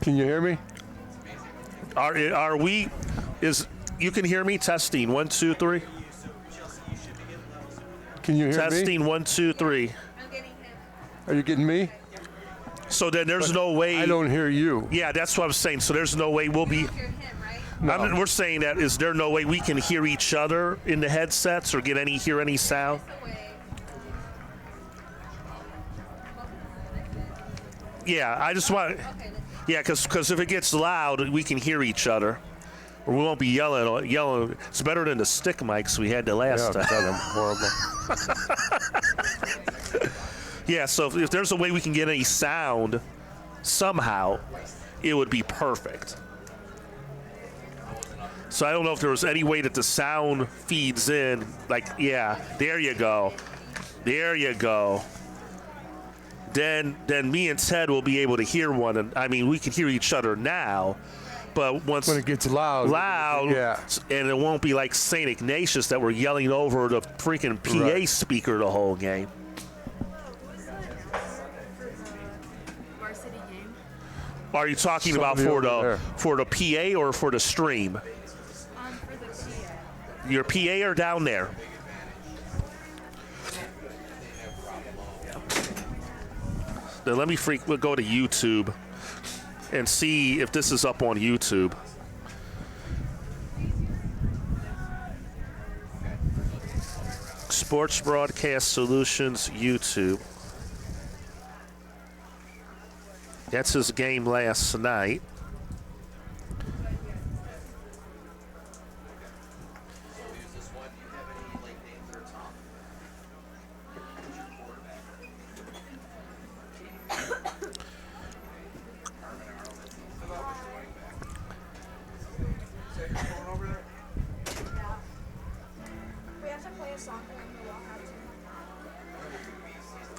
Can you hear me? Are we? You can hear me? Testing 1 2 3. Can you hear me? Testing 1 2 3. I'm getting him. Are you getting me? So then there's no way. I don't hear you. Yeah, that's what I'm saying. So there's no way we'll be. You hear him, right? No. We're saying that is there no way we can hear each other in the headsets or hear any sound? That's the way. Yeah, I just want. Okay, let's Yeah, because if it gets loud, we can hear each other, or we won't be yelling. It's better than the stick mics we had the last Yeah, time. God, I'm horrible. Yeah, so if there's a way we can get any sound somehow, it would be perfect. So I don't know if there was any way that the sound feeds in. Like, yeah, there you go. There you go. Then me and Ted will be able to hear one. And I mean, we can hear each other now, but once When it gets loud. Yeah. and it won't be like St. Ignatius that we're yelling over the freaking PA Right. speaker the whole game. varsity game. Are you talking Somebody about over for the PA or for the stream? For the PA. Your PA or down there? Then let me we'll go to YouTube and see if this is up on YouTube. Sports Broadcast Solutions YouTube. That's his game last night. We have to play a song for him to walk out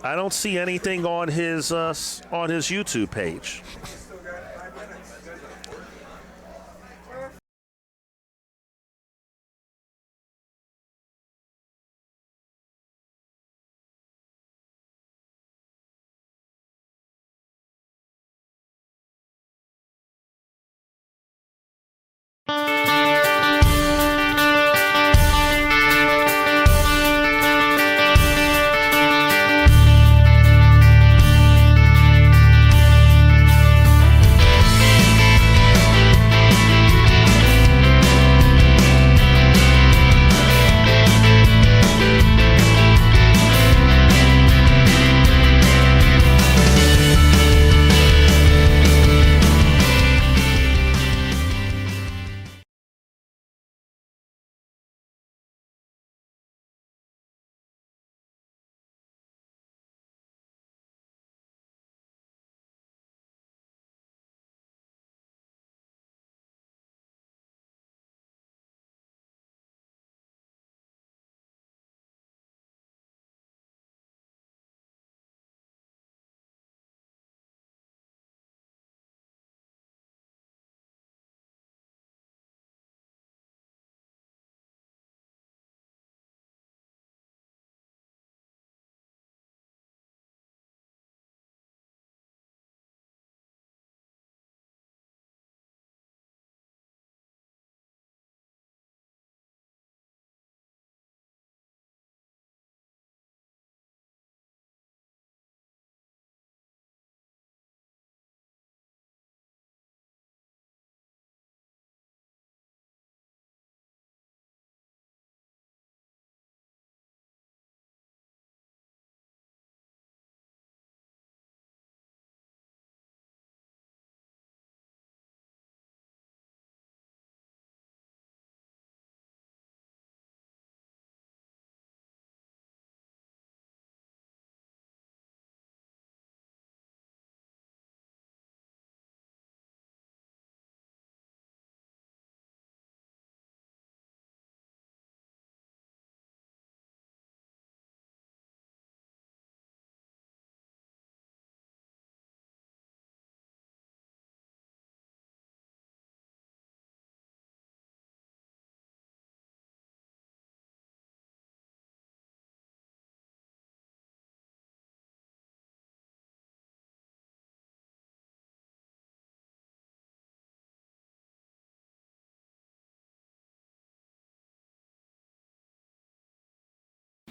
to. I don't see anything on his YouTube page.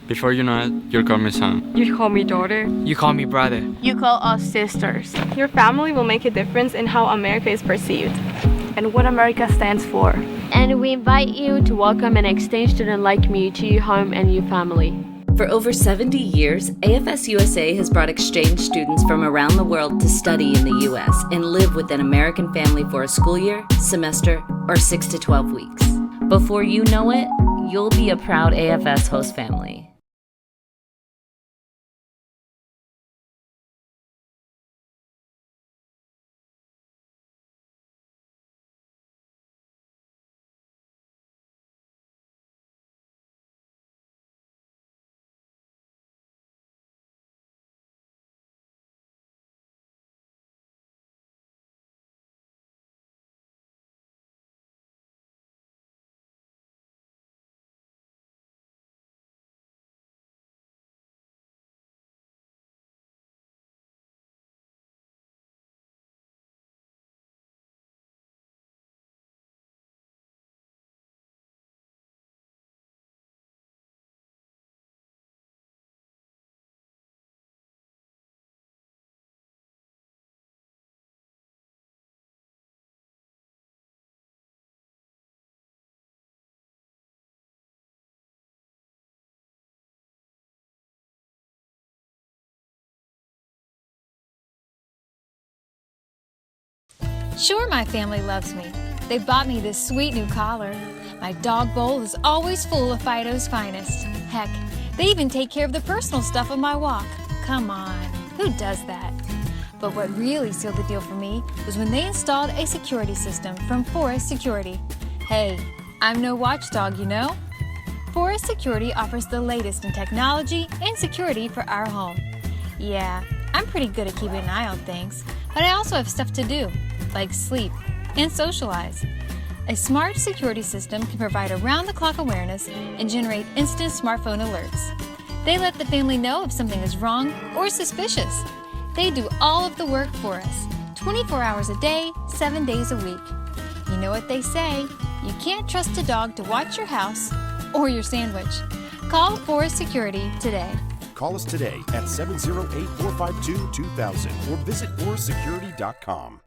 Before you know it, you'll call me son. You call me daughter. You call me brother. You call us sisters. Your family will make a difference in how America is perceived And what America stands for. And we invite you to welcome an exchange student like me to your home and your family. For over 70 years, AFS USA has brought exchange students from around the world to study in the U.S. and live with an American family for a school year, semester, or 6 to 12 weeks. Before you know it, you'll be a proud AFS host family. Sure, my family loves me. They bought me this sweet new collar. My dog bowl is always full of Fido's finest. Heck, they even take care of the personal stuff on my walk. Come on, who does that? But what really sealed the deal for me was when they installed a security system from Forest Security. Hey, I'm no watchdog, you know? Forest Security offers the latest in technology and security for our home. Yeah, I'm pretty good at keeping an eye on things, but I also have stuff to do, like sleep and socialize. A smart security system can provide around-the-clock awareness and generate instant smartphone alerts. They let the family know if something is wrong or suspicious. They do all of the work for us, 24 hours a day, 7 days a week. You know what they say, you can't trust a dog to watch your house or your sandwich. Call Forest Security today. Call us today at 708-452-2000 or visit forestsecurity.com.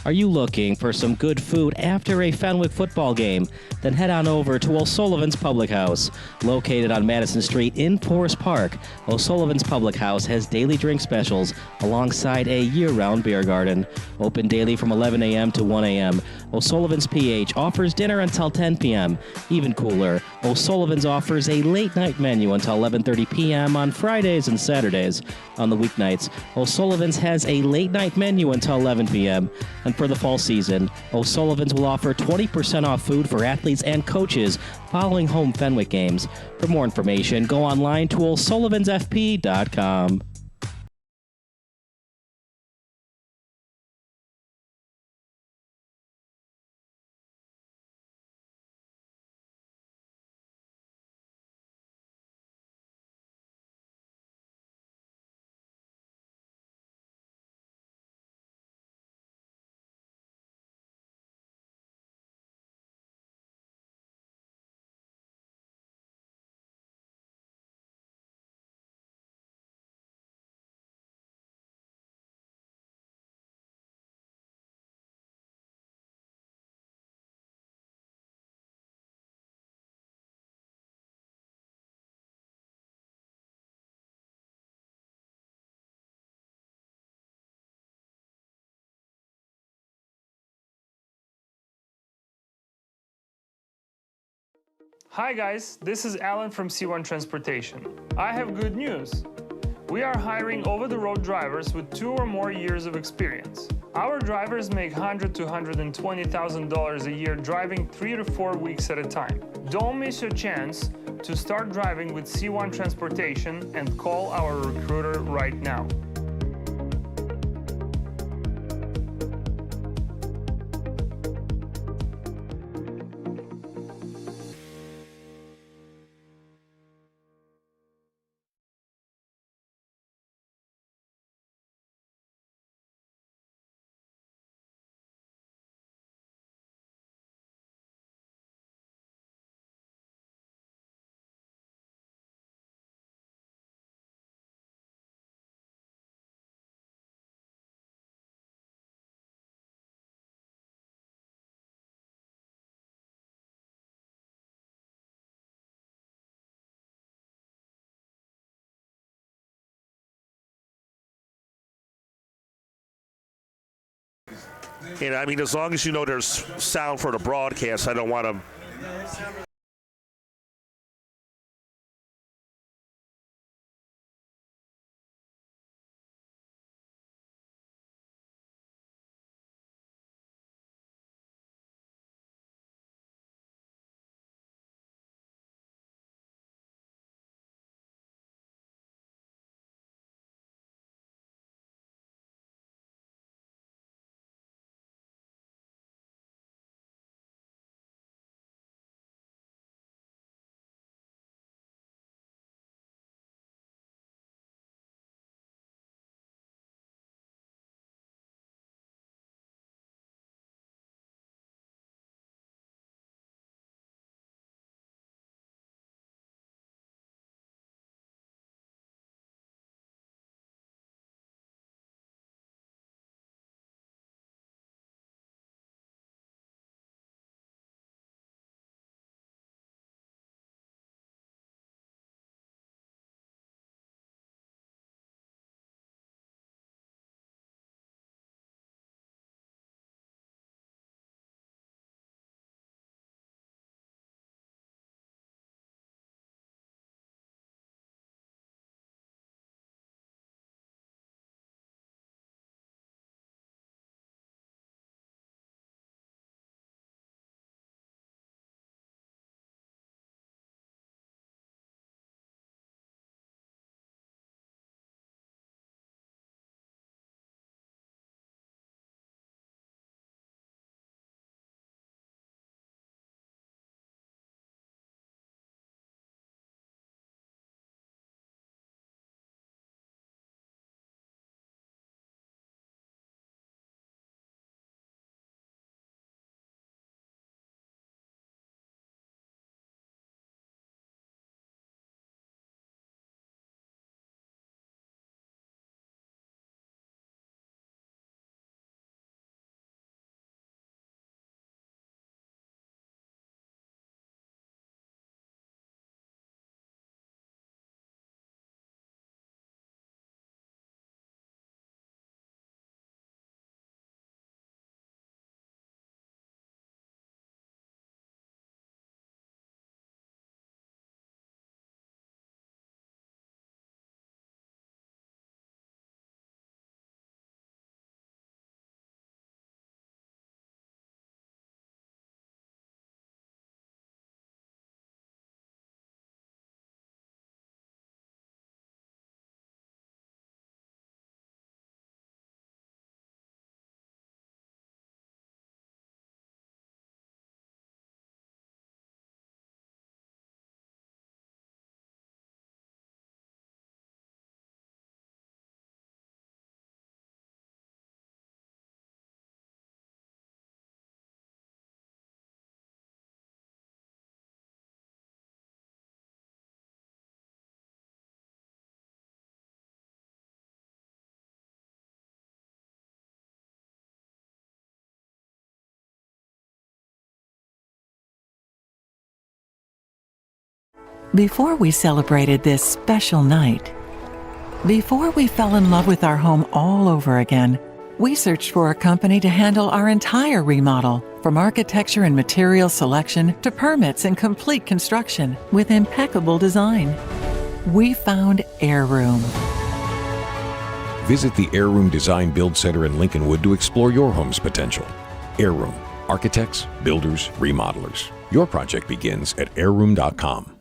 Are you looking for some good food after a Fenwick football game? Then head on over to O'Sullivan's Public House. Located on Madison Street in Forest Park, O'Sullivan's Public House has daily drink specials alongside a year-round beer garden. Open daily from 11 a.m. to 1 a.m. O'Sullivan's PH offers dinner until 10 p.m. Even cooler, O'Sullivan's offers a late-night menu until 11:30 p.m. on Fridays and Saturdays. On the weeknights, O'Sullivan's has a late-night menu until 11 p.m. And for the fall season, O'Sullivan's will offer 20% off food for athletes and coaches following home Fenwick games. For more information, go online to o'sullivansfp.com. Hi guys, this is Alan from C1 Transportation. I have good news. We are hiring over-the-road drivers with 2 or more years of experience. Our drivers make $100,000 to $120,000 a year driving 3 to 4 weeks at a time. Don't miss your chance to start driving with C1 Transportation and call our recruiter right now. And I mean, as long as you know there's sound for the broadcast, I don't want to. Before we celebrated this special night, before we fell in love with our home all over again, we searched for a company to handle our entire remodel From architecture and material selection to permits and complete construction with impeccable design. We found Air Room. Visit the Air Room Design Build Center in Lincolnwood to explore your home's potential. Air Room. Architects, builders, remodelers. Your project begins at airroom.com.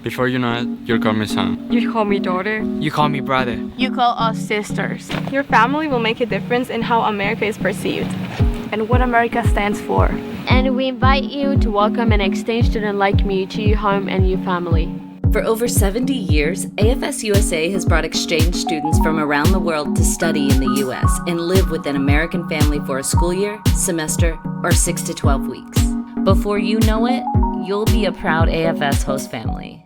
Before you know it, you call me son. You call me daughter. You call me brother. You call us sisters. Your family will make a difference in how America is perceived and what America stands for. And we invite you to welcome an exchange student like me to your home and your family. For over 70 years, AFS USA has brought exchange students from around the world to study in the U.S. and live with an American family for a school year, semester, or 6 to 12 weeks. Before you know it, you'll be a proud AFS host family.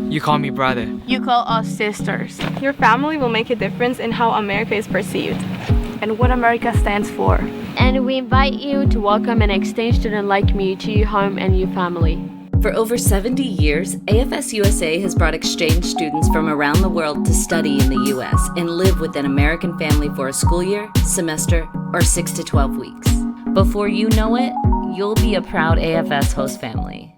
You call me brother. You call us sisters. Your family will make a difference in how America is perceived and what America stands for. And we invite you to welcome an exchange student like me to your home and your family. For over 70 years, AFS USA has brought exchange students from around the world to study in the U.S. and live with an American family for a school year, semester, or 6 to 12 weeks. Before you know it, you'll be a proud AFS host family.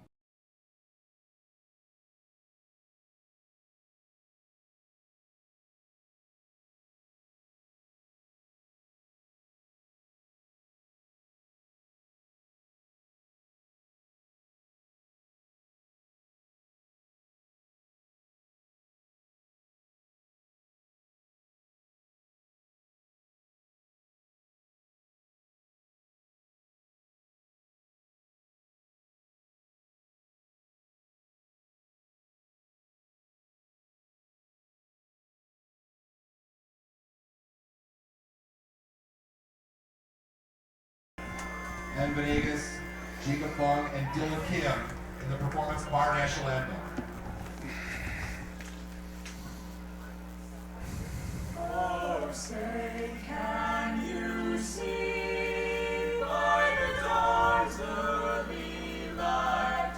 and Venegas, Jacob Fong, and Dylan Kim in the performance of our national anthem. Oh, say, can you see by the dawn's early light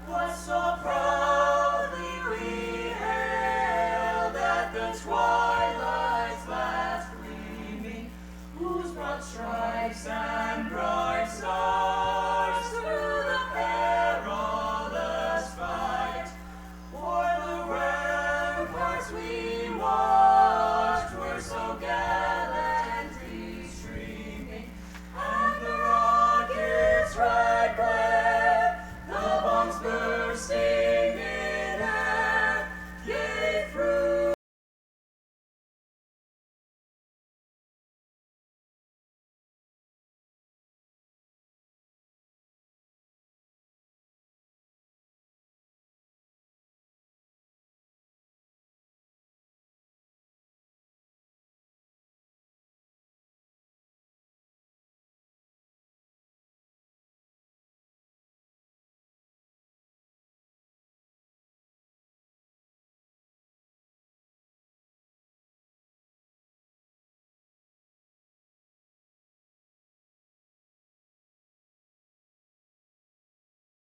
what so proudly we hailed at the twilight's last gleaming, whose broad stripes and bright stars through the perilous fight o'er the ramparts we watched were so gallantly streaming, and the rocket's red glare, the bombs bursting in air, gave through.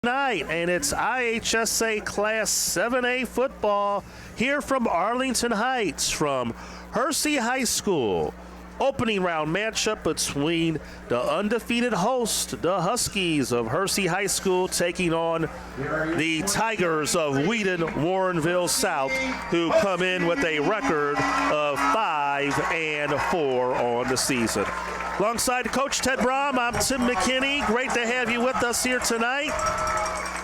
Night, and it's IHSA Class 7A football here from Arlington Heights from Hersey High School. Opening round matchup between the undefeated host, the Huskies of Hersey High School, taking on the Tigers of Wheaton-Warrenville South, who come in with a record of 5-4 on the season. Alongside Coach Ted Brom, I'm Tim McKinney. Great to have you with us here tonight.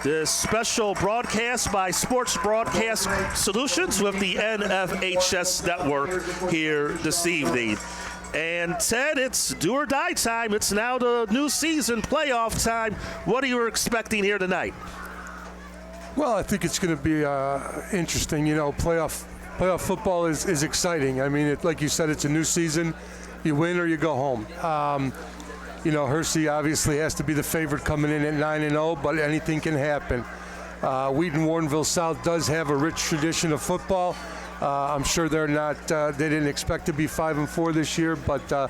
This special broadcast by Sports Broadcast Solutions with the NFHS Network here this evening. And Ted, it's do or die time. It's now the new season playoff time. What are you expecting here tonight? Well, I think it's going to be interesting. You know, playoff football is exciting. I mean, like you said, it's a new season. You win or you go home. You know, Hersey obviously has to be the favorite coming in at 9-0, but anything can happen. Wheaton-Warrenville South does have a rich tradition of football. I'm sure they're not. They didn't expect to be 5-4 this year, but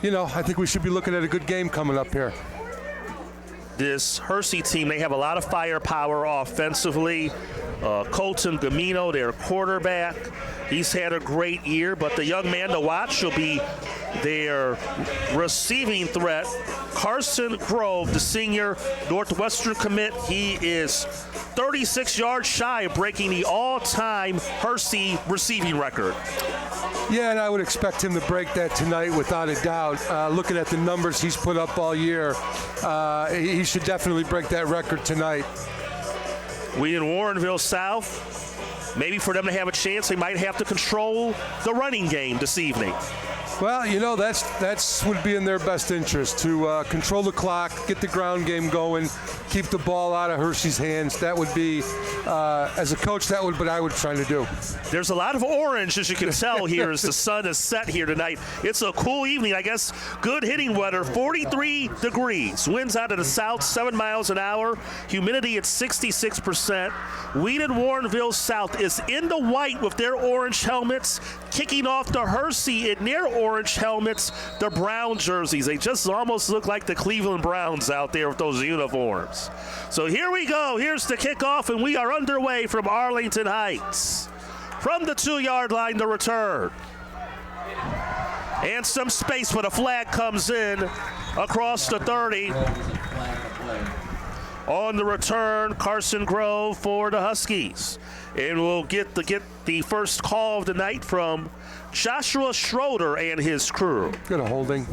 I think we should be looking at a good game coming up here. This Hersey team, they have a lot of firepower offensively. Colton Gamino, their quarterback, he's had a great year, but the young man to watch will be their receiving threat, Carson Grove, the senior Northwestern commit. He is 36 yards shy of breaking the all-time Hersey receiving record. Yeah, and I would expect him to break that tonight without a doubt. Looking at the numbers he's put up all year, he should definitely break that record tonight. Wheaton-Warrenville South, maybe for them to have a chance, they might have to control the running game this evening. Well, that's would be in their best interest to control the clock, get the ground game going, keep the ball out of Hersey's hands. That would be, as a coach, that would what I would try to do. There's a lot of orange, as you can tell here, as the sun is set here tonight. It's a cool evening, I guess. Good hitting weather, 43 degrees. Winds out of the south, 7 miles an hour. Humidity at 66%. Wheaton-Warrenville South is in the white with their orange helmets, kicking off the Hersey in their orange helmets, the brown jerseys. They just almost look like the Cleveland Browns out there with those uniforms. So here we go. Here's the kickoff, and we are underway from Arlington Heights. From the 2-yard line, the return. And some space, but a flag comes in across the 30. On the return, Carson Grove for the Huskies. And we'll get the first call of the night from Joshua Schroeder and his crew. Good holding.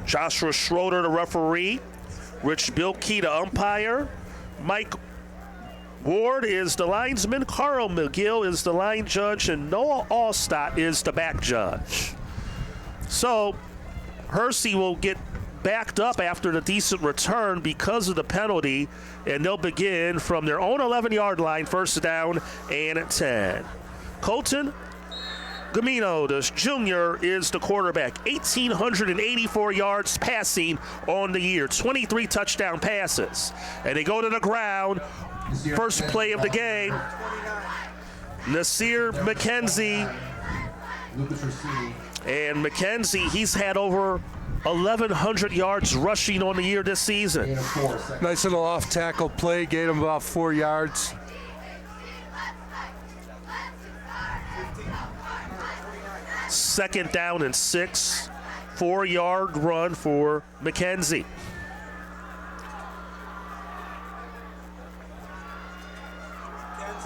Joshua Schroeder, the referee. Rich Bilkey, the umpire. Mike Ward is the linesman. Carl McGill is the line judge. And Noah Allstott is the back judge. So Hersey will get backed up after the decent return because of the penalty, and they'll begin from their own 11-yard line, first down and 10. Colton Gamino, the junior, is the quarterback. 1,884 yards passing on the year, 23 touchdown passes. And they go to the ground. First play of the game. Nasir McKenzie. And McKenzie, he's had over 1,100 yards rushing on the year this season. Nice little off-tackle play, gave him about 4 yards. Second down and 6, 4-yard run for McKenzie.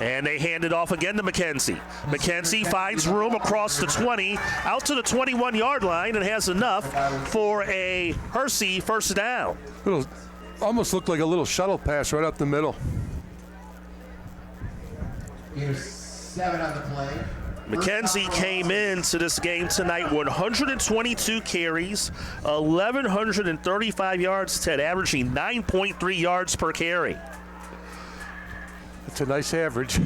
And they hand it off again to McKenzie. McKenzie finds room across the 20, out to the 21-yard line, and has enough for a Hersey first down. Almost looked like a little shuttle pass right up the middle. Here's 7 on the play. McKenzie came into this game tonight 122 carries, 1,135 yards, Ted, averaging 9.3 yards per carry. It's a nice average.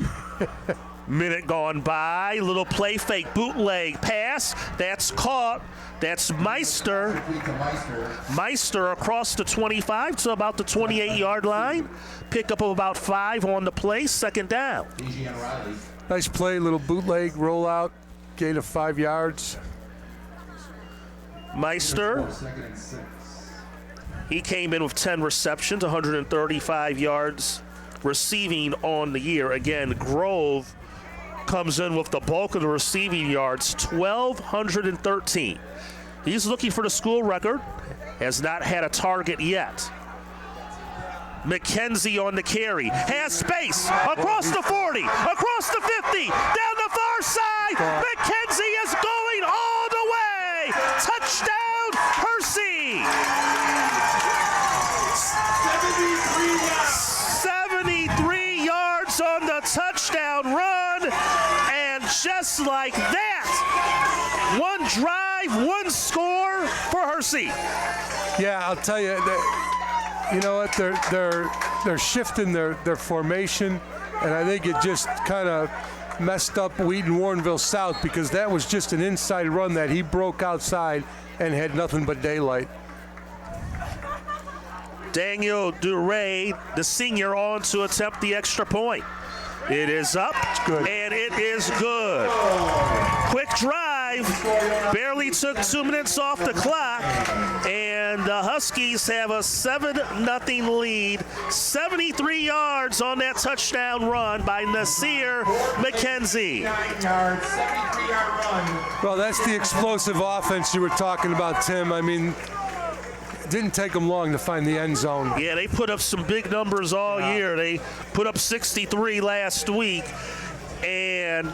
Minute gone by, little play fake, bootleg pass, that's caught. That's Meister. Meister across the 25 to about the 28-yard line. Pickup of about 5 on the play, second down. Nice play, little bootleg rollout, gain of 5 yards. Meister, he came in with 10 receptions, 135 yards receiving on the year. Again, Grove comes in with the bulk of the receiving yards, 1,213. He's looking for the school record, has not had a target yet. McKenzie on the carry, has space, across the 40, across the 50, down the far side. McKenzie is going all the way. Touchdown, Hersey. 73 yards on the touchdown run, and just like that, one drive, one score for Hersey. Yeah, I'll tell you, you know what? They're shifting their formation, and I think it just kind of messed up Wheaton-Warrenville South, because that was just an inside run that he broke outside and had nothing but daylight. Daniel Duray, the senior, on to attempt the extra point. It is up, and it is good. Quick drive drive barely took 2 minutes off the clock, and the Huskies have a 7-0 lead. 73 yards on that touchdown run by Nasir McKenzie. 9-yard, 73-yard run. Well, that's the explosive offense you were talking about, Tim. I mean, it didn't take them long to find the end zone. Yeah, they put up some big numbers all year. They put up 63 last week, and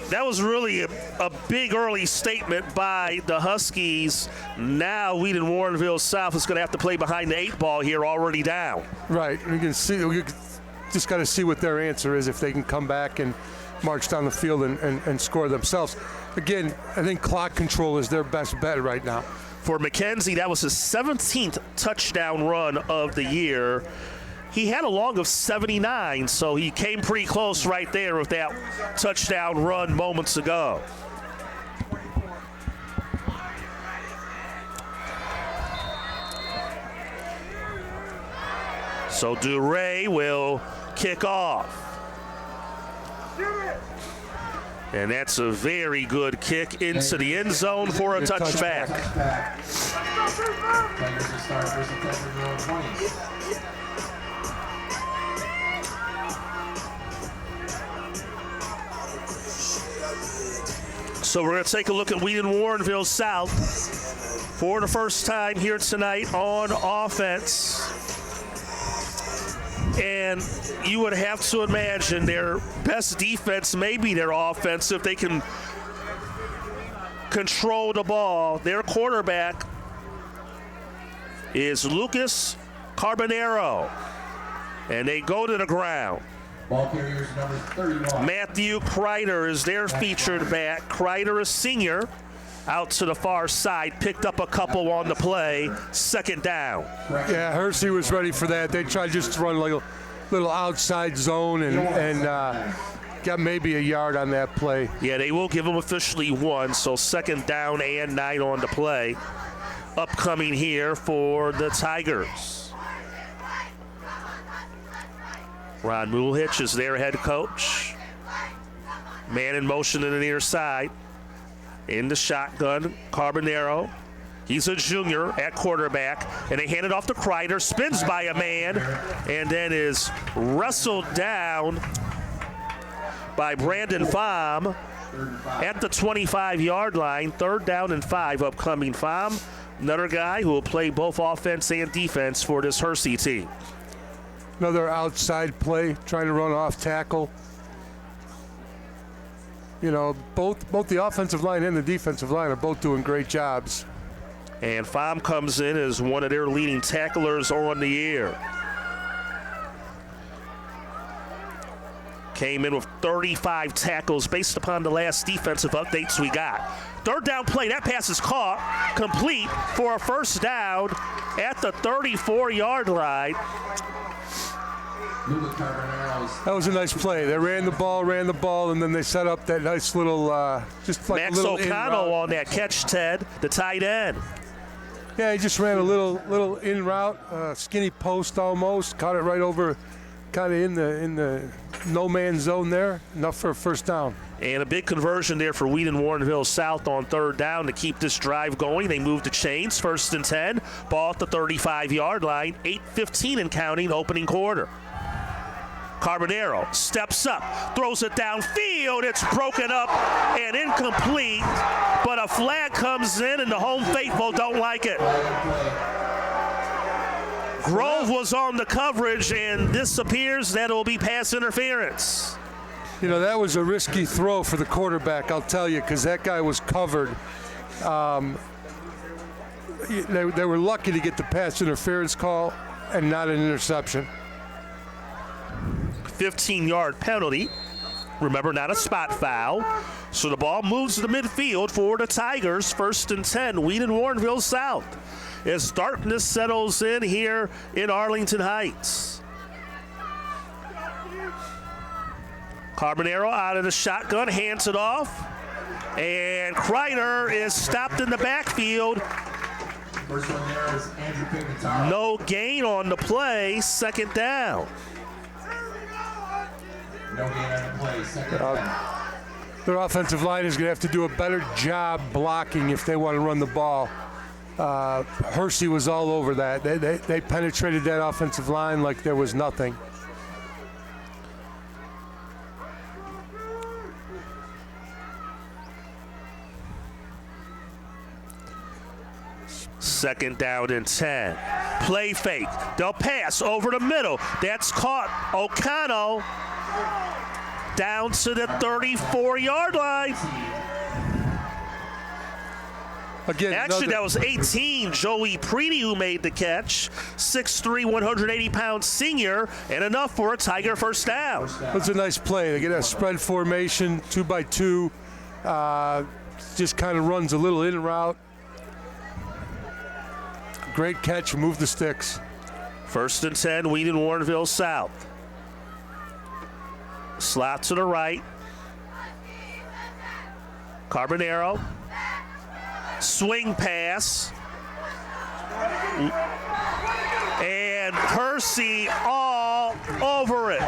that was really a big early statement by the Huskies. Now Wheaton-Warrenville South is going to have to play behind the 8 ball here, already down. Right. You can see, we just got to see what their answer is, if they can come back and march down the field and score themselves. Again, I think clock control is their best bet right now. For McKenzie, that was his 17th touchdown run of the year. He had a long of 79, so he came pretty close right there with that touchdown run moments ago. So DeRay will kick off. And that's a very good kick into the end zone for a touchback. Tigers will start versus September 20. So we're going to take a look at Wheaton-Warrenville South for the first time here tonight on offense. And you would have to imagine their best defense may be their offense if they can control the ball. Their quarterback is Lucas Carbonero, and they go to the ground. Ball carriers number 31. Matthew Kreider is their featured back. Kreider, a senior, out to the far side, picked up a couple on the play. Second down. Yeah, Hersey was ready for that. They tried just to run like a little outside zone and got maybe a yard on that play. Yeah, they will give them officially 1, so second down and 9 on the play. Upcoming here for the Tigers. Ron Mulhitch is their head coach. Man in motion to the near side. In the shotgun, Carbonero. He's a junior at quarterback, and they hand it off to Kreider. Spins by a man, and then is wrestled down by Brandon Pham at the 25-yard line. Third down and 5 upcoming. Pham, another guy who will play both offense and defense for this Hersey team. Another outside play, trying to run off tackle. You know, both the offensive line and the defensive line are both doing great jobs. And Pham comes in as one of their leading tacklers on the year. Came in with 35 tackles based upon the last defensive updates we got. Third down play, that pass is caught, complete for a first down at the 34-yard line. That was a nice play. They ran the ball, and then they set up that nice little, just like Max a little O'Connell on that catch, Ted, the tight end. Yeah, he just ran a little in route, skinny post almost, caught it right over, kind of in the no man's zone there, enough for a first down. And a big conversion there for Wheaton-Warrenville South on third down to keep this drive going. They move the chains, 1st and 10, ball at the 35-yard line, 8:15 and counting, opening quarter. Carbonero steps up, throws it downfield. It's broken up and incomplete, but a flag comes in and the home faithful don't like it. Grove was on the coverage, and this appears that it will be pass interference. You know, that was a risky throw for the quarterback, I'll tell you, because that guy was covered. They were lucky to get the pass interference call and not an interception. 15-yard penalty. Remember, not a spot foul. So the ball moves to the midfield for the Tigers. 1st and 10, Wheaton-Warrenville South, as darkness settles in here in Arlington Heights. Carbonero out of the shotgun, hands it off. And Kreider is stopped in the backfield. First one there is Andrew Pignataro. No gain on the play, second down. No gain on the play, second down. Their offensive line is going to have to do a better job blocking if they want to run the ball. Hersey was all over that. They penetrated that offensive line like there was nothing. Second down and 10. Play fake. They'll pass over the middle. That's caught. O'Connell down to the 34-yard line. Again, actually, that was 18. Joey Preedy who made the catch. 6'3", 180-pound senior, and enough for a Tiger first down. That's a nice play. They get a spread formation, 2x2. Just kind of runs a little in route. Great catch, move the sticks. First and 10, Wheaton-Warrenville South. Slot to the right. Carbonero. Swing pass. And Hersey all over it.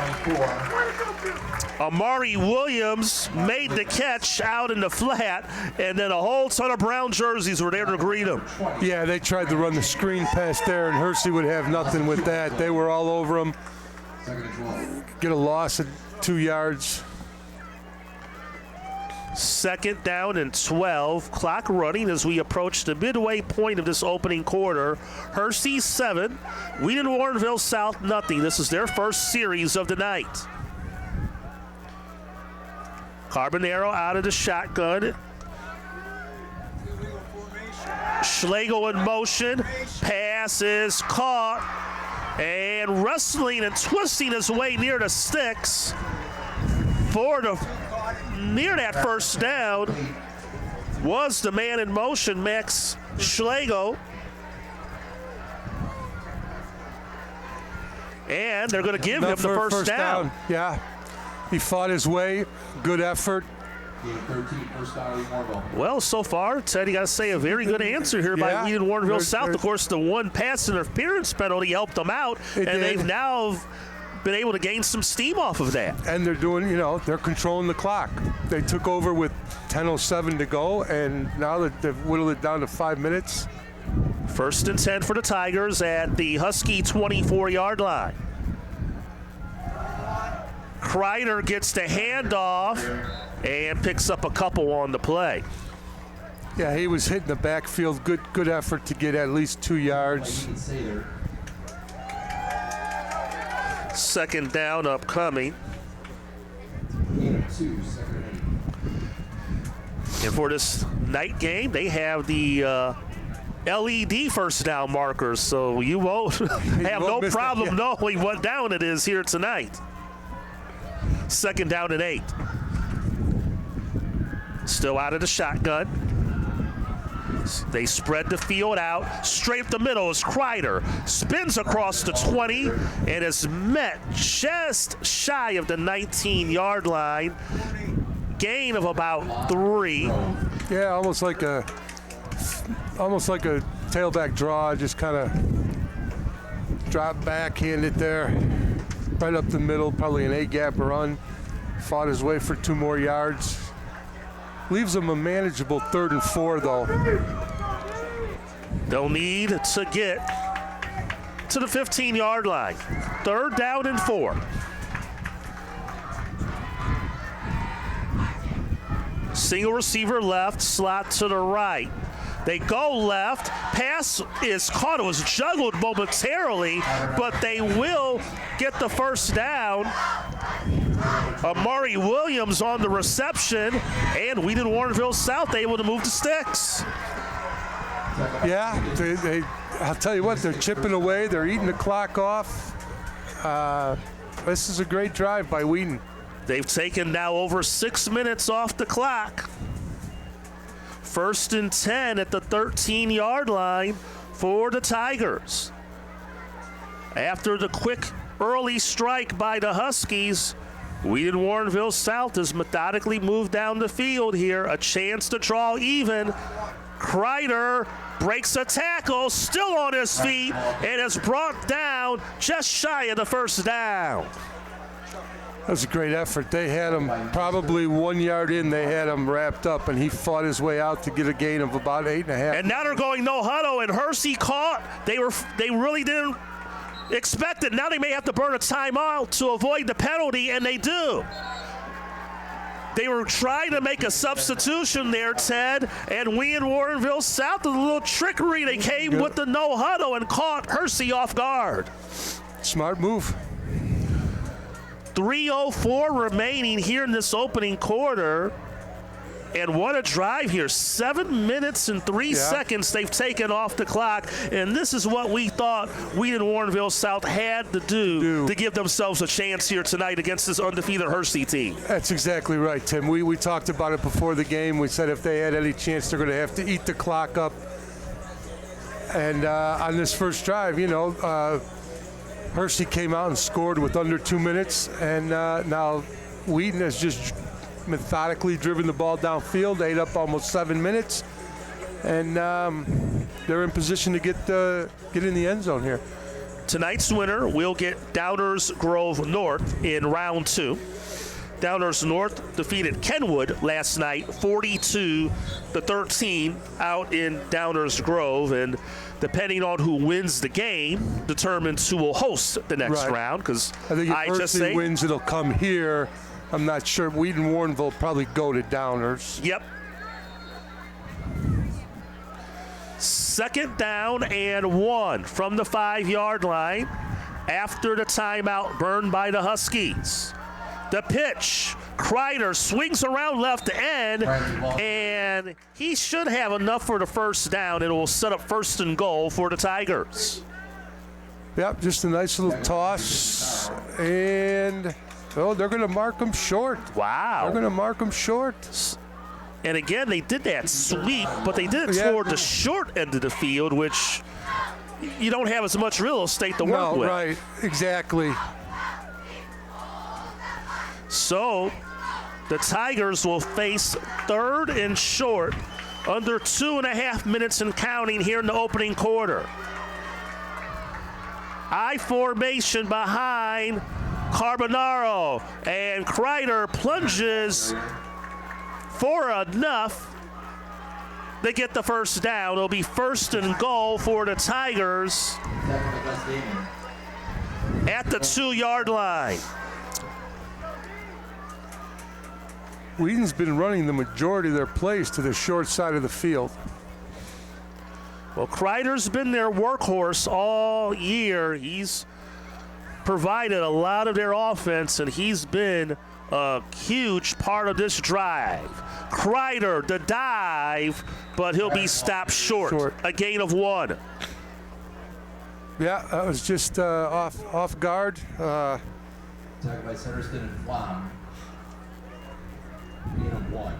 Amari Williams made the catch out in the flat, and then a whole ton of brown jerseys were there to greet him. Yeah, they tried to run the screen pass there, and Hersey would have nothing with that. They were all over him. Get a loss at 2 yards. Second down and 12. Clock running as we approach the midway point of this opening quarter. Hersey 7, Wheaton-Warrenville South nothing. This is their first series of the night. Carbonero out of the shotgun. Schlegel in motion. Pass is caught. And wrestling and twisting his way near the sticks for the near that first down was the man in motion, Max Schlegel. And they're going to give him the first down. Yeah, he fought his way. Good effort. Well, so far, Ted, you got to say a very good answer here by Wheaton-Warrenville South. Of course, the one pass interference penalty helped them out, they've now been able to gain some steam off of that. And they're doing, they're controlling the clock. They took over with 10:07 to go, and now that they've whittled it down to 5 minutes. First and 10 for the Tigers at the Husky 24-yard line. Kreider gets the handoff and picks up a couple on the play. Yeah, he was hitting the backfield. Good effort to get at least 2 yards. Second down upcoming. And for this night game, they have the LED first down markers, so you won't have no problem knowing what down it is here tonight. Second down and 8. Still out of the shotgun. They spread the field out. Straight up the middle is Kreider. Spins across the 20 and is met just shy of the 19-yard line. Gain of about 3. Yeah, almost like a tailback draw. Just kind of drop back, hand it there. Right up the middle, probably an A-gap run. Fought his way for 2 more yards. Leaves them a manageable 3rd and 4, though. They'll need to get to the 15-yard line. 3rd down and 4. Single receiver left, slot to the right. They go left. Pass is caught. It was juggled momentarily, but they will get the first down. Amari Williams on the reception, and Wheaton-Warrenville South able to move the sticks. Yeah, I'll tell you what, they're chipping away. They're eating the clock off. This is a great drive by Wheaton. They've taken now over 6 minutes off the clock. 1st and 10 at the 13-yard line for the Tigers. After the quick early strike by the Huskies, Wheaton-Warrenville South has methodically moved down the field here. A chance to draw even. Kreider breaks a tackle, still on his feet, and is brought down just shy of the first down. That was a great effort. They had him probably 1 yard in. They had him wrapped up, and he fought his way out to get a gain of about 8.5. And now they're going no huddle, and Hersey caught. They really didn't expect it. Now they may have to burn a timeout to avoid the penalty, and they do. They were trying to make a substitution there, Ted, and Wheaton-Warrenville South, with a little trickery. They came with the no huddle and caught Hersey off guard. Smart move. 3:04 remaining here in this opening quarter. And what a drive here. 7 minutes and 3 seconds they've taken off the clock. And this is what we thought Wheaton-Warrenville South had to do to give themselves a chance here tonight against this undefeated Hersey team. That's exactly right, Tim. We talked about it before the game. We said if they had any chance, they're going to have to eat the clock up. And on this first drive, Hersey came out and scored with under 2 minutes. And now Wheaton has just methodically driven the ball downfield, ate up almost 7 minutes, and they're in position to get in the end zone here. Tonight's winner will get Downers Grove North in round 2. Downers North defeated Kenwood last night 42-13 out in Downers Grove, and depending on who wins the game determines who will host the next round, because I think if Hersey wins, it'll come here. I'm not sure. Wheaton-Warrenville will probably go to Downers. Yep. Second down and 1 from the 5-yard line after the timeout burned by the Huskies. The pitch. Kreider swings around left end, and he should have enough for the first down. It will set up 1st and goal for the Tigers. Yep, just a nice little toss, and they're going to mark him short. Wow. They're going to mark him short. And again, they did that sweep, but they did it toward the short end of the field, which you don't have as much real estate to work with. Right, exactly. So the Tigers will face 3rd and short, under 2.5 minutes and counting here in the opening quarter. I formation behind Carbonaro, and Kreider plunges for enough to get the first down. It'll be 1st and goal for the Tigers at the 2-yard line. Wheaton's been running the majority of their plays to the short side of the field. Well, Kreider's been their workhorse all year. He's provided a lot of their offense, and he's been a huge part of this drive. Kreider, the dive, but he'll be stopped short. A gain of 1. Yeah, that was just off guard. Attack by Centerston and Flom. Gain of 1.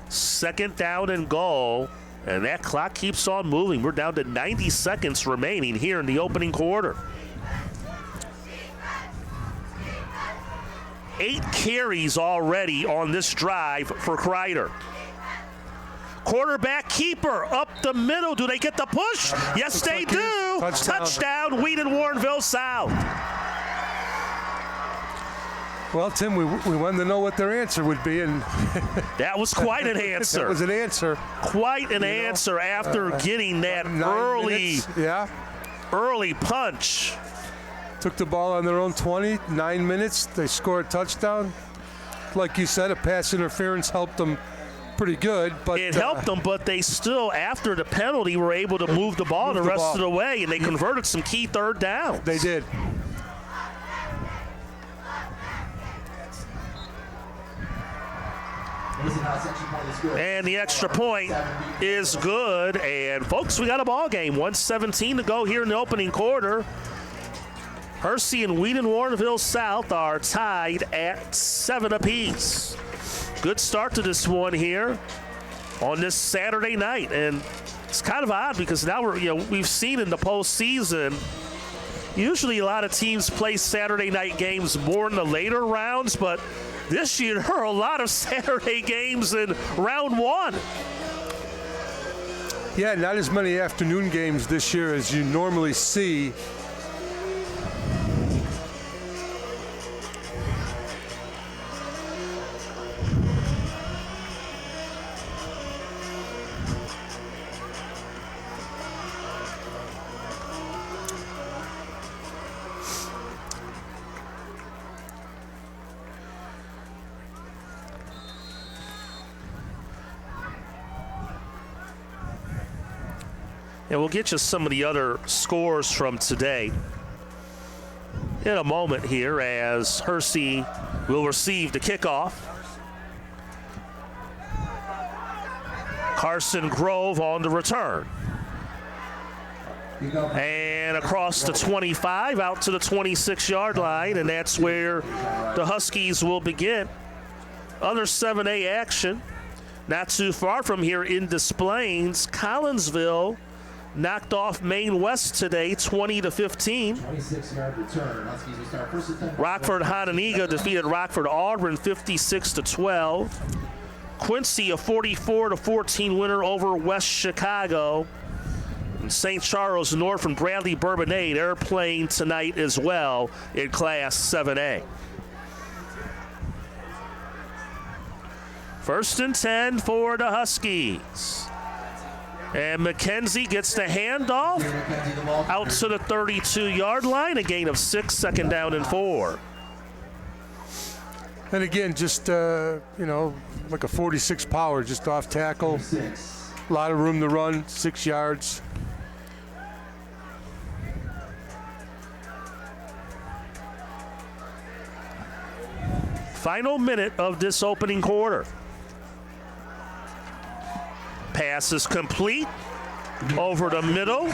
2nd down and goal, and that clock keeps on moving. We're down to 90 seconds remaining here in the opening quarter. 8 carries already on this drive for Kreider. Quarterback keeper up the middle. Do they get the push? Yes, they do. Touchdown, Wheaton-Warrenville South. Well, Tim, we wanted to know what their answer would be, and that was quite an answer. That was an answer. Quite an answer after getting that early punch. Took the ball on their own 20, 9 minutes. They scored a touchdown. Like you said, a pass interference helped them pretty good. But it helped them, but they still, after the penalty, were able to move the ball the rest of the way, and they converted some key 3rd downs. They did. And the extra point is good. And, folks, we got a ball game. 1:17 to go here in the opening quarter. Hersey and Wheaton-Warrenville South are tied at 7 apiece. Good start to this one here on this Saturday night. And it's kind of odd because now we've seen in the postseason, usually a lot of teams play Saturday night games more in the later rounds, but this year there are a lot of Saturday games in round 1. Yeah, not as many afternoon games this year as you normally see. And we'll get you some of the other scores from today in a moment here as Hersey will receive the kickoff. Carson Grove on the return. And across the 25 out to the 26-yard line, and that's where the Huskies will begin. Other 7A action, not too far from here in Des Plaines. Collinsville knocked off Maine West today, 20-15. 26-yard return. Huskies will start first and 10. Rockford Hononegah defeated Rockford Auburn 56-12. Quincy a 44-14 winner over West Chicago. And St. Charles North and Bradley Bourbonnais, they're playing tonight as well in Class 7A. First and 10 for the Huskies. And McKenzie gets the handoff out to the 32-yard line, a gain of 6, second down and 4. And again, just, like a 46 power, just off tackle. A lot of room to run, 6 yards. Final minute of this opening quarter. Pass is complete. Over the middle.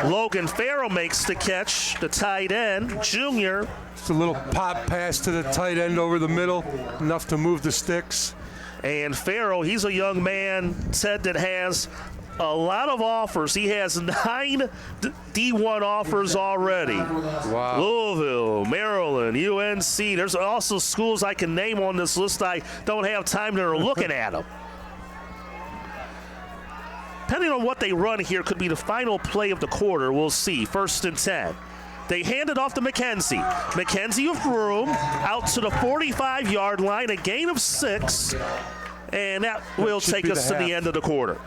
Logan Farrell makes the catch, the tight end, junior. It's a little pop pass to the tight end over the middle, enough to move the sticks. And Farrell, he's a young man, Ted, that has a lot of offers. He has 9 D1 offers already. Wow. Louisville, Maryland, UNC. There's also schools I can name on this list. I don't have time to looking at them. Depending on what they run here, could be the final play of the quarter. We'll see. First and 10. They hand it off to McKenzie. McKenzie with room out to the 45-yard line, a gain of 6, and that will take us to the end of the quarter.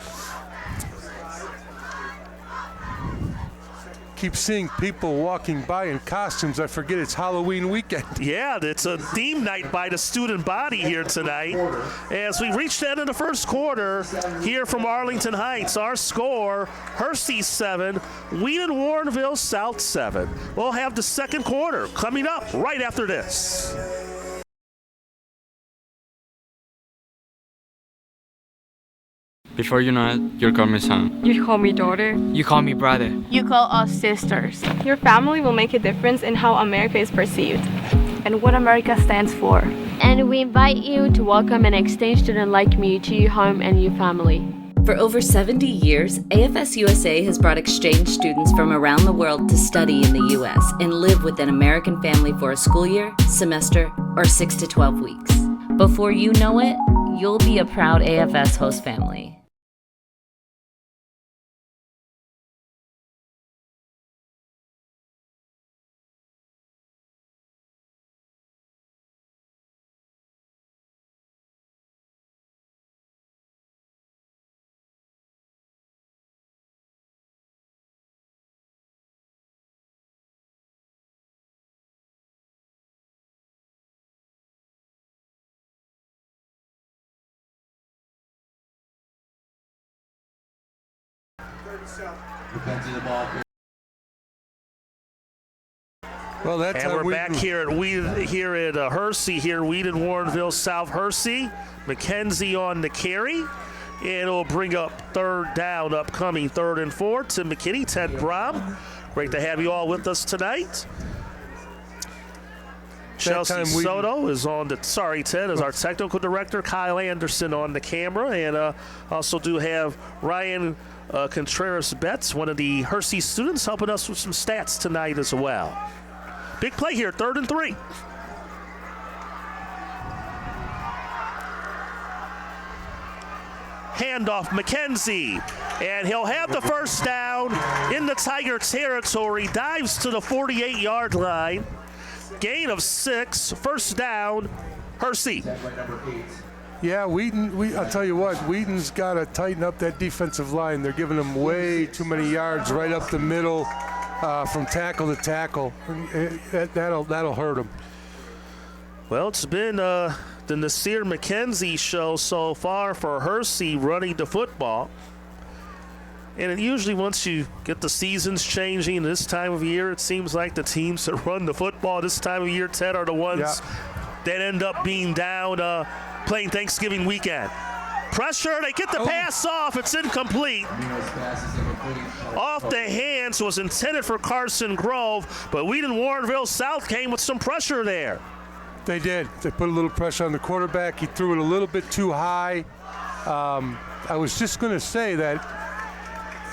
Keep seeing people walking by in costumes. I forget it's Halloween weekend. Yeah, it's a theme night by the student body here tonight. As we reach the end of the first quarter here from Arlington Heights, our score, Hersey 7, Wheaton-Warrenville South 7. We'll have the second quarter coming up right after this. Before you know it, you call me son. You call me daughter. You call me brother. You call us sisters. Your family will make a difference in how America is perceived. And what America stands for. And we invite you to welcome an exchange student like me to your home and your family. For over 70 years, AFS USA has brought exchange students from around the world to study in the U.S. and live with an American family for a school year, semester, or 6 to 12 weeks. Before you know it, you'll be a proud AFS host family. Well, that and time we're back here at Hersey, Wheaton-Warrenville, South Hersey. McKenzie on the carry. And it'll bring up third down, upcoming 3rd and 4. Tim McKinney, Ted Brom. Great to have you all with us tonight. Chelsea Soto is on the, Ted is our technical director. Kyle Anderson on the camera. And also do have Ryan Contreras Betts, one of the Hersey students, helping us with some stats tonight as well. Big play here, 3rd and 3. Handoff McKenzie, and he'll have the first down in the Tiger territory. Dives to the 48-yard line. Gain of 6, first down, Hersey. Yeah, Wheaton, I'll tell you what, Wheaton's got to tighten up that defensive line. They're giving them way too many yards right up the middle from tackle to tackle. That'll hurt them. Well, it's been the Nasir McKenzie show so far for Hersey running the football. And usually once you get the seasons changing this time of year, it seems like the teams that run the football this time of year, Ted, are the ones that end up being down playing Thanksgiving weekend. Pressure, they get the pass off, it's incomplete. Off the hands, was intended for Carson Grove, but Wheaton-Warrenville South came with some pressure there. They did. They put a little pressure on the quarterback. He threw it a little bit too high. I was just going to say that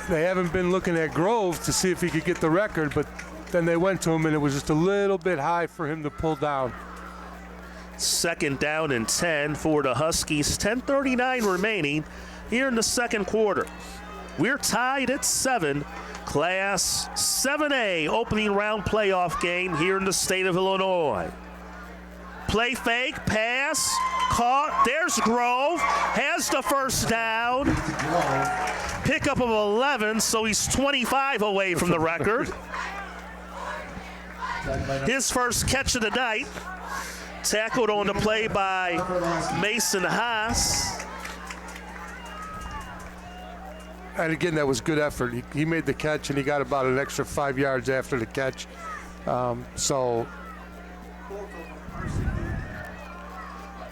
they haven't been looking at Grove to see if he could get the record, but then they went to him, and it was just a little bit high for him to pull down. 2nd down and 10 for the Huskies. 10:39 remaining here in the second quarter. We're tied at 7. Class 7A opening round playoff game here in the state of Illinois. Play fake, pass, caught. There's Grove, has the first down. Pickup of 11, so he's 25 away from the record. His first catch of the night. Tackled on the play by Mason Haas. And again, that was good effort. He made the catch, and he got about an extra 5 yards after the catch. So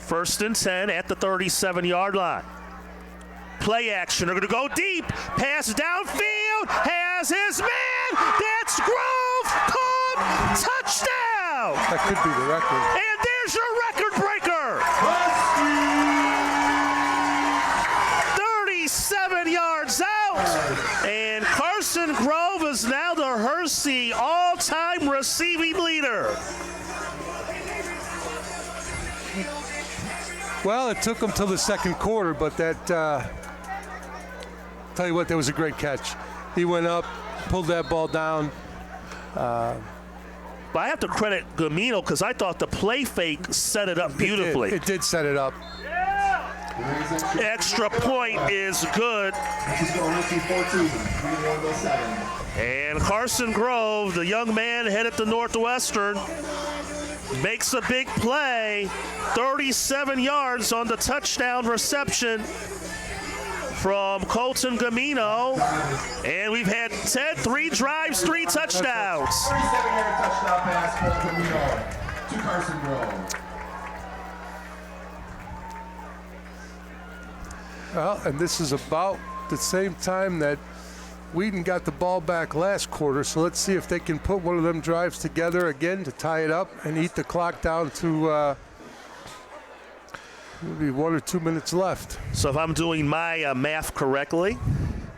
1st and 10 at the 37-yard line. Play action. They're going to go deep. Pass downfield. Has his man. That's Grove. Caught. Touchdown. That could be the record. And there's your record breaker. 37 yards out. And Carson Grove is now the Hersey all-time receiving leader. Well, it took him till the second quarter, but that, tell you what, that was a great catch. He went up, pulled that ball down. But I have to credit Gamino because I thought the play fake set it up beautifully. It did set it up. Extra point is good. And Carson Grove, the young man headed to Northwestern, makes a big play. 37 yards on the touchdown reception from Colton Gamino. And we've had 3 drives, 3 touchdowns. 37-yard touchdown pass, Colton Gamino to Carson Grove. Well, and this is about the same time that Wheaton got the ball back last quarter, so let's see if they can put one of them drives together again to tie it up and eat the clock down to maybe 1 or 2 minutes left. So if I'm doing my math correctly,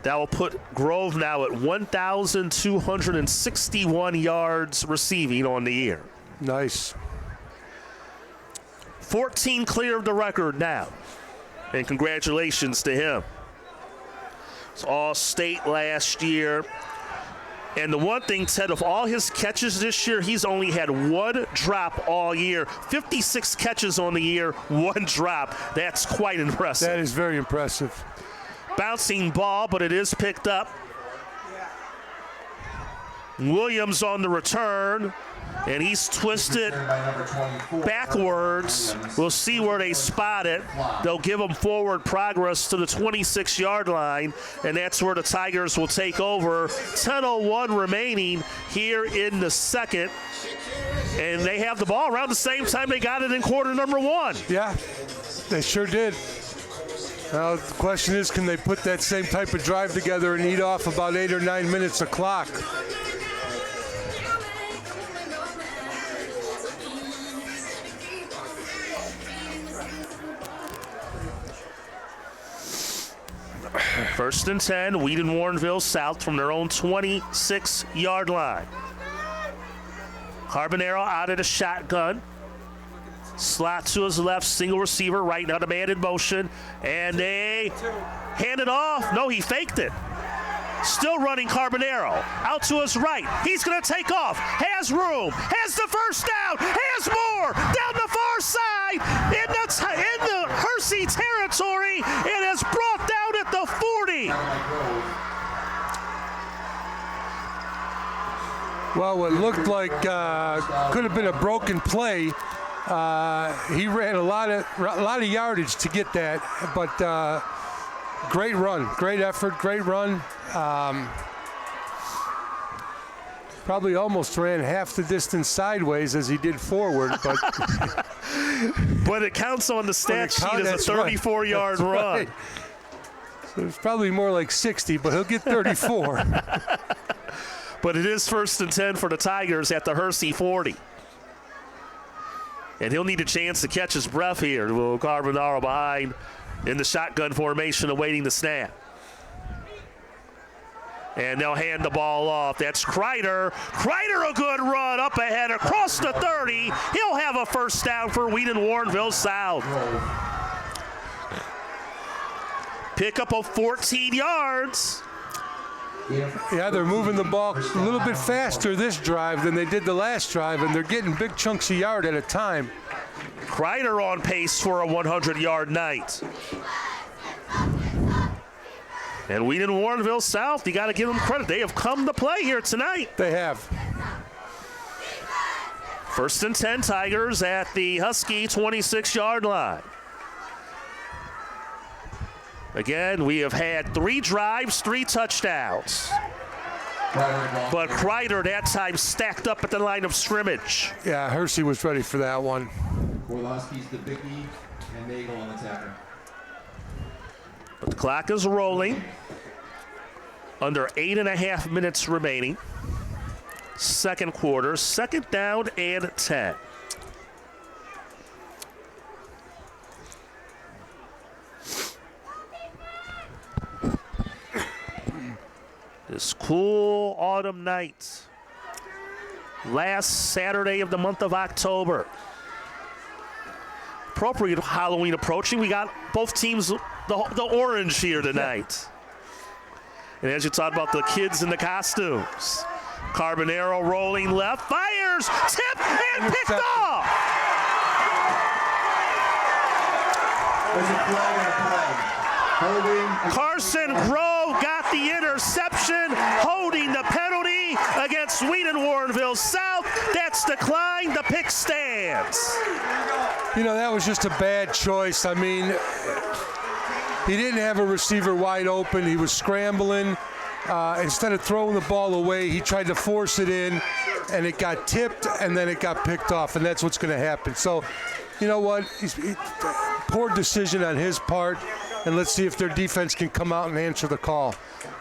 that will put Grove now at 1,261 yards receiving on the year. Nice. 14 clear of the record now. And congratulations to him. It's all state last year. And the one thing, Ted, of all his catches this year, he's only had 1 drop all year. 56 catches on the year, 1 drop. That's quite impressive. That is very impressive. Bouncing ball, but it is picked up. Williams on the return. And he's twisted backwards. We'll see where they spot it. They'll give him forward progress to the 26-yard line, and that's where the Tigers will take over. 10:01 remaining here in the second. And they have the ball around the same time they got it in quarter number 1. Yeah, they sure did. Now, the question is, can they put that same type of drive together and eat off about 8 or 9 minutes of clock? First and 10, Wheaton-Warrenville South from their own 26-yard line. Carbonero out of the shotgun. Slot to his left, single receiver, right now the man in motion. And they hand it off. No, he faked it. Still running Carbonero. Out to his right. He's going to take off. Has room. Has the first down. Has more. Down the far side. In the Hersey territory. It is brought down at the 40. Well, what looked like could have been a broken play. He ran a lot of yardage to get that, but Great run, great effort, great run. Probably almost ran half the distance sideways as he did forward, but but it counts on the stat sheet as a 34-yard run. Right. So it's probably more like 60, but he'll get 34. But it is 1st and 10 for the Tigers at the Hersey 40. And he'll need a chance to catch his breath here. Will Carbonaro behind in the shotgun formation awaiting the snap. And they'll hand the ball off. That's Kreider. Kreider, a good run up ahead across the 30. He'll have a first down for Wheaton-Warrenville South. Pick up of 14 yards. Yeah, they're moving the ball a little bit faster this drive than they did the last drive, and they're getting big chunks of yard at a time. Kreider on pace for a 100-yard night. And Wheaton-Warrenville South, you got to give them credit. They have come to play here tonight. They have. 1st and 10 Tigers at the Husky 26-yard line. Again, we have had 3 drives, 3 touchdowns. But Kreider that time stacked up at the line of scrimmage. Yeah, Hersey was ready for that one. For the Huskies, the Big E and Nagel on the tackle. But the clock is rolling. Under 8.5 minutes remaining. Second quarter, 2nd down and 10. This cool autumn night. Last Saturday of the month of October. Appropriate Halloween approaching. We got both teams the orange here tonight. And as you talk about the kids in the costumes. Carbonaro rolling left, fires, tip, and picked off. There's a flag and a play. Holding. Carson Grove got the interception, holding the penalty against Wheaton-Warrenville South. That's declined. The pick stands. You know, that was just a bad choice. I mean, he didn't have a receiver wide open. He was scrambling. Instead of throwing the ball away, he tried to force it in, and it got tipped, and then it got picked off, and that's what's going to happen. So, you know what? Poor decision on his part, and let's see if their defense can come out and answer the call.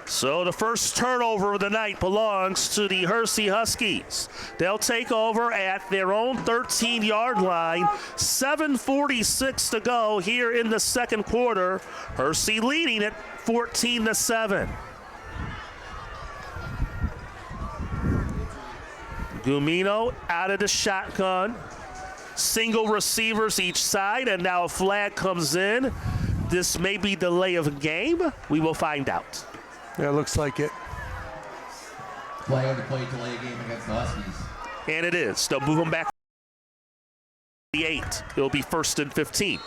So the first turnover of the night belongs to the Hersey Huskies. They'll take over at their own 13-yard line. 7:46 to go here in the second quarter. Hersey leading it 14-7. Gumino out of the shotgun. Single receivers each side, and now a flag comes in. This may be delay of game. We will find out. Yeah, it looks like it. Play on the play, delay game against the Huskies. And it is. They'll move them back to the 8. It'll be 1st and 15.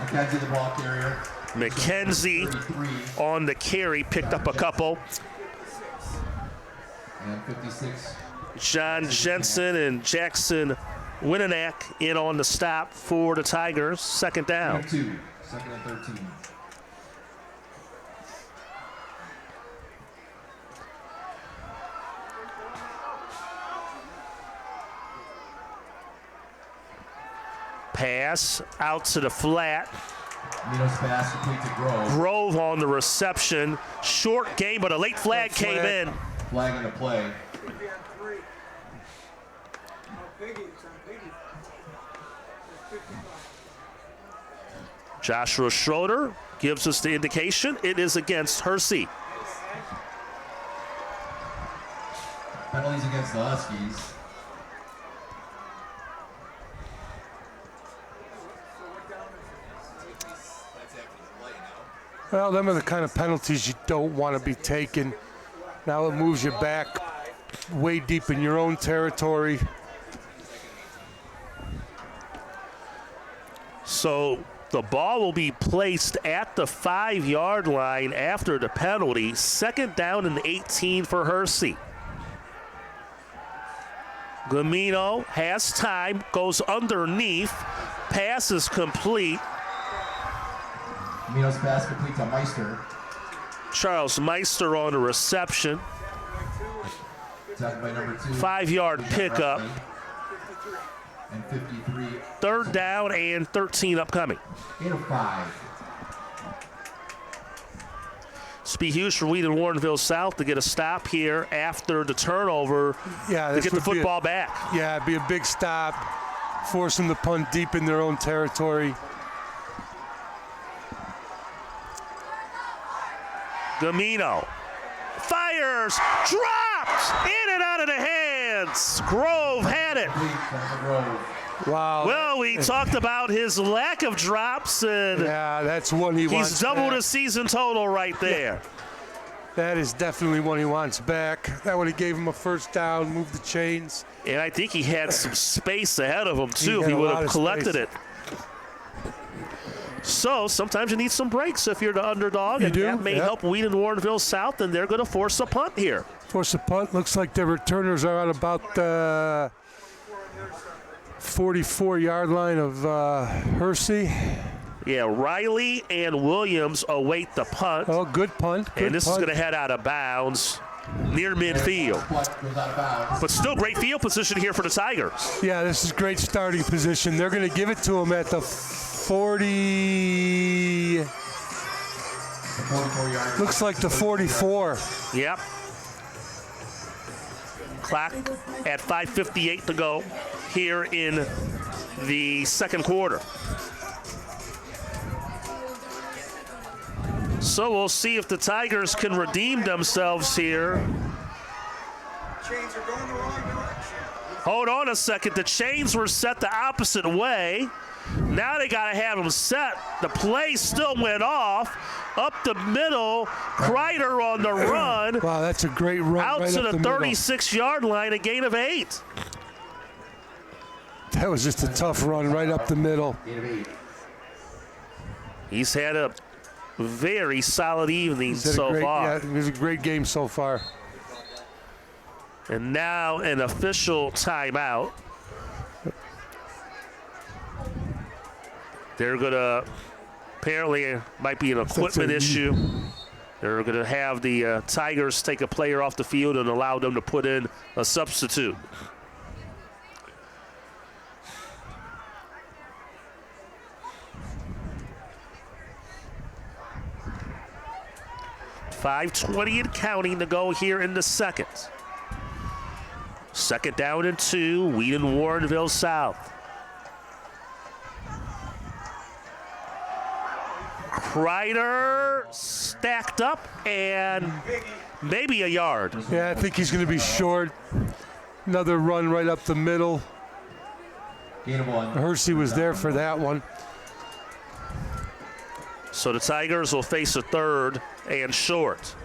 McKenzie, the ball carrier. McKenzie on the carry, picked up a couple. And 56. John Jensen and Jackson Winnanak in on the stop for the Tigers. 2nd down. 2, 2nd and 13. Pass out to the flat. Minos pass complete to Grove. Grove on the reception. Short game, but a late flag came in. Flag in the play. Joshua Schroeder gives us the indication. It is against Hersey. Penalties against the Huskies. Well, them are the kind of penalties you don't want to be taking. Now it moves you back way deep in your own territory. So the ball will be placed at the 5-yard line after the penalty. 2nd down and 18 for Hersey. Gamino has time, goes underneath. Pass is complete. Gamino's pass complete to Meister. Charles Meister on the reception. Tackled by number 2. 5-yard pickup. And 53. 3rd down and 13 upcoming. 8 of 5. Speed Hughes for Wheaton-Warrenville South to get a stop here after the turnover to get the football back. Yeah, it'd be a big stop. Force them to punt deep in their own territory. Gamino fires, dropped, in and out of the hands. Grove had it. Wow. Well, we talked about his lack of drops, and yeah, that's one he wants. He's doubled back. his season total right there. Yeah. That is definitely one he wants back. That would have gave him a 1st down, moved the chains. And I think he had some space ahead of him, too, if he would have collected it. So sometimes you need some breaks if you're the underdog, and that may help Wheaton-Warrenville South, and they're going to force a punt here. Force a punt. Looks like their returners are at about the 44-yard line of Hersey. Yeah, Riley and Williams await the punt. Oh, good punt. And this is going to head out of bounds near midfield. But still great field position here for the Tigers. Yeah, this is great starting position. They're going to give it to him at the 40. Looks like the 44. Yep. Clock at 5:58 to go here in the 2nd quarter. So we'll see if the Tigers can redeem themselves here. Hold on a second. The chains were set the opposite way. Now they got to have them set. The play still went off. Up the middle. Kreider on the run. Wow, that's a great run. Out right to up the 36-yard line, a gain of 8. That was just a tough run right up the middle. He's had a very solid evening so far. Yeah, it was a great game so far. And now an official timeout. They're going to, apparently it might be an equipment issue. They're going to have the Tigers take a player off the field and allow them to put in a substitute. .520 and counting to go here in the 2nd. 2nd down and 2, Wheaton-Warrenville South. Kreider stacked up and maybe a yard. Yeah, I think he's going to be short. Another run right up the middle. Hersey was there for that one. So the Tigers will face a 3rd and short.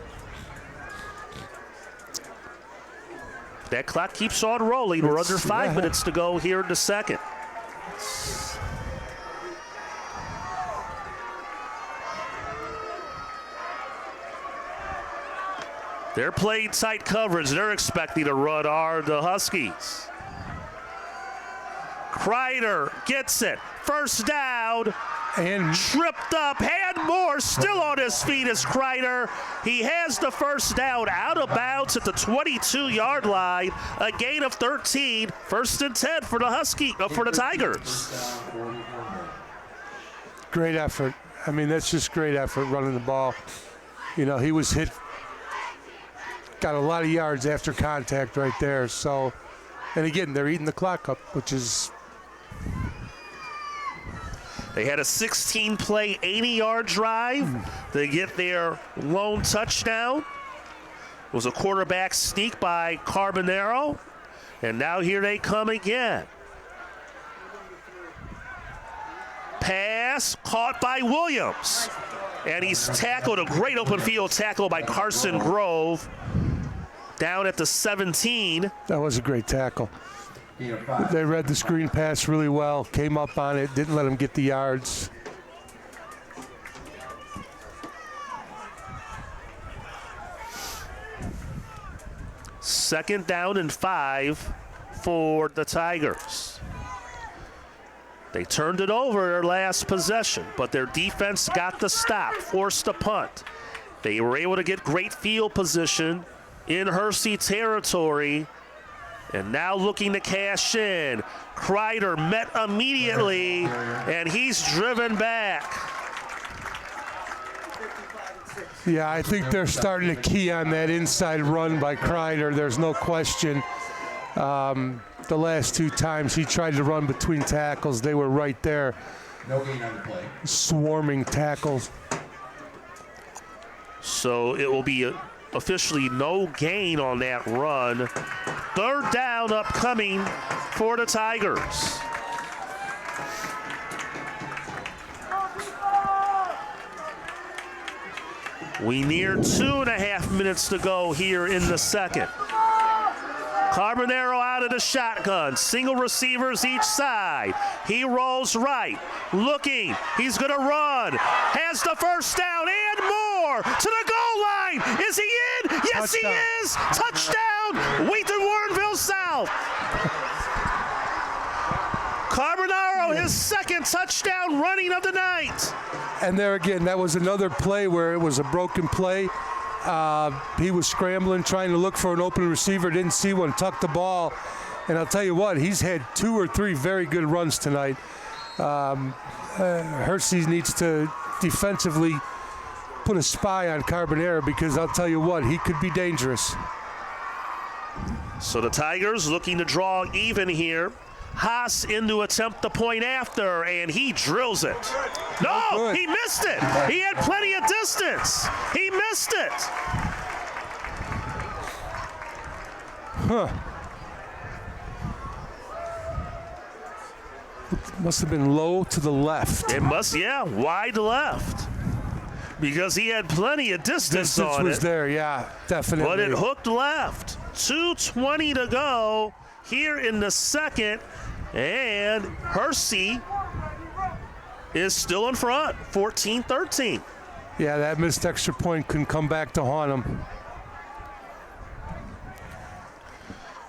That clock keeps on rolling. We're under 5 minutes to go here in the 2nd. They're playing tight coverage. They're expecting a run, are the Huskies. Kreider gets it. 1st down. And tripped up. And more. Still on his feet is Kreider. He has the 1st down out of bounds at the 22-yard line. A gain of 13. 1st and 10 for the for the Tigers. Great effort. I mean, that's just great effort running the ball. You know, he was hit. Got a lot of yards after contact right there. So, and again, they're eating the clock up, which is. They had a 16-play, 80-yard drive to get their lone touchdown. It was a quarterback sneak by Carbonero. And now here they come again. Pass caught by Williams. And he's tackled, a great open field tackle by Carson Grove. Down at the 17. That was a great tackle. They read the screen pass really well, came up on it, didn't let him get the yards. Second down and 5 for the Tigers. They turned it over their last possession, but their defense got the stop, forced a punt. They were able to get great field position in Hersey territory, and now looking to cash in. Kreider met immediately, and he's driven back. Yeah, I think they're starting to key on that inside run by Kreider. There's no question. The last 2 times he tried to run between tackles, they were right there. No gain on the play. Swarming tackles. So it will be officially no gain on that run. Third down upcoming for the Tigers. We near 2.5 minutes to go here in the second. Carbonaro out of the shotgun. Single receivers each side. He rolls right. Looking. He's going to run. Has the first down and more to the goal line. Is he in? Yes, touchdown. He is. Touchdown. Wheaton-Warrenville South. Carbonaro, his second touchdown running of the night. And there again, that was another play where it was a broken play. He was scrambling, trying to look for an open receiver, didn't see one, tucked the ball. And I'll tell you what, he's had 2 or 3 very good runs tonight. Hersey needs to defensively put a spy on Carbonaro, because I'll tell you what, he could be dangerous. So the Tigers looking to draw even here. Haas in to attempt the point after, and he drills it. No, he missed it. He had plenty of distance. He missed it. Huh. Must have been low to the left. It must, yeah, wide left. Because he had plenty of distance on it. Distance was there, yeah, definitely. But it hooked left. 2:20 to go here in the second. And Hersey is still in front, 14-13. Yeah, that missed extra point couldn't come back to haunt him.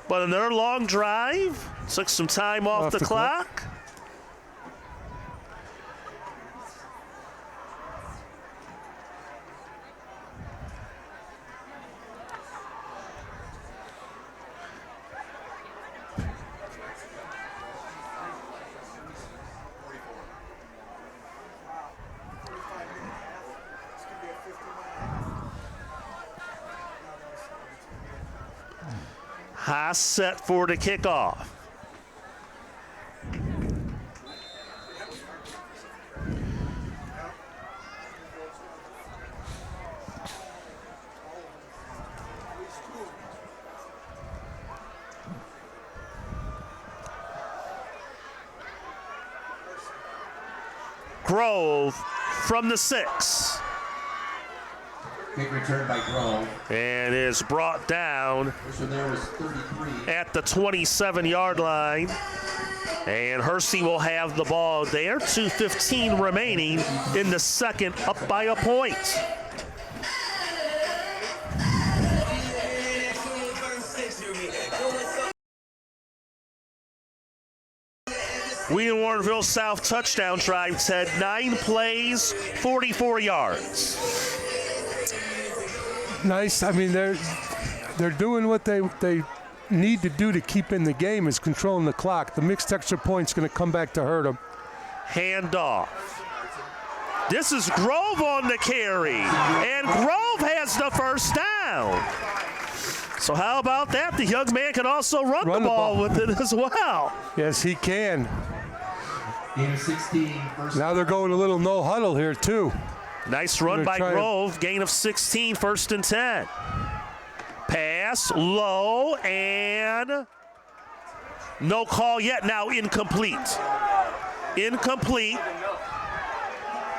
But another long drive. Took some time off the clock. Haas set for the kickoff. Grove from the 6. Big return by Grove. And is brought down at the 27-yard line. And Hersey will have the ball there. 2:15 remaining in the second, up by a point. Wheaton-Warrenville South touchdown drives had 9 plays, 44 yards. Nice. I mean, they're doing what they need to do to keep in the game, is controlling the clock. The mixed extra point's going to come back to hurt them. Handoff. This is Grove on the carry, and Grove has the first down. So how about that? The young man can also run the ball with it as well. Yes, he can. Gain of 16. Now they're going a little no huddle here too. Nice run by Grove. Gain of 16, 1st and 10. Pass low, and no call yet. Now incomplete. Incomplete.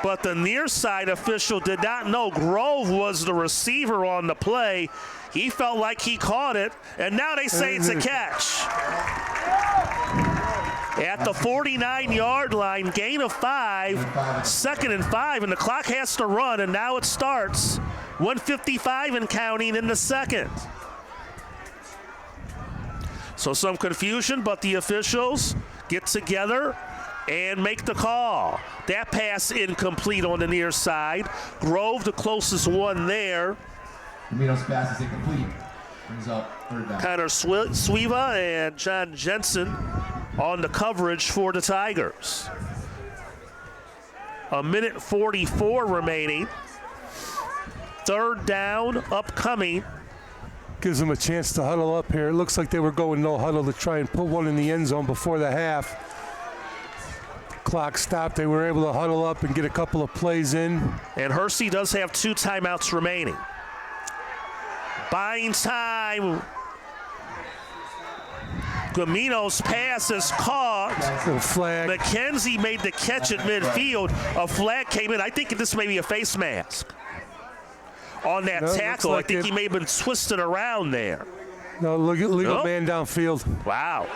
But the near side official did not know Grove was the receiver on the play. He felt like he caught it, and now they say it's a catch. At the 49-yard line, gain of 5, 2nd and 5, and the clock has to run, and now it starts. 1:55 and counting in the second. So some confusion, but the officials get together and make the call. That pass incomplete on the near side. Grove, the closest one there. Camino's pass is incomplete. Brings up 3rd down. Connor Suiva and John Jensen on the coverage for the Tigers. 1:44 remaining. 3rd down upcoming. Gives them a chance to huddle up here. It looks like they were going no huddle to try and put one in the end zone before the half. Clock stopped. They were able to huddle up and get a couple of plays in. And Hersey does have 2 timeouts remaining. Buying time. Gamino's pass is caught. Flag. McKenzie made the catch at midfield. A flag came in. I think this may be a face mask on that tackle. Like I think he may have been twisted around there. No, legal man downfield. Wow.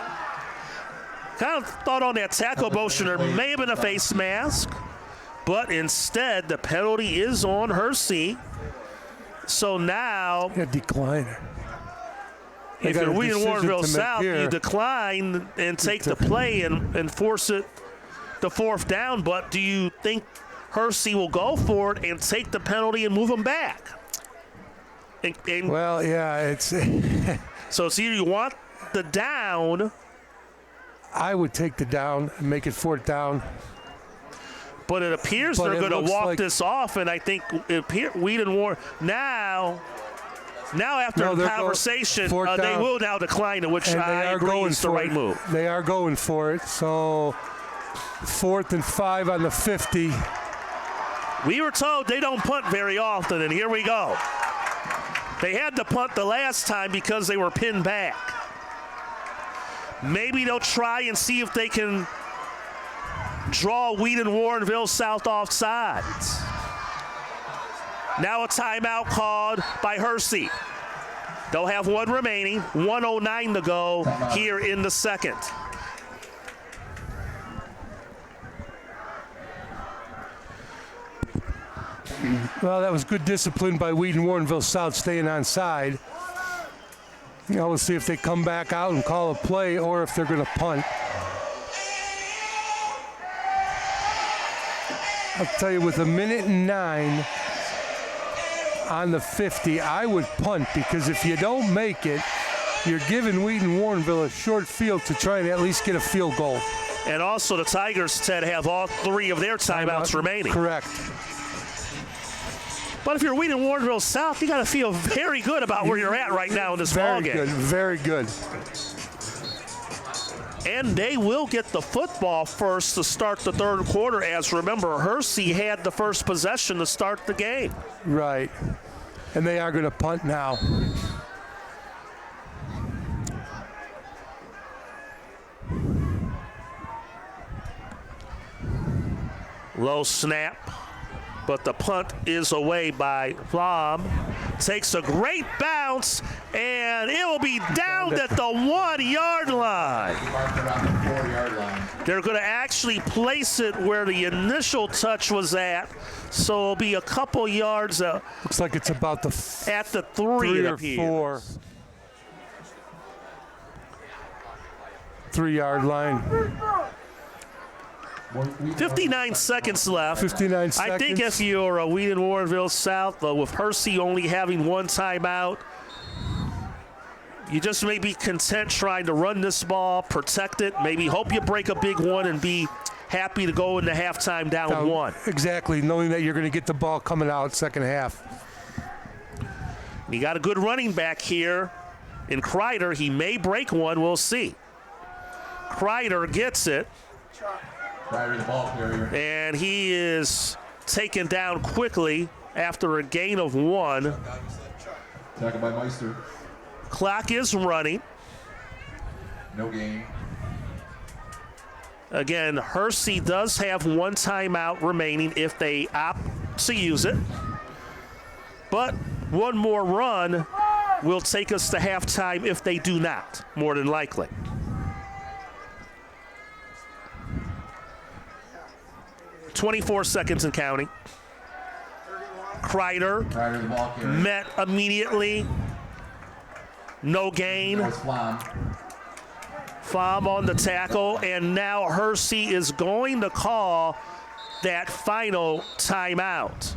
Kind of thought on that tackle motion there may have been a face mask, but instead the penalty is on Hersey. So now, decliner. If you're Wheaton-Warrenville South, you decline and take the play and force it to 4th down. But do you think Hersey will go for it and take the penalty and move them back? Well, yeah, it's. So it's either you want the down. I would take the down and make it 4th down. But it appears they're going to walk this off, and I think Wheaton-Warren now after a conversation, they will now decline it, which I agree is the right move. They are going for it. So 4th and 5 on the 50. We were told they don't punt very often, and here we go. They had to punt the last time because they were pinned back. Maybe they'll try and see if they can draw Wheaton-Warrenville South off sides. Now a timeout called by Hersey. They'll have 1 remaining, 1:09 to go here in the second. Well, that was good discipline by Wheaton-Warrenville South staying on side. We'll see if they come back out and call a play or if they're going to punt. I'll tell you, with 1:09 on the 50, I would punt, because if you don't make it, you're giving Wheaton-Warrenville a short field to try and at least get a field goal. And also the Tigers said have all 3 of their timeouts remaining. Correct. But if you're Wheaton-Warrenville South, you got to feel very good about where you're at right now in this ballgame. Very good. And they will get the football first to start the 3rd quarter, as remember, Hersey had the first possession to start the game. Right. And they are going to punt now. Low snap, but the punt is away by Flom. Takes a great bounce, and it will be down at the 1-yard line. They're going to actually place it where the initial touch was at, so it'll be a couple yards. Looks like it's about at the 3 or 4. 3-yard line. 59 seconds left. 59 seconds. I think if you're a Wheaton-Warrenville South, with Hersey only having 1 timeout, you just may be content trying to run this ball, protect it, maybe hope you break a big one and be happy to go into halftime down 1. Exactly, knowing that you're going to get the ball coming out second half. You got a good running back here in Kreider. He may break one. We'll see. Kreider gets it. Kreider, the ball carrier. And he is taken down quickly after a gain of 1. Tackled by Meister. Clock is running. No gain. Again, Hersey does have 1 timeout remaining if they opt to use it. But 1 more run will take us to halftime if they do not, more than likely. 24 seconds and counting. Kreider met immediately. No gain. Pham on the tackle, and now Hersey is going to call that final timeout.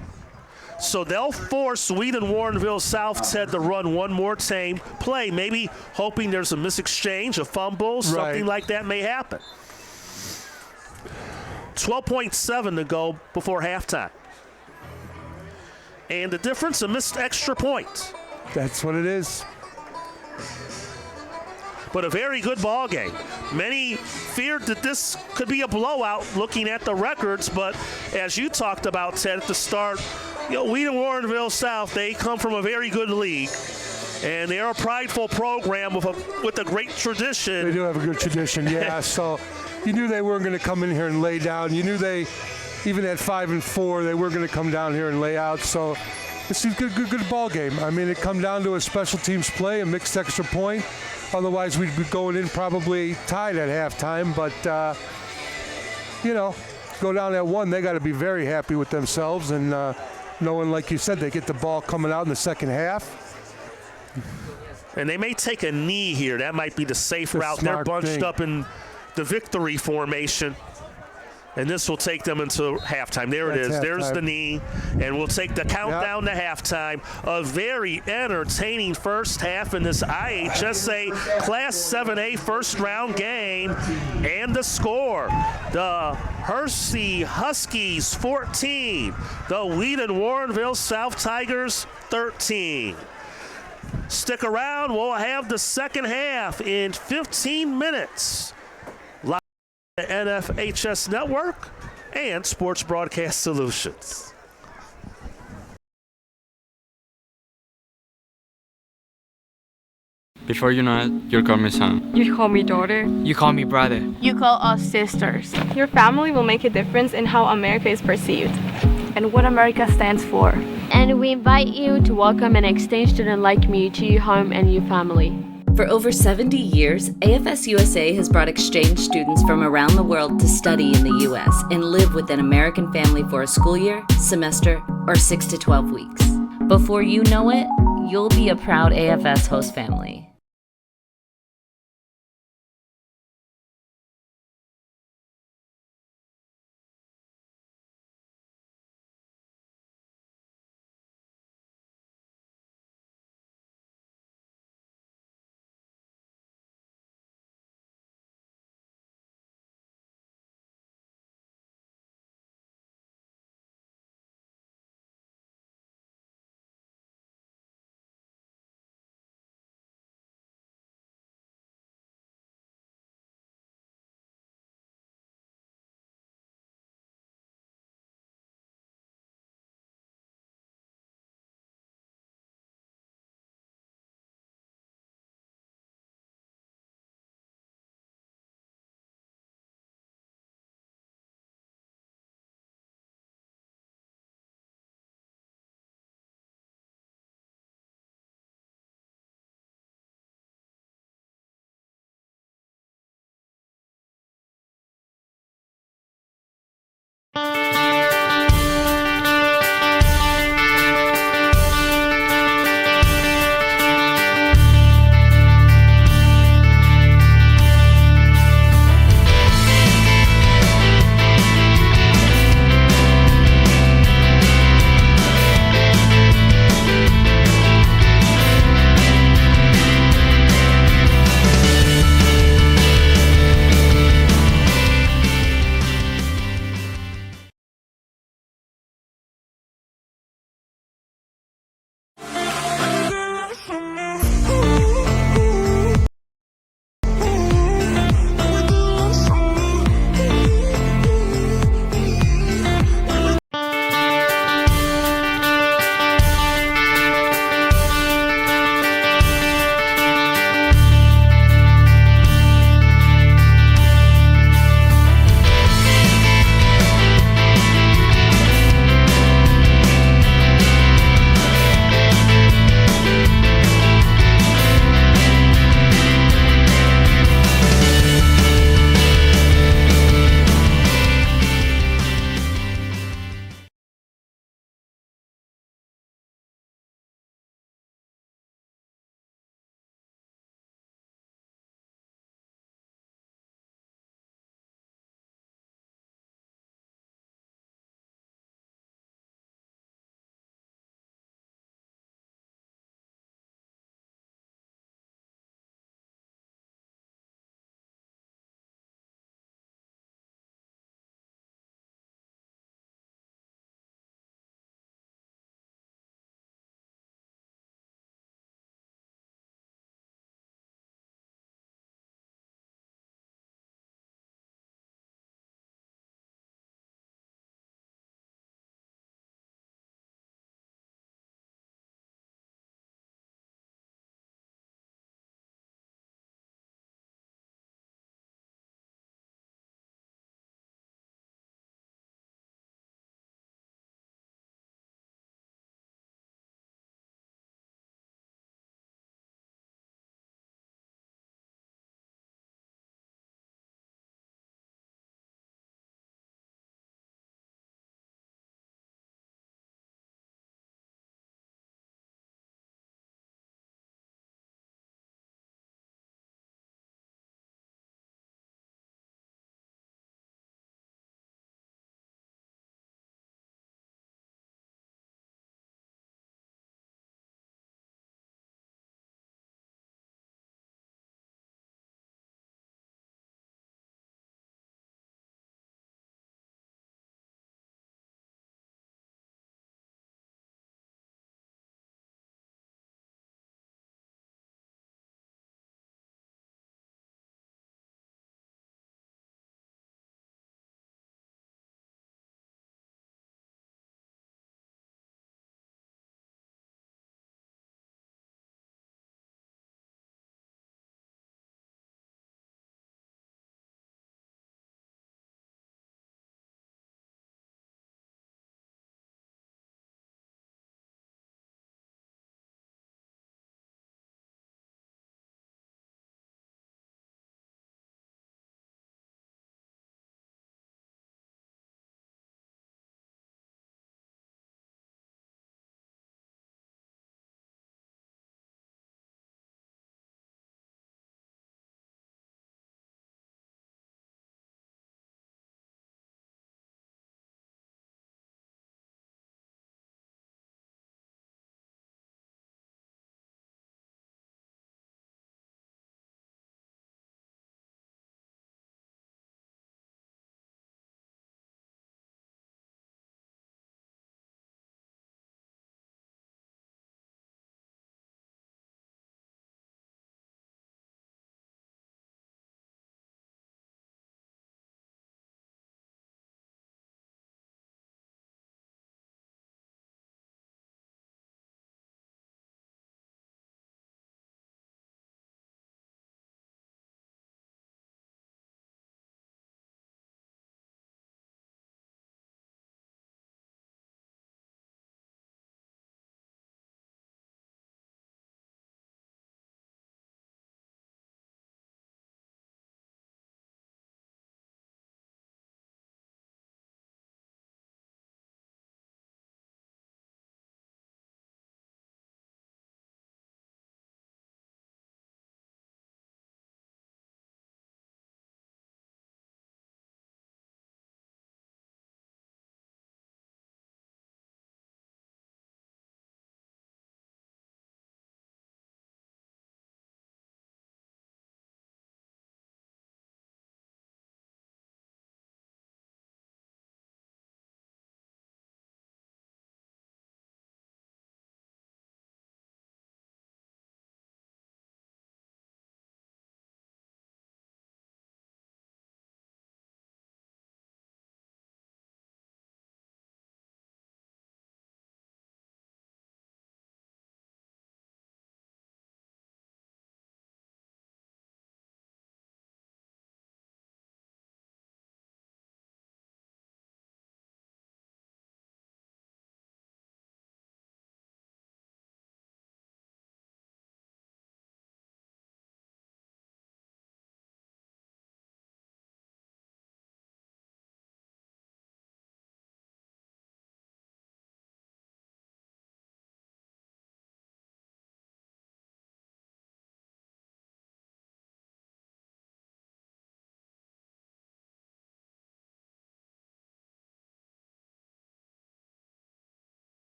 So they'll force Wheaton-Warrenville South Ted to run one more play, maybe hoping there's a misexchange, a fumble, something like that may happen. 12.7 to go before halftime. And the difference, a missed extra point. That's what it is. But a very good ball game. Many feared that this could be a blowout looking at the records, but as you talked about, Ted, at the start, Wheaton-Warrenville South, they come from a very good league, and they're a prideful program with a great tradition. They do have a good tradition, yeah. So you knew they weren't going to come in here and lay down. You knew they, even at 5-4, they weren't going to come down here and lay out. So this is a good ball game. I mean, it come down to a special teams play, a mixed extra point. Otherwise, we'd be going in probably tied at halftime. But, go down at 1, they got to be very happy with themselves. And knowing, like you said, they get the ball coming out in the second half. And they may take a knee here. That might be the safe route. They're bunched up in the victory formation. And this will take them into halftime. There it is. There's the knee. And we'll take the countdown to halftime. A very entertaining first half in this IHSA Class 7A first round game. And the score, the Hersey Huskies 14, the Wheaton-Warrenville South Tigers 13. Stick around. We'll have the second half in 15 minutes. The NFHS Network and Sports Broadcast Solutions. Before you know it, you call me son. You call me daughter. You call me brother. You call us sisters. Your family will make a difference in how America is perceived and what America stands for. And we invite you to welcome an exchange student like me to your home and your family. For over 70 years, AFS USA has brought exchange students from around the world to study in the U.S. and live with an American family for a school year, semester, or 6 to 12 weeks. Before you know it, you'll be a proud AFS host family.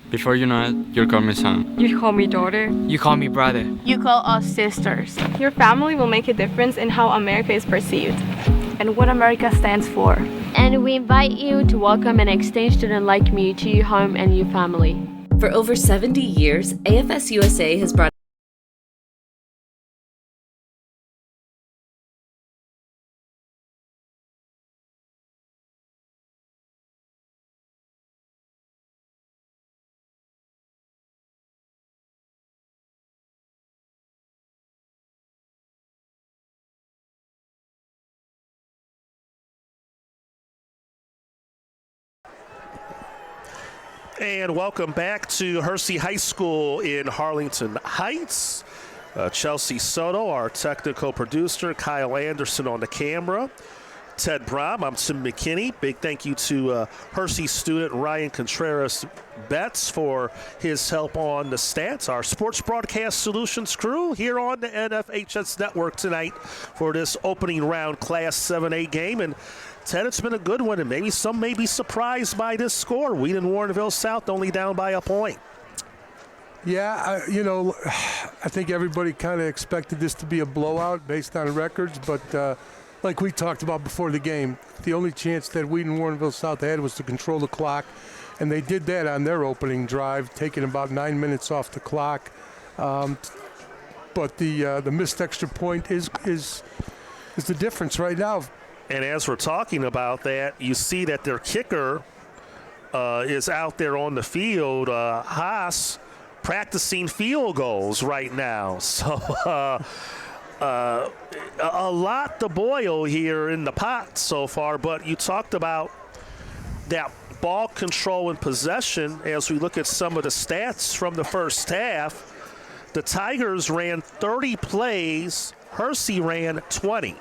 Before you know it, you'll call me son. You call me daughter. You call me brother. You call us sisters. Your family will make a difference in how America is perceived. And what America stands for. And we invite you to welcome an exchange student like me to your home and your family. For over 70 years, AFS USA has brought And welcome back to Hersey High School in Harlington Heights. Chelsea Soto, our technical producer, Kyle Anderson on the camera, Ted Brom, I'm Tim McKinney. Big thank you to Hersey student Ryan Contreras-Betts for his help on the stats. Our Sports Broadcast Solutions crew here on the NFHS Network tonight for this opening round Class 7A game. And Ted, it's been a good one, and maybe some may be surprised by this score. Wheaton-Warrenville South only down by a point. Yeah, I think everybody kind of expected this to be a blowout based on records, but like we talked about before the game, the only chance that Wheaton-Warrenville South had was to control the clock, and they did that on their opening drive, taking about 9 minutes off the clock. But the missed extra point is the difference right now. And as we're talking about that, you see that their kicker is out there on the field, Haas, practicing field goals right now. So a lot to boil here in the pot so far. But you talked about that ball control and possession. As we look at some of the stats from the first half, the Tigers ran 30 plays, Hersey ran 20.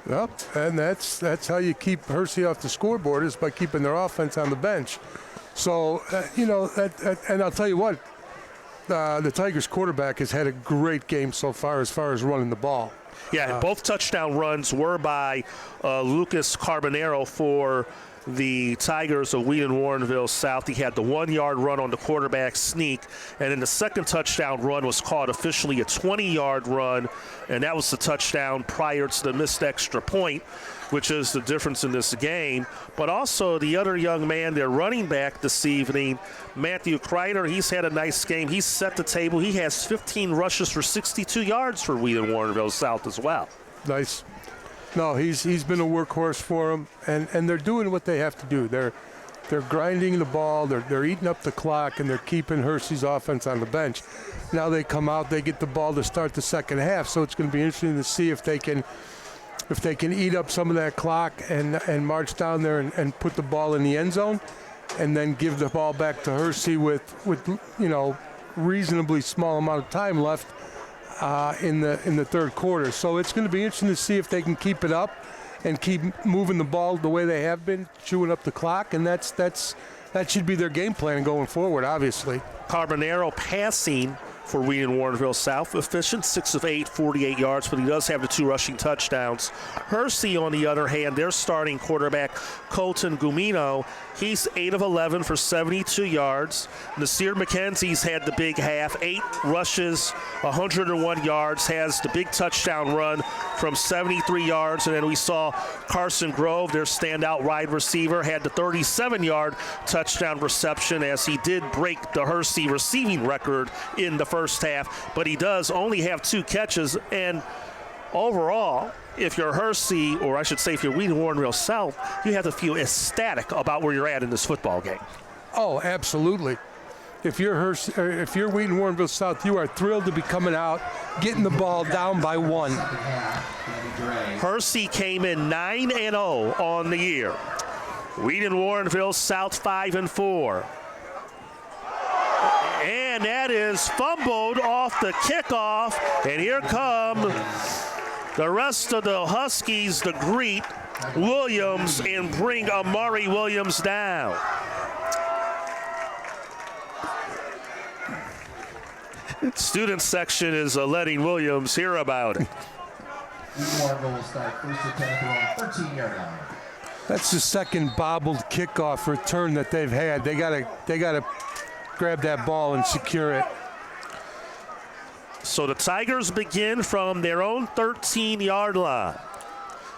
Yep, and that's how you keep Hersey off the scoreboard, is by keeping their offense on the bench. So, and I'll tell you what, the Tigers quarterback has had a great game so far as running the ball. Yeah, both touchdown runs were by Lucas Carbonero for the Tigers of Wheaton-Warrenville South. He had the 1-yard run on the quarterback sneak, and then the second touchdown run was called officially a 20-yard run, and that was the touchdown prior to the missed extra point, which is the difference in this game. But also the other young man, their running back this evening, Matthew Kreider, he's had a nice game. He's set the table. He has 15 rushes for 62 yards for Wheaton-Warrenville South as well. Nice. No, he's been a workhorse for them, and they're doing what they have to do. They're grinding the ball, they're eating up the clock, and they're keeping Hersey's offense on the bench. Now they come out, they get the ball to start the second half, so it's going to be interesting to see if they can eat up some of that clock and march down there and put the ball in the end zone, and then give the ball back to Hersey with reasonably small amount of time left in the third quarter. So it's going to be interesting to see if they can keep it up and keep moving the ball the way they have been, chewing up the clock, and that should be their game plan going forward, obviously. Carbonero passing for Wheaton-Warrenville South, efficient, 6 of 8, 48 yards, but he does have the 2 rushing touchdowns. Hersey, on the other hand, their starting quarterback, Colton Gumino, he's 8 of 11 for 72 yards. Nasir McKenzie's had the big half, 8 rushes, 101 yards, has the big touchdown run from 73 yards, and then we saw Carson Grove, their standout wide receiver, had the 37-yard touchdown reception, as he did break the Hersey receiving record in the first half, but he does only have 2 catches. And overall, if you're Hersey, or I should say if you're Wheaton-Warrenville South, you have to feel ecstatic about where you're at in this football game. Oh, absolutely. If you're Hersey, or if you're Wheaton-Warrenville South, you are thrilled to be coming out, getting the ball down by 1. Hersey came in 9-0 on the year. Wheaton-Warrenville South 5-4. And that is fumbled off the kickoff. And here come the rest of the Huskies to greet Williams and bring Amari Williams down. Student section is letting Williams hear about it. Wheaton-Warrenville will start first attempt around 13-yard line. That's the second bobbled kickoff return that they've had. They got to grab that ball and secure it. So the Tigers begin from their own 13-yard line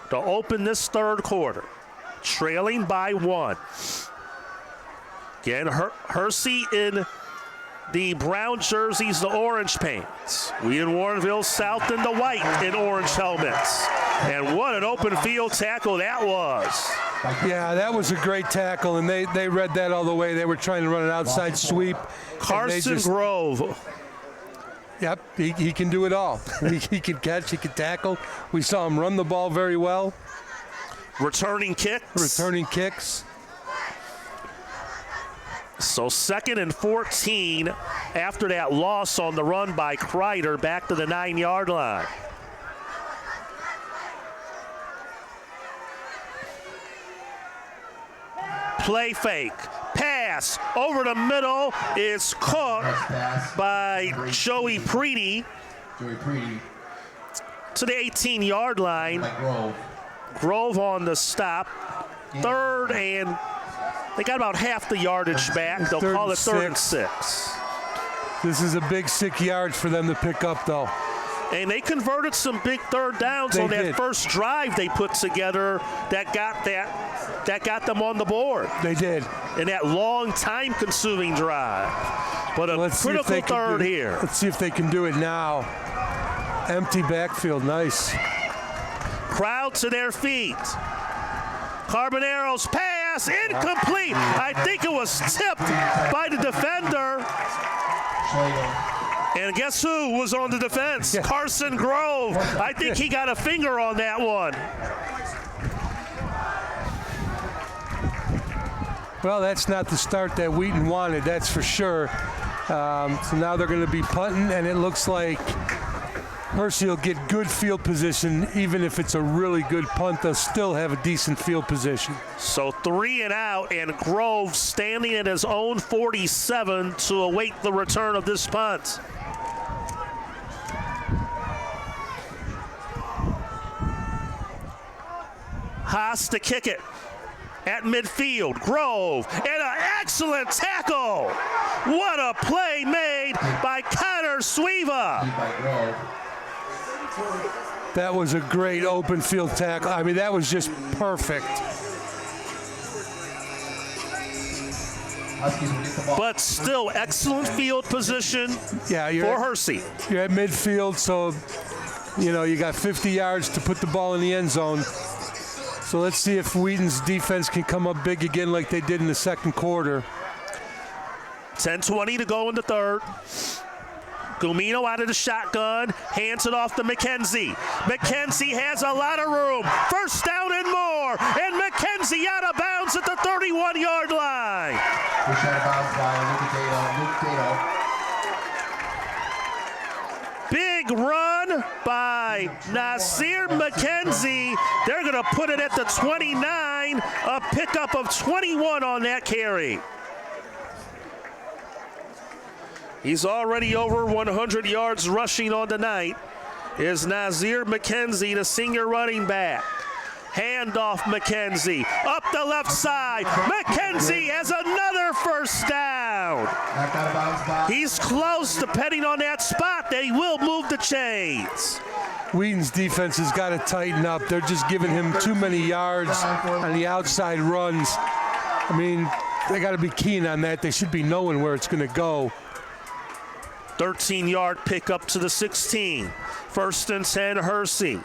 to open this third quarter, trailing by 1. Again, Hersey in the brown jerseys, the orange pants. Wheaton-Warrenville South in the white in orange helmets. And what an open field tackle that was. Yeah, that was a great tackle, and they read that all the way. They were trying to run an outside sweep. Carson Grove. Yep, he can do it all. He can catch, he can tackle. We saw him run the ball very well. Returning kicks. So 2nd and 14 after that loss on the run by Kreider, back to the 9-yard line. Play fake. Pass over the middle is caught by Joey Preedy to the 18-yard line. Grove on the stop. 3rd and they got about half the yardage back. They'll call it 3rd and 6. This is a big 6 yards for them to pick up, though. And they converted some big 3rd downs on that first drive they put together that got them on the board. They did. In that long, time-consuming drive. But a critical 3rd here. Let's see if they can do it now. Empty backfield, nice. Crowd to their feet. Carbonero's pass, incomplete. I think it was tipped by the defender. And guess who was on the defense? Yeah. Carson Grove. I think he got a finger on that one. Well, that's not the start that Wheaton wanted, that's for sure. So now they're going to be punting, and it looks like Hersey will get good field position. Even if it's a really good punt, they'll still have a decent field position. So 3 and out, and Grove standing at his own 47 to await the return of this punt. Haas to kick it at midfield. Grove, and an excellent tackle. What a play made by Connor Suiva. That was a great open field tackle. I mean, that was just perfect. But still excellent field position for Hersey. You're at midfield, so you got 50 yards to put the ball in the end zone. So let's see if Wheaton's defense can come up big again like they did in the second quarter. 10:20 to go in the third. Gumino out of the shotgun, hands it off to McKenzie. McKenzie has a lot of room. First down and more. And McKenzie out of bounds at the 31-yard line. Push out of bounds by Luke Dato. Big run by Nasir McKenzie. They're going to put it at the 29. A pickup of 21 on that carry. He's already over 100 yards rushing on the night. Is Nasir McKenzie, the senior running back. Handoff McKenzie. Up the left side. McKenzie has another first down. He's close, depending on that spot. They will move the chains. Wheaton's defense has got to tighten up. They're just giving him too many yards on the outside runs. I mean, they got to be keen on that. They should be knowing where it's going to go. 13-yard pickup to the 16. 1st and 10, Hersey.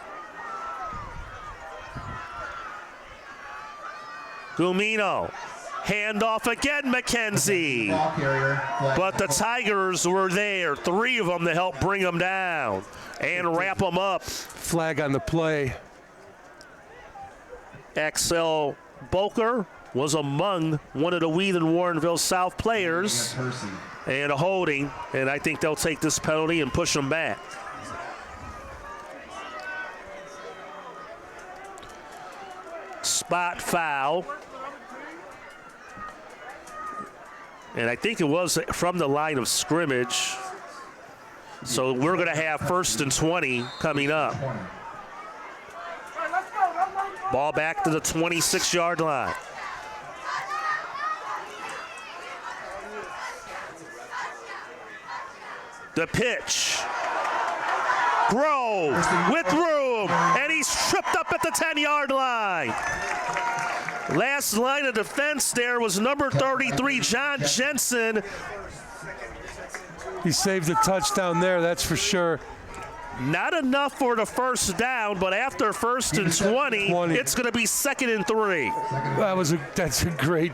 Gumino. Handoff again, McKenzie. But the Tigers were there. 3 of them to help bring them down and wrap them up. Flag on the play. Axel Boker was among one of the Wheaton-Warrenville South players. And a holding, and I think they'll take this penalty and push them back. Spot foul. And I think it was from the line of scrimmage. So we're going to have 1st and 20 coming up. Ball back to the 26-yard line. The pitch. Grove with room, and he's tripped up at the 10-yard line. Last line of defense there was number 33, John Jensen. He saved the touchdown there, that's for sure. Not enough for the first down, but after 1st and 20, it's going to be 2nd and 3. That's a great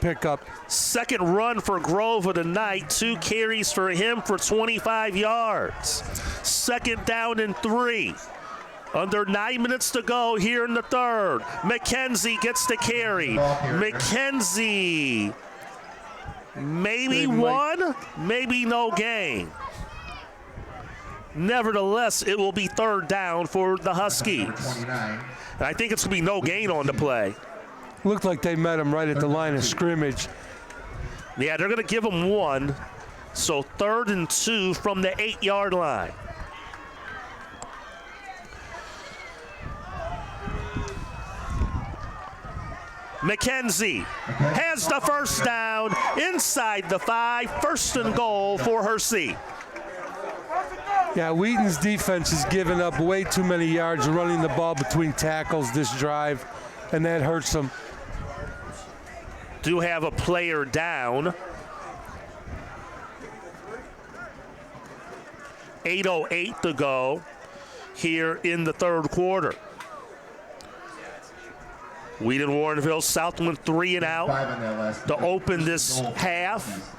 pickup. Second run for Grove of the night. 2 carries for him for 25 yards. 2nd down and 3. Under 9 minutes to go here in the third. McKenzie gets the carry. McKenzie, maybe one, maybe no gain. Nevertheless, it will be 3rd down for the Huskies. And I think it's going to be no gain on the play. Looked like they met him right at the line of scrimmage. Yeah, they're going to give him 1. So 3rd and 2 from the 8-yard line. McKenzie has the first down inside the 5. 1st and goal for Hersey. Yeah, Wheaton's defense has given up way too many yards running the ball between tackles this drive, and that hurts them. Do have a player down. 8:08 to go here in the third quarter. Wheaton-Warrenville, Southland 3 and out to open this half.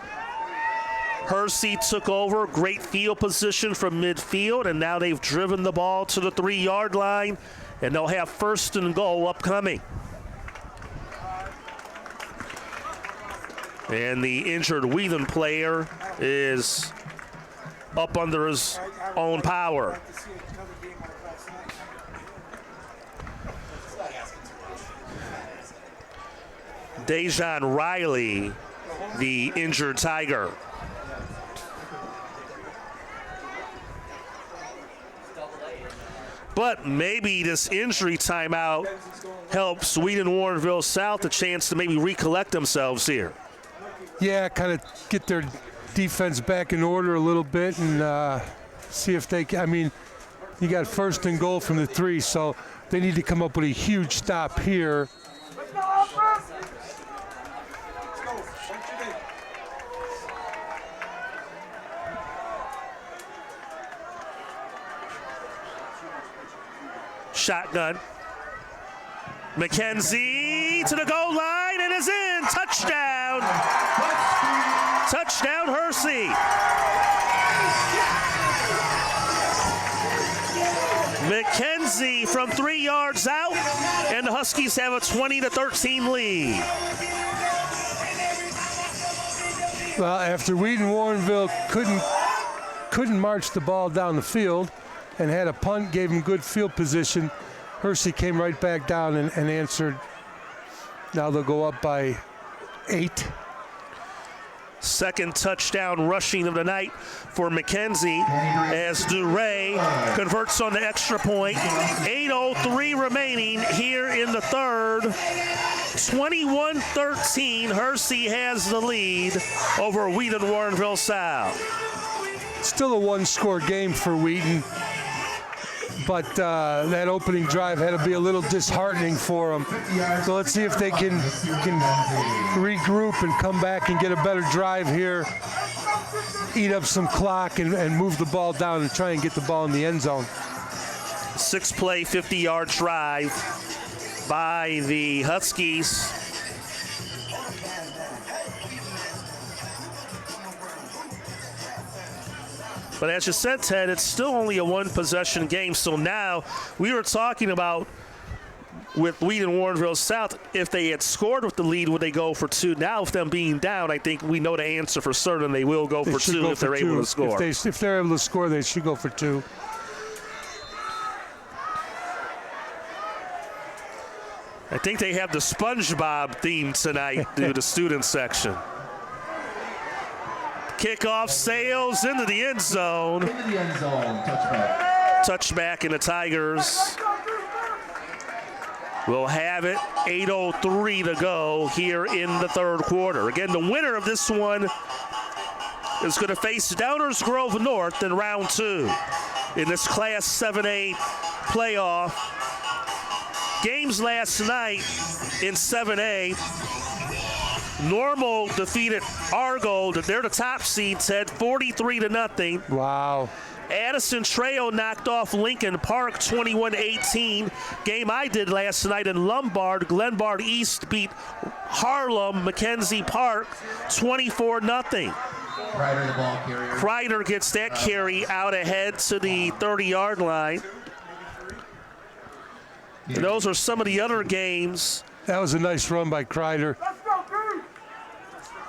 Hersey took over, great field position from midfield, and now they've driven the ball to the 3-yard line, and they'll have 1st and goal upcoming. And the injured Wheaton player is up under his own power. Dejan Riley, the injured Tiger. But maybe this injury timeout helps Wheaton-Warrenville South a chance to maybe recollect themselves here. Yeah, kind of get their defense back in order a little bit and see if they can. I mean, you got 1st and goal from the 3, so they need to come up with a huge stop here. Shotgun. McKenzie to the goal line and is in. Touchdown. Touchdown, Hersey. McKenzie from 3 yards out, and the Huskies have a 20-13 lead. Well, after Wheaton-Warrenville couldn't march the ball down the field and had a punt, gave him good field position, Hersey came right back down and answered. Now they'll go up by 8. Second touchdown rushing of the night for McKenzie as DeRay converts on the extra point. 8:03 remaining here in the third. 21-13, Hersey has the lead over Wheaton-Warrenville South. Still a 1-score game for Wheaton, but that opening drive had to be a little disheartening for them. So let's see if they can regroup and come back and get a better drive here, eat up some clock and move the ball down and try and get the ball in the end zone. 6-play, 50-yard drive by the Huskies. But as you said, Ted, it's still only a 1-possession game. So now we were talking about with Wheaton-Warrenville South, if they had scored with the lead, would they go for 2? Now, with them being down, I think we know the answer for certain. They will go for 2 if they're able to score. If they're able to score, they should go for 2. I think they have the SpongeBob theme tonight through the student section. Kickoff sails into the end zone. Into the end zone, touchback. Touchback, and the Tigers will have it. 8:03 to go here in the third quarter. Again, the winner of this one is going to face Downers Grove North in round 2 in this Class 7A playoff. Games last night in 7A. Normal defeated Argo. They're the top seed, Ted, 43-0. Wow. Addison Trail knocked off Lincoln Park 21-18. Game I did last night in Lombard. Glenbard East beat Harlem Mackenzie Park 24-0. Kreider, the ball carrier. Kreider gets that carry out ahead to the 30-yard line. And those are some of the other games. That was a nice run by Kreider.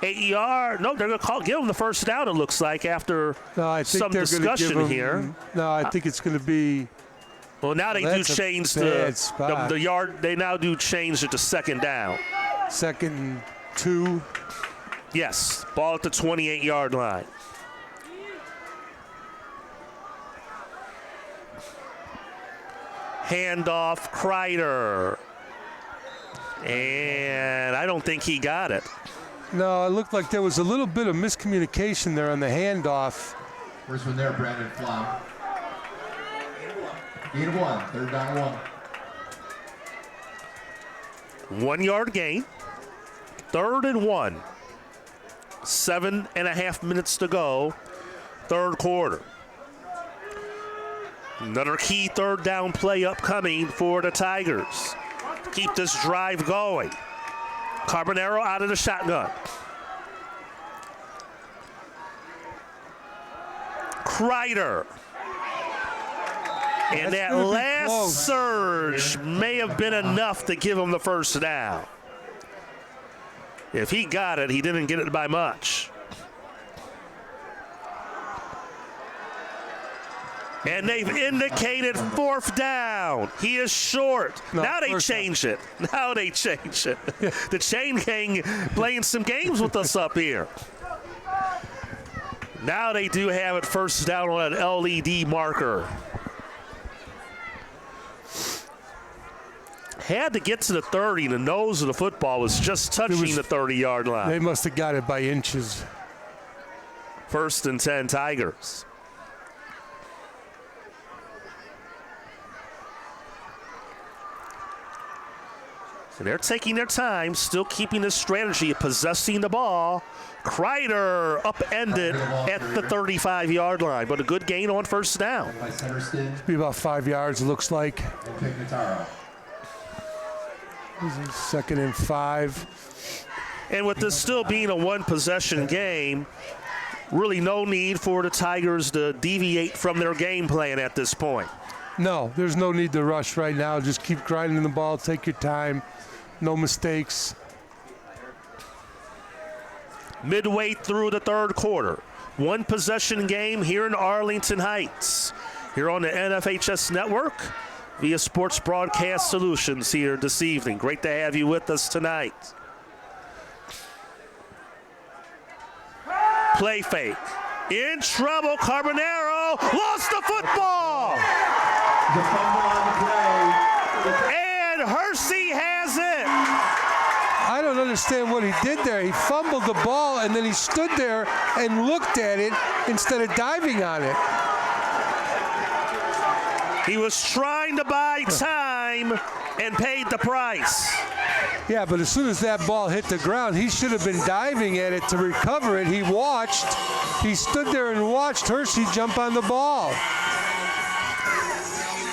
8-yard. No, they're going to give him the first down, it looks like, after some discussion here. No, I think it's going to be. Well, now they do change the yard. They now do change it to second down. 2nd and 2. Yes, ball at the 28-yard line. Handoff, Kreider. And I don't think he got it. No, it looked like there was a little bit of miscommunication there on the handoff. First one there, Brandon Flom. 8-1, 3rd down 1. 1 yard gain. 3rd and 1. 7.5 minutes to go. 3rd quarter. Another key 3rd down play upcoming for the Tigers. Keep this drive going. Carbonaro out of the shotgun. Kreider. And that last surge may have been enough to give him the first down. If he got it, he didn't get it by much. And they've indicated 4th down. He is short. No, now they change it. Now they change it. The Chain Gang playing some games with us up here. Now they do have it 1st down on an LED marker. Had to get to the 30. The nose of the football was just touching the 30-yard line. They must have got it by inches. 1st and 10 Tigers. And they're taking their time, still keeping this strategy of possessing the ball. Kreider upended at the 35-yard line, but a good gain on 1st down. Be about 5 yards, it looks like. 2nd and 5. And with this still being a 1-possession game, really no need for the Tigers to deviate from their game plan at this point. No, there's no need to rush right now. Just keep grinding the ball, take your time. No mistakes. Midway through the 3rd quarter. 1-possession game here in Arlington Heights. Here on the NFHS Network via Sports Broadcast Solutions here this evening. Great to have you with us tonight. Play fake. In trouble, Carbonaro lost the football. The fumble on the play. And Hersey has it. I don't understand what he did there. He fumbled the ball and then he stood there and looked at it instead of diving on it. He was trying to buy time and paid the price. Yeah, but as soon as that ball hit the ground, he should have been diving at it to recover it. He watched. He stood there and watched Hersey jump on the ball.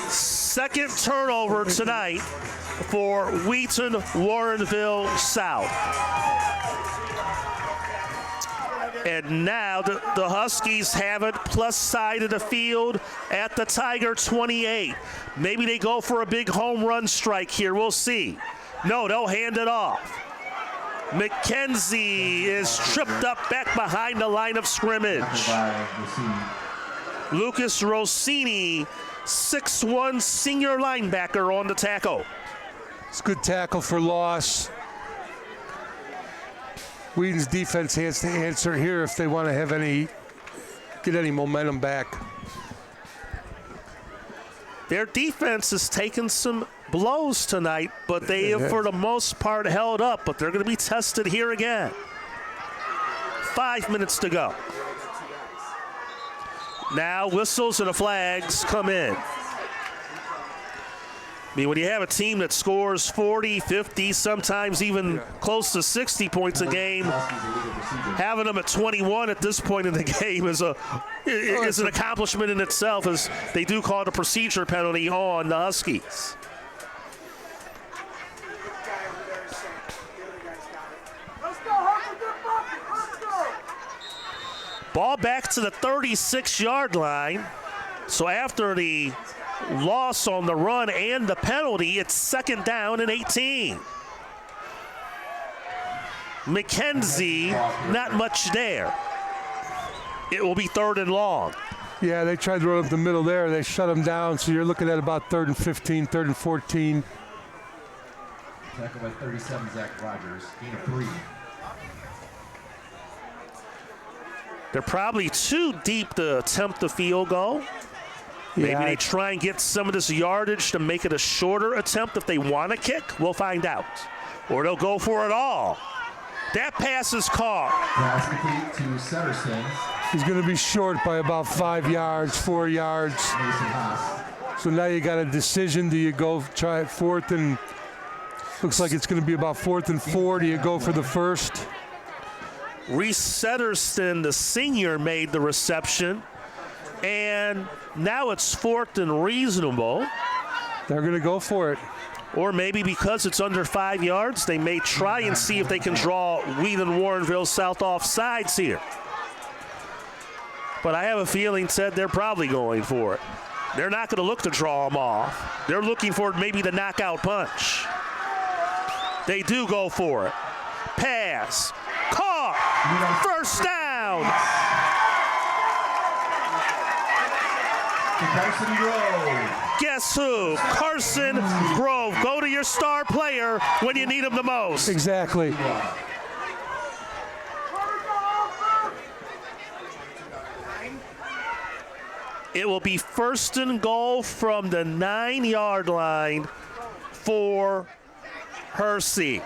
2nd turnover tonight for Wheaton-Warrenville South. And now the Huskies have it plus side of the field at the Tiger 28. Maybe they go for a big home run strike here. We'll see. No, they'll hand it off. McKenzie is tripped up back behind the line of scrimmage. Lucas Rossini, 6'1" senior linebacker on the tackle. It's a good tackle for loss. Wheaton's defense has to answer here if they want to have get any momentum back. Their defense has taken some blows tonight, but they have, for the most part, held up. But they're going to be tested here again. 5 minutes to go. Now whistles and the flags come in. I mean, when you have a team that scores 40, 50, sometimes even close to 60 points a game, having them at 21 at this point in the game is an accomplishment in itself, as they do call it a procedure penalty on the Huskies. Ball back to the 36-yard line. So after the loss on the run and the penalty, it's 2nd down and 18. McKenzie, not much there. It will be 3rd and long. Yeah, they tried to run up the middle there. They shut him down, so you're looking at about 3rd and 15, 3rd and 14. Tackle by 37, Zach Rogers. Gain of 3. They're probably too deep to attempt the field goal. Maybe they try and get some of this yardage to make it a shorter attempt if they want to kick. We'll find out. Or they'll go for it all. That pass is caught. Pass complete to Setterson. He's going to be short by about 5 yards, 4 yards. So now you got a decision. Do you go try it 4th and looks like it's going to be about 4th and 4. Do you go for the first? Reese Setterston, the senior, made the reception. And now it's 4th and reasonable. They're going to go for it. Or maybe because it's under 5 yards, they may try and see if they can draw Wheaton-Warrenville South off sides here. But I have a feeling, Ted, they're probably going for it. They're not going to look to draw them off. They're looking for maybe the knockout punch. They do go for it. Pass. Caught. 1st down. Carson Grove. Guess who? Carson Grove. Go to your star player when you need him the most. Exactly. It will be 1st and goal from the 9-yard line for Hersey.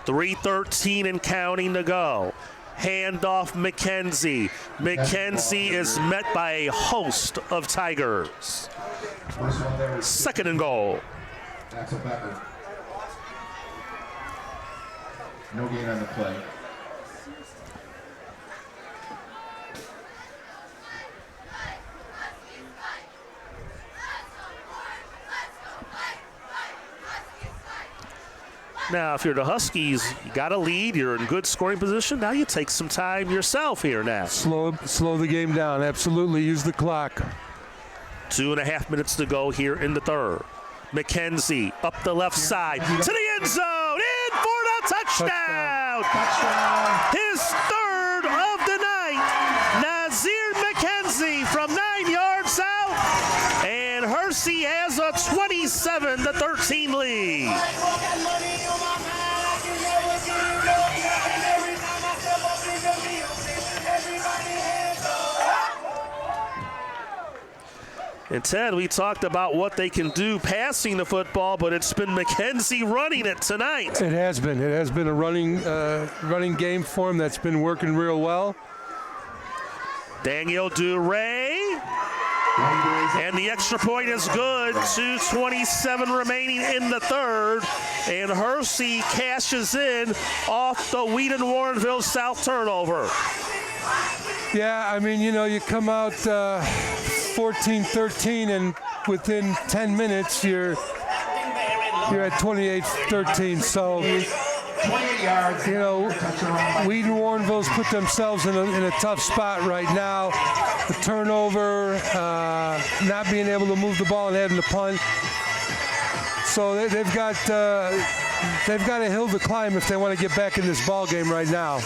3:13 and counting to go. Handoff McKenzie. McKenzie is met by a host of Tigers. 2nd and goal. Axel Becker. No gain on the play. Now, if you're the Huskies, you got a lead, you're in good scoring position. Now you take some time yourself here now. Slow the game down. Absolutely. Use the clock. 2.5 minutes to go here in the 3rd. McKenzie up the left side to the end zone, in for the touchdown. His 3rd of the night. Nazir McKenzie from 9 yards out, and Hersey has a 27-13 lead. And Ted, we talked about what they can do passing the football, but it's been McKenzie running it tonight. It has been. It has been a running game for him that's been working real well. Daniel Duray. And the extra point is good. 2:27 remaining in the 3rd. And Hersey cashes in off the Wheaton-Warrenville South turnover. Yeah, I mean, you come out 14-13, and within 10 minutes you're at 28-13. So, Wheaton-Warrenville's put themselves in a tough spot right now. The turnover, not being able to move the ball and having to punt. So they've got a hill to climb if they want to get back in this ball game right now.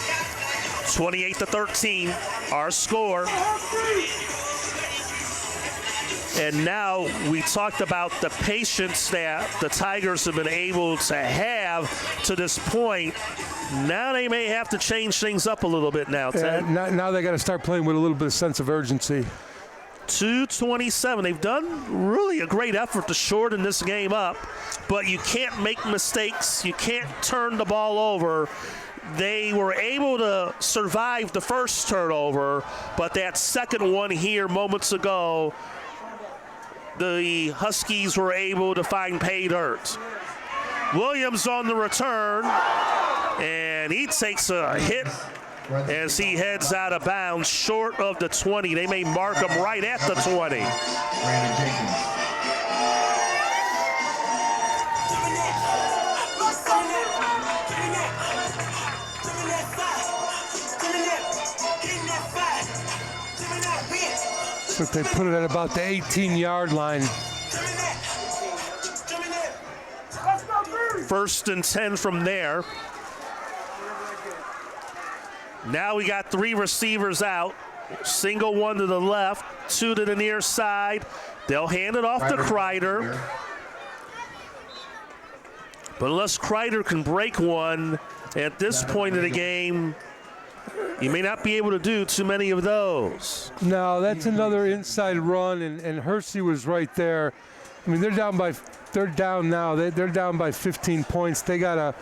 28-13, our score. And now we talked about the patience that the Tigers have been able to have to this point. Now they may have to change things up a little bit now, Ted. Now they got to start playing with a little bit of sense of urgency. 2:27. They've done really a great effort to shorten this game up, but you can't make mistakes. You can't turn the ball over. they were able to survive the first turnover, but that second one here moments ago, the Huskies were able to find pay dirt. Williams on the return, and he takes a hit as he heads out of bounds short of the 20. They may mark him right at the 20. Brandon Jenkins. But they put it at about the 18-yard line. First and 10 from there. Now we got 3 receivers out. Single one to the left, 2 to the near side. They'll hand it off to Kreider. But unless Kreider can break one at this point of the game, you may not be able to do too many of those. No, that's another inside run, and Hersey was right there. I mean, they're down now. They're down by 15 points. They gotta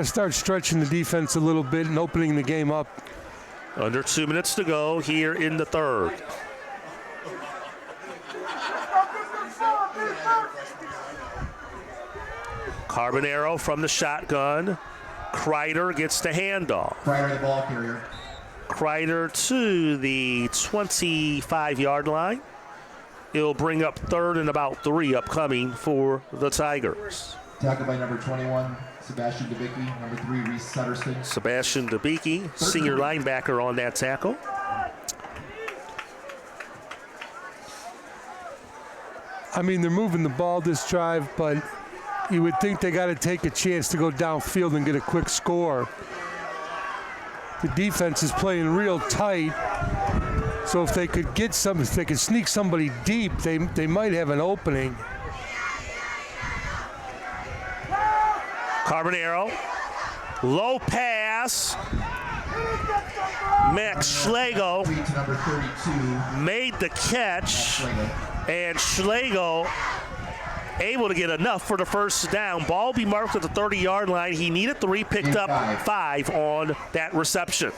start stretching the defense a little bit and opening the game up. Under 2 minutes to go here in the third. Carbonaro from the shotgun. Kreider gets the handoff. Kreider, the ball carrier. Kreider to the 25-yard line. It'll bring up third and about 3 upcoming for the Tigers. Tackled by number 21, Sebastian Debicki. Number 3, Reese Sutterson. Sebastian Debicki, senior linebacker on that tackle. I mean, they're moving the ball this drive, but you would think they got to take a chance to go downfield and get a quick score. The defense is playing real tight, so if they could sneak somebody deep, they might have an opening. Carbonaro, low pass. Max Schlegel Number 32. made the catch, and Schlegel able to get enough for the first down. Ball be marked at the 30-yard line. He needed 3, picked up 5 on that reception.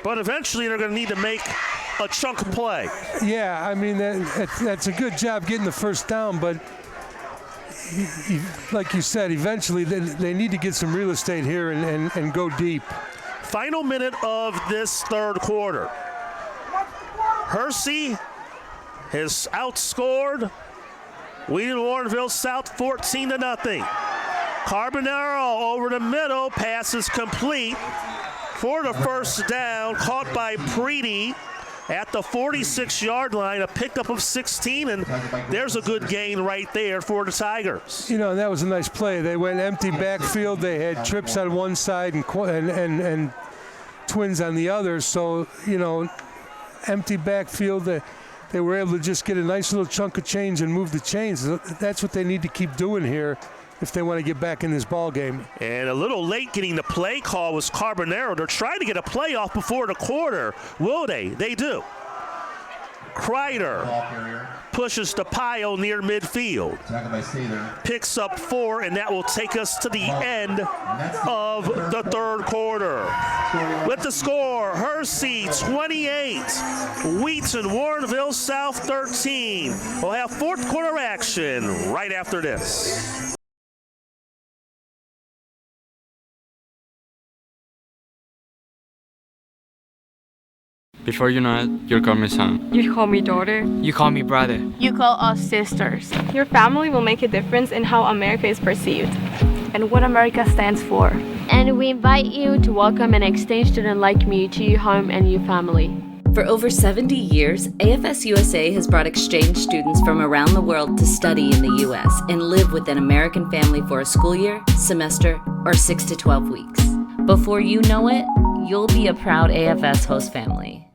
But eventually they're going to need to make a chunk play. Yeah, I mean, that's a good job getting the first down, but like you said, eventually they need to get some real estate here and go deep. Final minute of this third quarter. Hersey has outscored Wheaton-Warrenville South 14-0. Carbonaro over the middle, pass is complete for the first down, caught by Preedy at the 46-yard line, a pickup of 16, and there's a good gain right there for the Tigers. You know, that was a nice play. They went empty backfield. They had trips on one side and twins on the other. So, you know, empty backfield. They were able to just get a nice little chunk of change and move the chains. That's what they need to keep doing here if they want to get back in this ball game. And a little late getting the play call was Carbonaro. They're trying to get a play off before the quarter. Will they? They do. Kreider pushes the pile near midfield. Picks up 4, and that will take us to the end of the third quarter. With the score, Hersey 28, Wheaton-Warrenville South 13. We'll have fourth quarter action right after this. Before you know it, you call me son. You call me daughter. You call me brother. You call us sisters. Your family will make a difference in how America is perceived. And what America stands for. And we invite you to welcome an exchange student like me to your home and your family. For over 70 years, AFS USA has brought exchange students from around the world to study in the U.S. and live with an American family for a school year, semester, or 6 to 12 weeks. Before you know it, you'll be a proud AFS host family.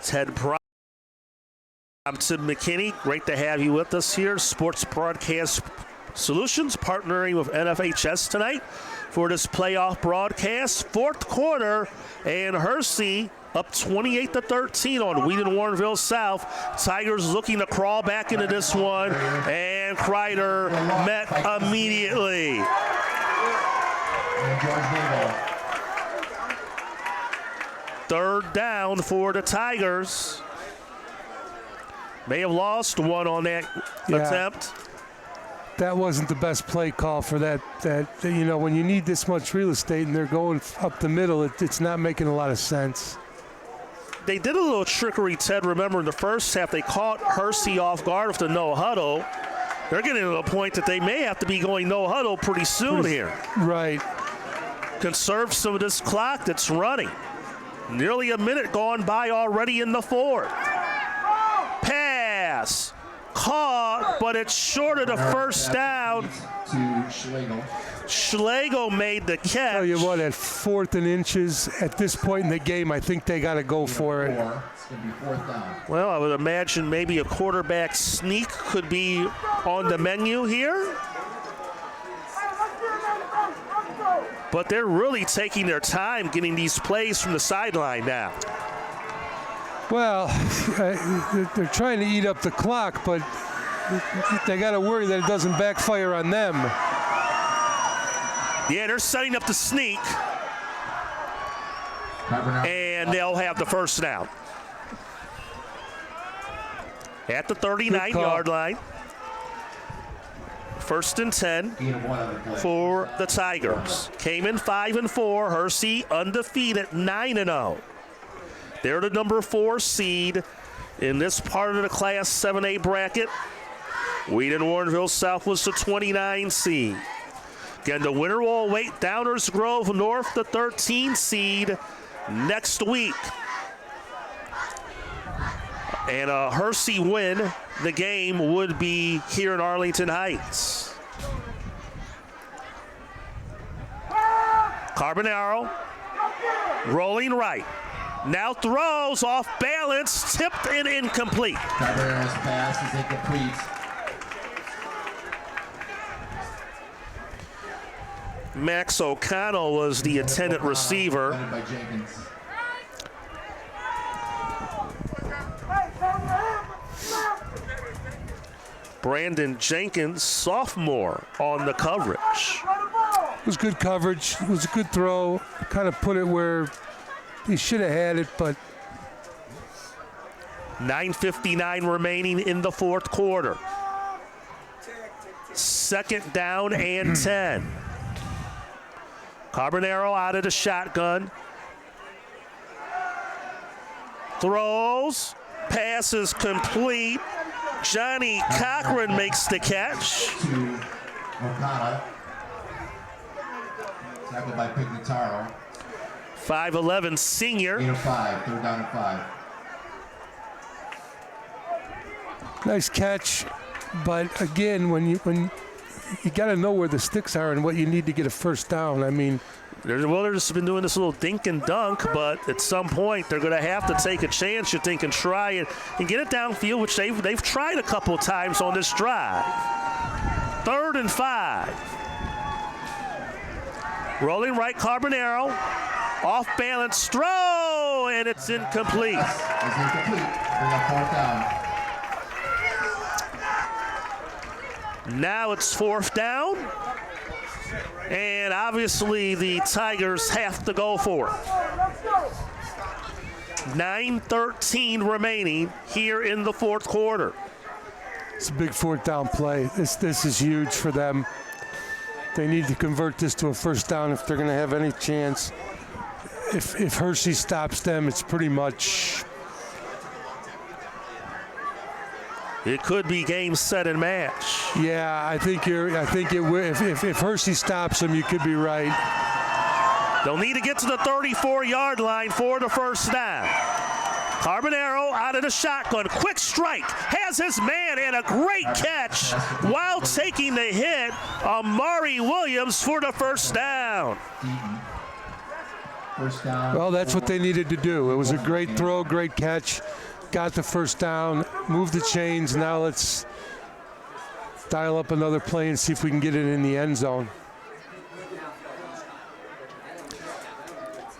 Ted Price. I'm Tim McKinney. Great to have you with us here. Sports Broadcast Solutions partnering with NFHS tonight for this playoff broadcast. Fourth quarter, and Hersey up 28-13 on Wheaton-Warrenville South. Tigers looking to crawl back into this one, and Kreider met immediately. Third down for the Tigers. May have lost one on that attempt. That wasn't the best play call for that. You know, when you need this much real estate and they're going up the middle, it's not making a lot of sense. They did a little trickery, Ted. Remember, in the first half, they caught Hersey off guard with the no huddle. They're getting to the point that they may have to be going no huddle pretty soon here. Right. Conserve some of this clock that's running. Nearly a minute gone by already in the fourth. Pass. Caught, but it's short of the first down. To Schlegel. Schlegel made the catch. Tell you what, at 4th and inches, at this point in the game, I think they got to go for it. It's going to be 4th down. Well, I would imagine maybe a quarterback sneak could be on the menu here. But they're really taking their time getting these plays from the sideline now. Well, they're trying to eat up the clock, but they got to worry that it doesn't backfire on them. Yeah, they're setting up the sneak, and they'll have the first down. At the 39-yard line. 1st and 10 for the Tigers. Came in 5-4. Hersey undefeated 9-0. They're the number 4 seed in this part of the Class 7A bracket. Wheaton-Warrenville South was the 29 seed. Again, the winner will await Downers Grove North, the 13 seed, next week. And a Hersey win, the game would be here in Arlington Heights. Carbonaro rolling right. Now throws off balance, tipped and incomplete. Carbonaro's pass is incomplete. Max O'Connell was the intended receiver. By Jenkins. Brandon Jenkins, sophomore, on the coverage. It was good coverage. It was a good throw. Kind of put it where he should have had it, but 9:59 remaining in the fourth quarter. 2nd down and 10. Carbonaro out of the shotgun. Throws. Passes complete. Johnny Cochran makes the catch. To Okada. Tackled by Pignataro. 5'11" senior. 8 of 5, 3rd down and 5. nice catch. But again, when you got to know where the sticks are and what you need to get a first down. I mean, they're just been doing this little dink and dunk, but at some point they're going to have to take a chance, you think, and try it and get it downfield, which they've tried a couple times on this drive. 3rd and 5. Rolling right, Carbonaro. Off balance throw, and it's incomplete. It's incomplete. Bring up 4th down. Now it's 4th down. And obviously the Tigers have to go for it. 9:13 remaining here in the fourth quarter. It's a big 4th down play. This is huge for them. They need to convert this to a first down if they're going to have any chance. If Hersey stops them, it's pretty much. It could be game, set, and match. Yeah, I think it will. If Hersey stops them, you could be right. They'll need to get to the 34-yard line for the first down. Carbonaro out of the shotgun. Quick strike. Has his man and a great catch while taking the hit. Amari Williams for the first down. First down. Well, that's what they needed to do. It was a great throw, great catch. got the first down, moved the chains. Now let's dial up another play and see if we can get it in the end zone.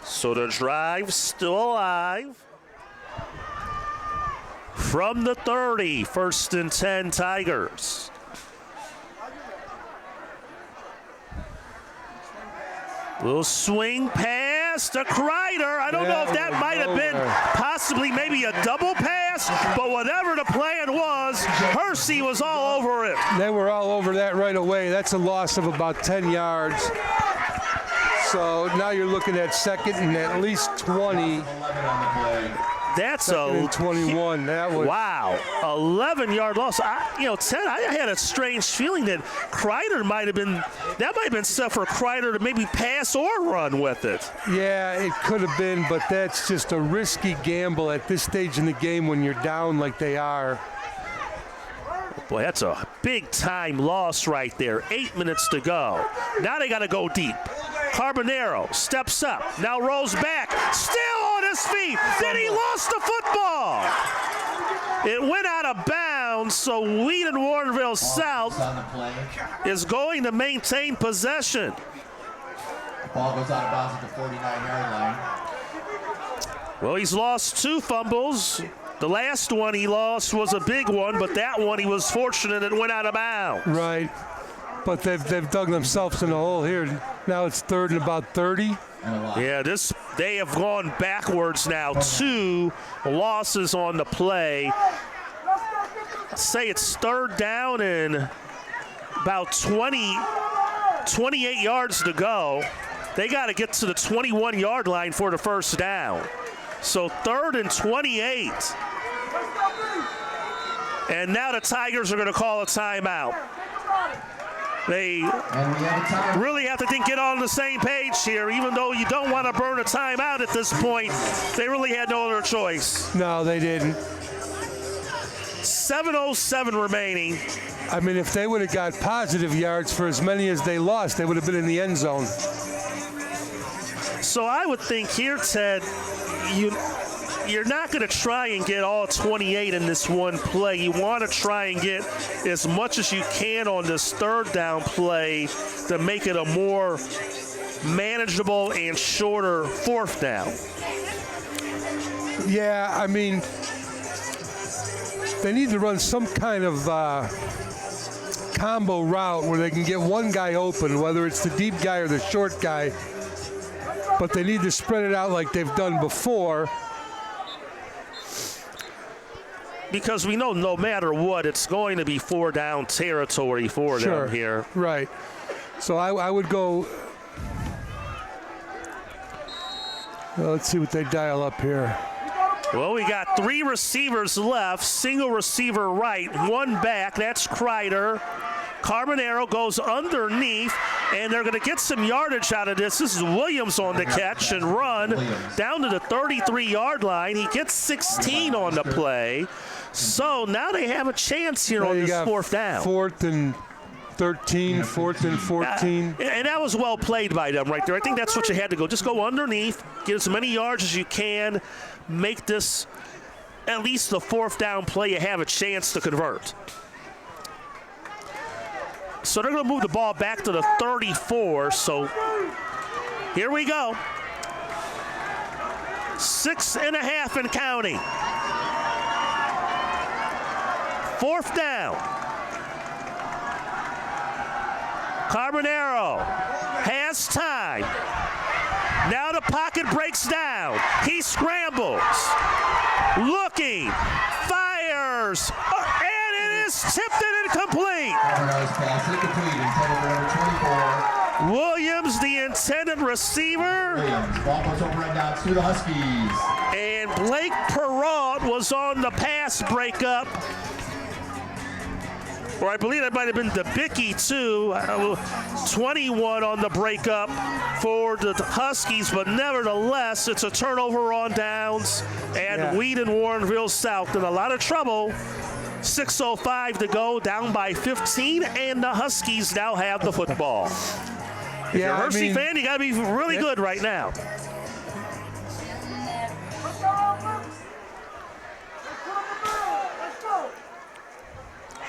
So the drive's still alive. From the 30, 1st and 10 Tigers. Little swing pass to Kreider. I don't know if that might have been possibly maybe a double pass, but whatever the plan was, Hersey was all over it. They were all over that right away. That's a loss of about 10 yards. So now you're looking at 2nd and at least 20. That's a 21. That was wow, 11-yard loss. Ted, I had a strange feeling that Kreider might have been stuff for Kreider to maybe pass or run with it. Yeah, it could have been, but that's just a risky gamble at this stage in the game when you're down like they are. Boy, that's a big-time loss right there. 8 minutes to go. Now they got to go deep. Carbonero steps up, now rolls back, still on his feet. Then he lost the football. It went out of bounds, so Wheaton-Warrenville South is going to maintain possession. Ball goes out of bounds at the 49-yard line. Well, he's lost 2 fumbles. The last one he lost was a big one, but that one he was fortunate it went out of bounds. Right, but they've dug themselves in a hole here. Now it's 3rd and about 30. Yeah, they have gone backwards now. 2 losses on the play. Say it's 3rd down and about 28 yards to go. They got to get to the 21-yard line for the first down. So 3rd and 28. And now the Tigers are going to call a timeout. They really have to get on the same page here. Even though you don't want to burn a timeout at this point, they really had no other choice. No, they didn't. 7:07 remaining. I mean, if they would have got positive yards for as many as they lost, they would have been in the end zone. So I would think here, Ted, you're not going to try and get all 28 in this one play. You want to try and get as much as you can on this 3rd down play to make it a more manageable and shorter 4th down. Yeah, I mean, they need to run some kind of combo route where they can get one guy open, whether it's the deep guy or the short guy. But they need to spread it out like they've done before. Because we know no matter what, it's going to be 4-down territory for them here. Right. So I would go. Well, let's see what they dial up here. Well, we got 3 receivers left, single receiver right, 1 back. That's Kreider. Carbonero goes underneath, and they're going to get some yardage out of this. This is Williams on the catch and run down to the 33-yard line. He gets 16 on the play. So now they have a chance here on this 4th down. 4th and 13, 4th and 14. And that was well played by them right there. I think that's what you had to go. Just go underneath, get as many yards as you can, make this at least the 4th down play you have a chance to convert. So they're going to move the ball back to the 34. So here we go. 6.5 and counting. 4th down. Carbonero has time. Now the pocket breaks down. He scrambles. Looking. Fires. And it is tipped and incomplete. Williams, the intended receiver. Ball goes over and down to the Huskies. And Blake Perrault was on the pass breakup. Or I believe that might have been Debicki too. 21 on the breakup for the Huskies, but nevertheless, it's a turnover on downs, and Wheaton-Warrenville South in a lot of trouble. 6:05 to go, down by 15, and the Huskies now have the football. If you're a Hersey fan, you got to be really good right now.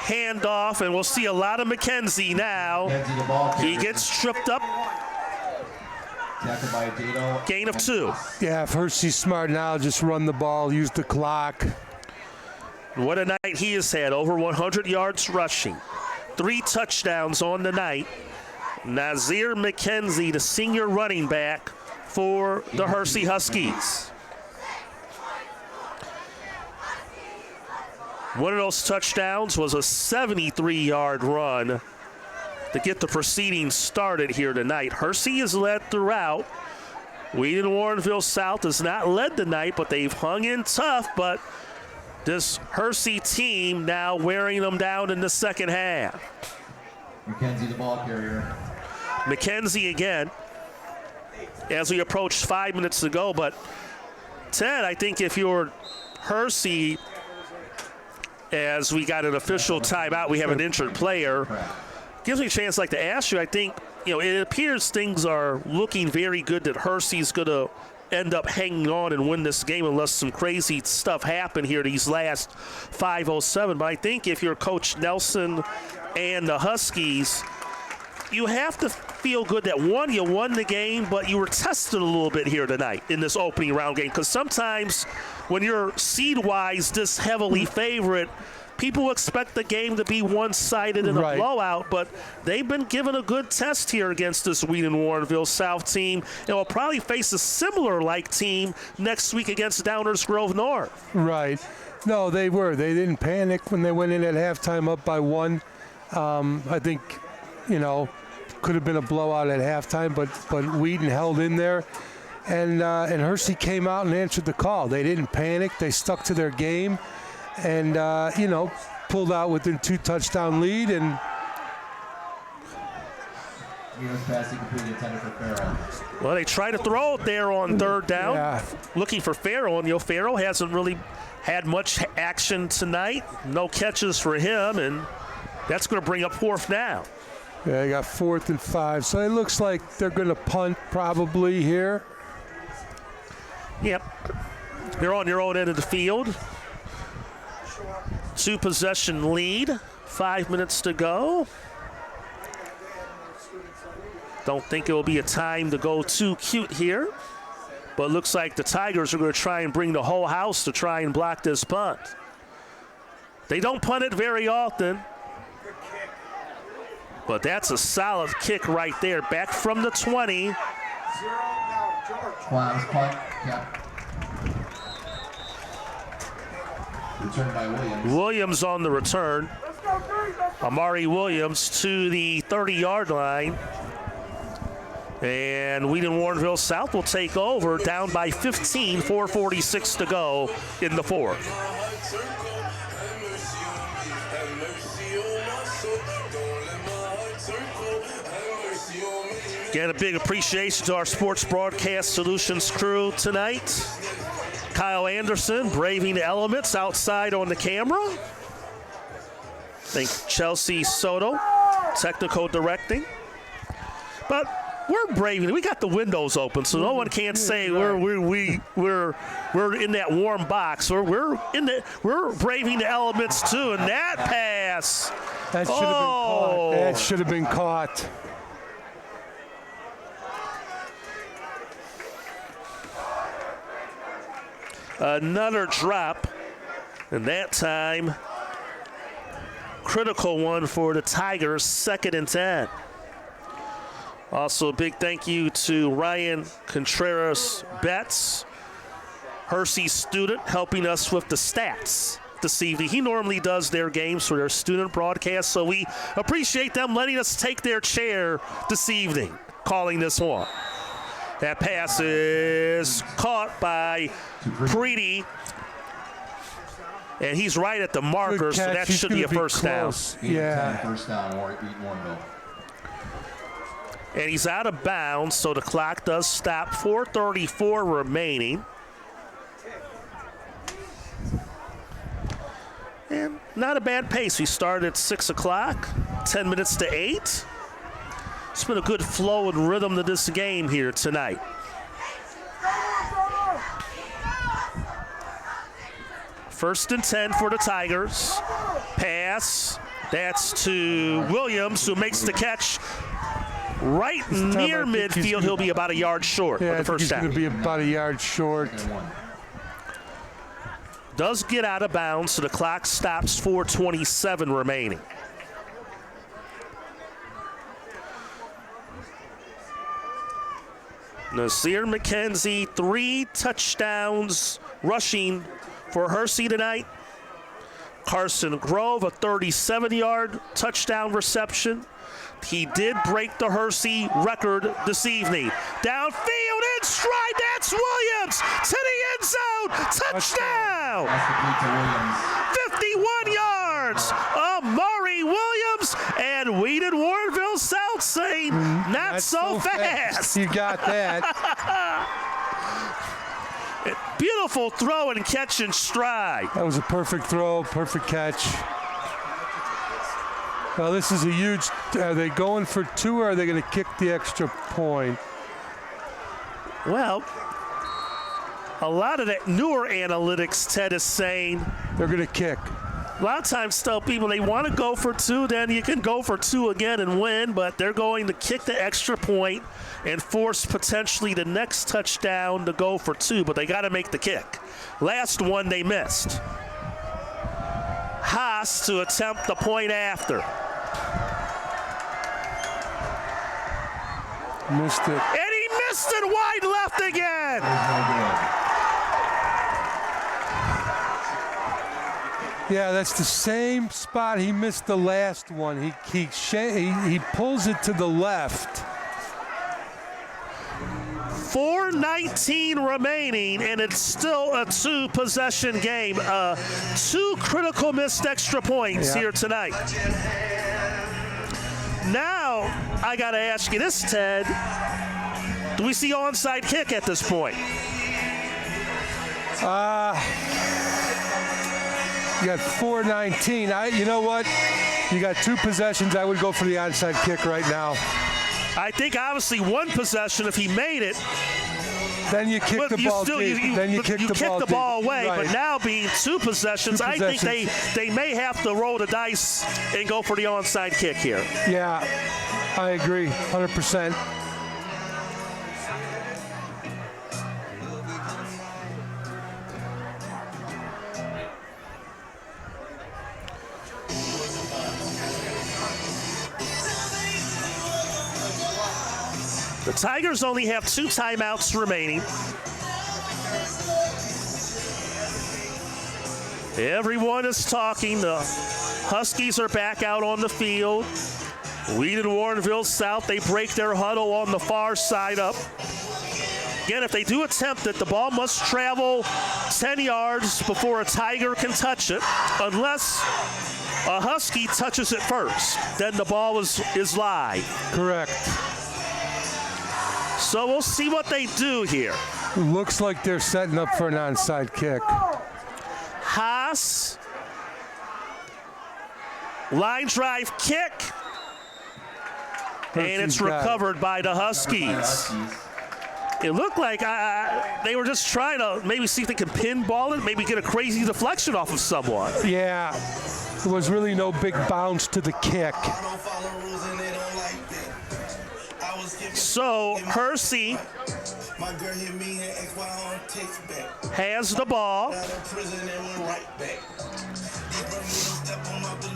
handoff, and we'll see a lot of McKenzie now. He gets tripped up. Gain of 2. Yeah, if Hersey's smart now, just run the ball, use the clock. What a night he has had. Over 100 yards rushing. 3 touchdowns on the night. Nazir McKenzie, the senior running back for the Hersey Huskies. One of those touchdowns was a 73-yard run to get the proceedings started here tonight. Hersey is led throughout. Wheaton-Warrenville South has not led tonight, but they've hung in tough. But this Hersey team now wearing them down in the second half. McKenzie, the ball carrier. McKenzie again, as we approached 5 minutes to go. But Ted, I think if you're Hersey, as we got an official timeout, we have an injured player. Gives me a chance like to ask you, I think, it appears things are looking very good that Hersey's going to end up hanging on and win this game unless some crazy stuff happen here these last 5:07. But I think if you're Coach Nelson and the Huskies, you have to feel good that, one, you won the game, but you were tested a little bit here tonight in this opening round game. Because sometimes when you're seed-wise this heavily favored, people expect the game to be one-sided and a blowout, but they've been given a good test here against this Wheaton-Warrenville South team, and will probably face a similar-like team next week against Downers Grove North. Right. No, they were. They didn't panic when they went in at halftime up by 1. I think, could have been a blowout at halftime, but Wheaton held in there. And Hersey came out and answered the call. They didn't panic. They stuck to their game. And, pulled out within 2 touchdown lead. And well, they tried to throw it there on 3rd down, looking for Farrell. And Farrell hasn't really had much action tonight. No catches for him, and that's going to bring up 4th down. Yeah, they got 4th and 5. So it looks like they're going to punt probably here. Yep. They're on their own end of the field. 2-possession lead, 5 minutes to go. Don't think it will be a time to go too cute here, but looks like the Tigers are going to try and bring the whole house to try and block this punt. They don't punt it very often, but that's a solid kick right there. Back from the 20. Returned by Williams. Williams on the return. Amari Williams to the 30-yard line. And Wheaton-Warrenville South will take over, down by 15, 4:46 to go in the 4th. Again, a big appreciation to our Sports Broadcast Solutions crew tonight. Kyle Anderson braving the elements outside on the camera. Thank Chelsea Soto, technical directing. But we're braving it. We got the windows open, so no one can't say we're in that warm box. We're braving the elements too. And that pass. That should have been caught. That should have been caught. Another drop, and that time, critical one for the Tigers, 2nd and 10. Also, a big thank you to Ryan Contreras Betts, Hersey student, helping us with the stats this evening. He normally does their games for their student broadcast, so we appreciate them letting us take their chair this evening, calling this one. That pass is caught by Preedy, and he's right at the marker, so that should be a first down. Yeah. First down, Wheaton-Warrenville. And he's out of bounds, so the clock does stop. 4:34 remaining. And not a bad pace. We started at 6 o'clock, 10 minutes to 8. It's been a good flow and rhythm to this game here tonight. First and 10 for the Tigers. Pass That's to Williams, who makes the catch right near midfield. He'll be about a yard short Yeah, of the first down. He's going to be about a yard short. Does get out of bounds, so the clock stops, 4:27 remaining. Nasir McKenzie, 3 touchdowns rushing for Hersey tonight. Carson Grove, a 37-yard touchdown reception. He did break the Hersey record this evening. Downfield, in stride, that's Williams to the end zone. Touchdown! 51 yards. Amari Williams and Wheaton-Warrenville South saying, not so fast. You got that. Beautiful throw and catch in stride. That was a perfect throw, perfect catch. Well, this is a huge. Are they going for 2 or are they going to kick the extra point? Well, a lot of that newer analytics, Ted, is saying they're going to kick. A lot of times tell people they want to go for 2, then you can go for 2 again and win, but they're going to kick the extra point and force potentially the next touchdown to go for 2, but they got to make the kick. Last one they missed. Haas to attempt the point after. Missed it. And he missed it wide left again. Yeah, that's the same spot he missed the last one. He pulls it to the left. 4:19 remaining, and it's still a 2-possession game. 2 critical missed extra points here tonight. Now, I got to ask you this, Ted. Do we see onside kick at this point? You got 4:19. You know what? You got 2 possessions. I would go for the onside kick right now. I think obviously 1 possession, if he made it, then you kick the ball deep. Then you kick the ball away. Right. But now being 2 possessions, I think they may have to roll the dice and go for the onside kick here. Yeah, I agree, 100%. The Tigers only have 2 timeouts remaining. Everyone is talking. The Huskies are back out on the field. Wheaton-Warrenville South, they break their huddle on the far side up. Again, if they do attempt it, the ball must travel 10 yards before a Tiger can touch it, unless a Husky touches it first. Then the ball is live. Correct. So we'll see what they do here. Looks like they're setting up for an onside kick. Haas. Line drive kick. And it's recovered by the Huskies. It looked like they were just trying to maybe see if they can pinball it, maybe get a crazy deflection off of someone. Yeah, there was really no big bounce to the kick. So Hersey has the ball.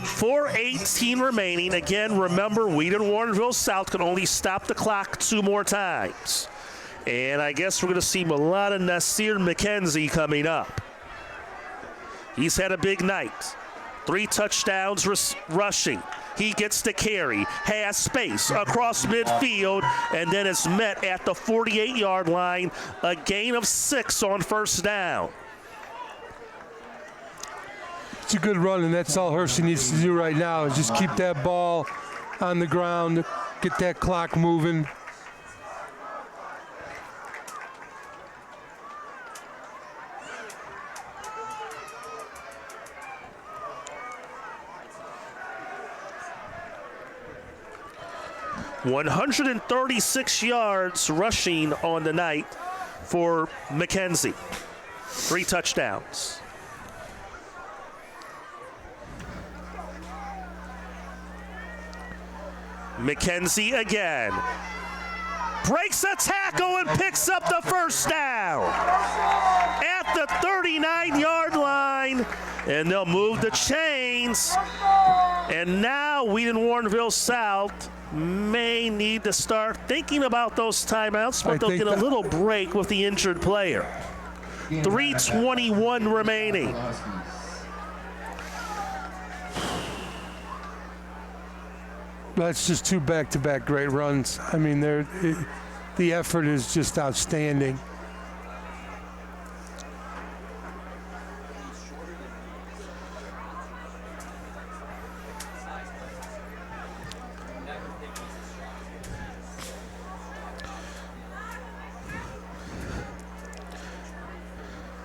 4:18 remaining. Again, remember, Wheaton-Warrenville South can only stop the clock 2 more times. And I guess we're going to see a lot of Nasir McKenzie coming up. He's had a big night. 3 touchdowns rushing. He gets the carry, has space across midfield, and then is met at the 48-yard line. A gain of 6 on first down. It's a good run, and that's all Hersey needs to do right now is just keep that ball on the ground, get that clock moving. .136 yards rushing on the night for McKenzie. 3 touchdowns. McKenzie again. Breaks a tackle and picks up the first down at the 39-yard line. And they'll move the chains. And now Wheaton-Warrenville South may need to start thinking about those timeouts, but they'll get a little break with the injured player. 3:21 remaining. That's just two back-to-back great runs. I mean, the effort is just outstanding.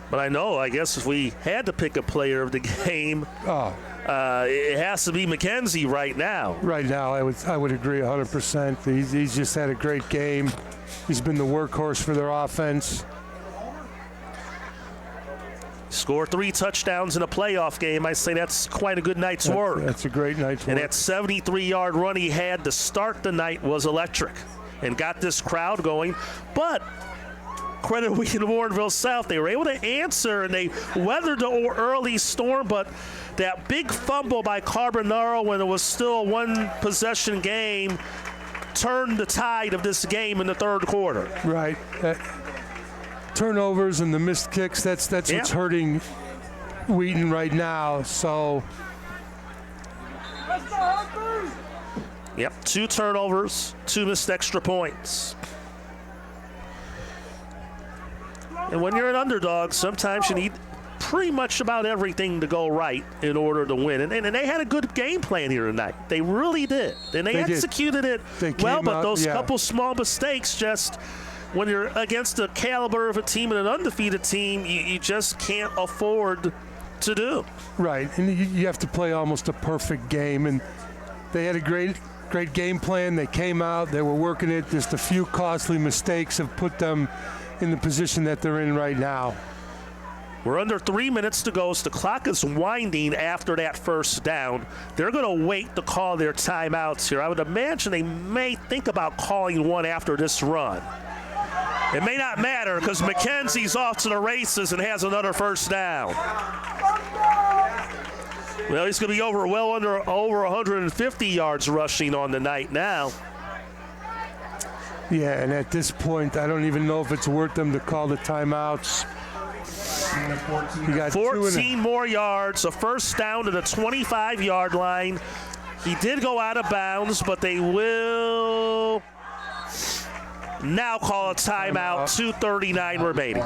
But I guess if we had to pick a player of the game, it has to be McKenzie right now. Right now, I would agree 100%. He's just had a great game. He's been the workhorse for their offense. Scored 3 touchdowns in a playoff game. I say that's quite a good night's work. That's a great night's work. And that 73-yard run he had to start the night was electric and got this crowd going. But credit Wheaton-Warrenville South. They were able to answer, and they weathered the early storm, but that big fumble by Carbonaro when it was still a one-possession game turned the tide of this game in the third quarter. Right. Turnovers and the missed kicks, that's what's hurting Wheaton right now. So, yep, 2 turnovers, 2 missed extra points. And when you're an underdog, sometimes you need pretty much about everything to go right in order to win. And they had a good game plan here tonight. They really did. And they executed it well, but those couple small mistakes just, when you're against the caliber of a team and an undefeated team, you just can't afford to do. Right, and you have to play almost a perfect game. And they had a great game plan. They came out, they were working it. Just a few costly mistakes have put them in the position that they're in right now. We're under 3 minutes to go, so the clock is winding after that first down. They're going to wait to call their timeouts here. I would imagine they may think about calling one after this run. It may not matter because McKenzie's off to the races and has another first down. Well, he's going to be over 150 yards rushing on the night now. Yeah, and at this point, I don't even know if it's worth them to call the timeouts. You got 14 more yards, a first down to the 25-yard line. He did go out of bounds, but they will now call a timeout. 2:39 remaining.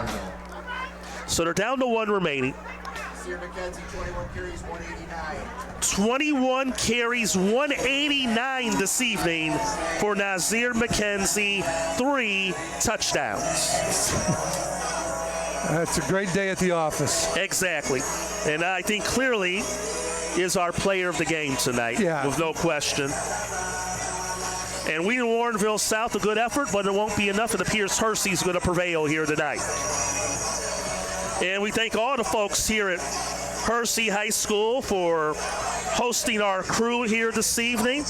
So they're down to 1 remaining. 21 carries, 189 this evening for Nazir McKenzie, 3 touchdowns. That's a great day at the office. Exactly. And I think clearly is our player of the game tonight, with no question. And Wheaton-Warrenville South, a good effort, but it won't be enough. It appears Hersey's going to prevail here tonight. And we thank all the folks here at Hersey High School for hosting our crew here this evening.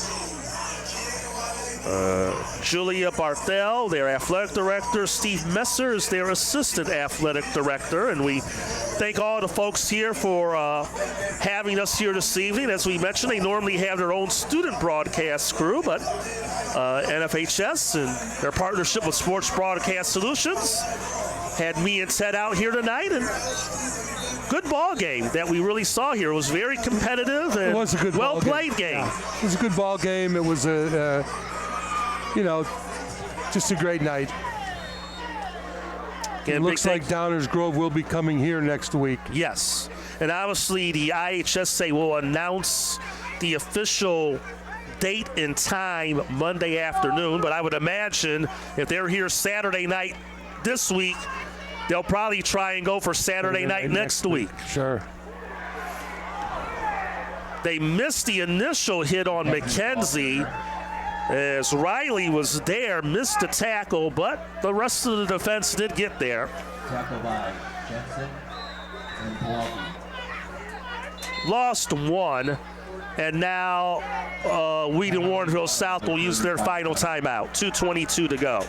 Julia Barthel, their athletic director. Steve Messer is their assistant athletic director. And we thank all the folks here for having us here this evening. As we mentioned, they normally have their own student broadcast crew, but NFHS and their partnership with Sports Broadcast Solutions had me and Ted out here tonight. And good ball game that we really saw here. It was very competitive and it was a good well-played game. Yeah. It was a good ball game. It was just a great night. It looks like Downers Grove will be coming here next week. Yes, and obviously the IHSA will announce the official date and time Monday afternoon, but I would imagine if they're here Saturday night this week, they'll probably try and go for Saturday night next week. Sure. They missed the initial hit on McKenzie as Riley was there, missed the tackle, but the rest of the defense did get there. Tackle by Jensen and Paul. lost 1. And now Wheaton-Warrenville South will use their final timeout. 2:22 to go.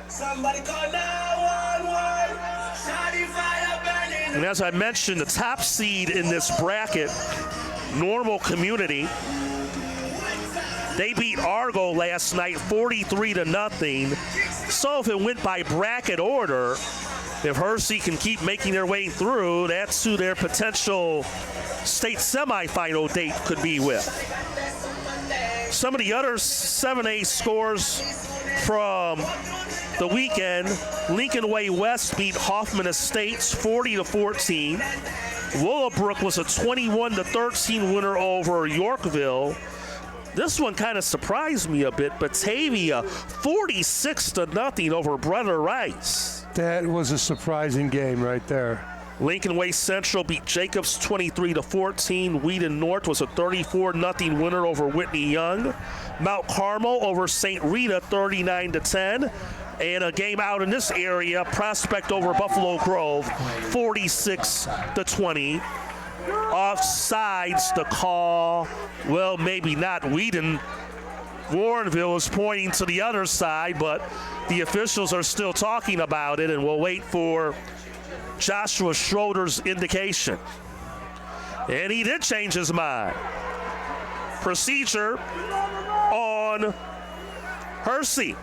Somebody call 911. Shawty fire burning. And as I mentioned, the top seed in this bracket, Normal Community, they beat Argo last night 43-0. So if it went by bracket order, if Hersey can keep making their way through, that's who their potential state semifinal date could be with. Some of the other 7A scores from the weekend: Lincoln Way West beat Hoffman Estates 40-14. Willowbrook was a 21-13 winner over Yorkville. This one kind of surprised me a bit. Batavia 46-0 over Brother Rice. That was a surprising game right there. Lincoln Way Central beat Jacobs 23-14. Wheaton North was a 34-0 winner over Whitney Young. Mount Carmel over St. Rita 39-10. And a game out in this area, Prospect over Buffalo Grove 46-20. Offsides the call. Well, maybe not. Wheaton-Warrenville is pointing to the other side, but the officials are still talking about it, and we'll wait for Joshua Schroeder's indication. And he did change his mind. Procedure on Hersey.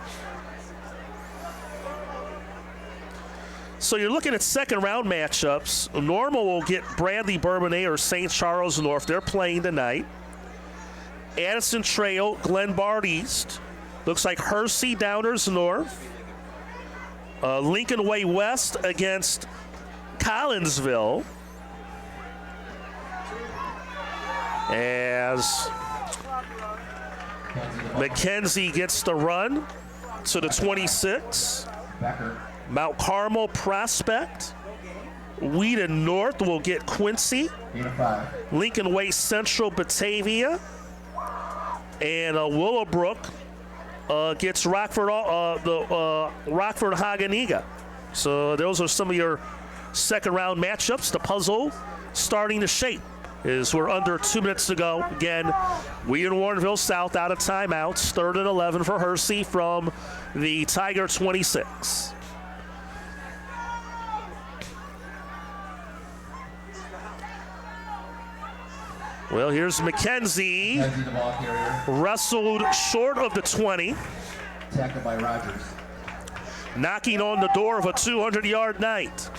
So you're looking at second round matchups. Normal will get Bradley Bourbonnais or St. Charles North. They're playing tonight. Addison Trail, Glenbard East. Looks like Hersey Downers North. Lincoln Way West against Collinsville. As McKenzie gets the run to the 26. Mount Carmel Prospect. Wheaton North will get Quincy. Lincoln Way Central Batavia. And Willowbrook gets Rockford Haganiga. So those are some of your second round matchups. The puzzle starting to shape as we're under 2 minutes to go. Again, Wheaton-Warrenville South out of timeouts. 3rd and 11 for Hersey from the Tiger 26. Well, here's McKenzie. The ball carrier. Wrestled short of the 20. Tackled by Rogers. Knocking on the door of a 200-yard night.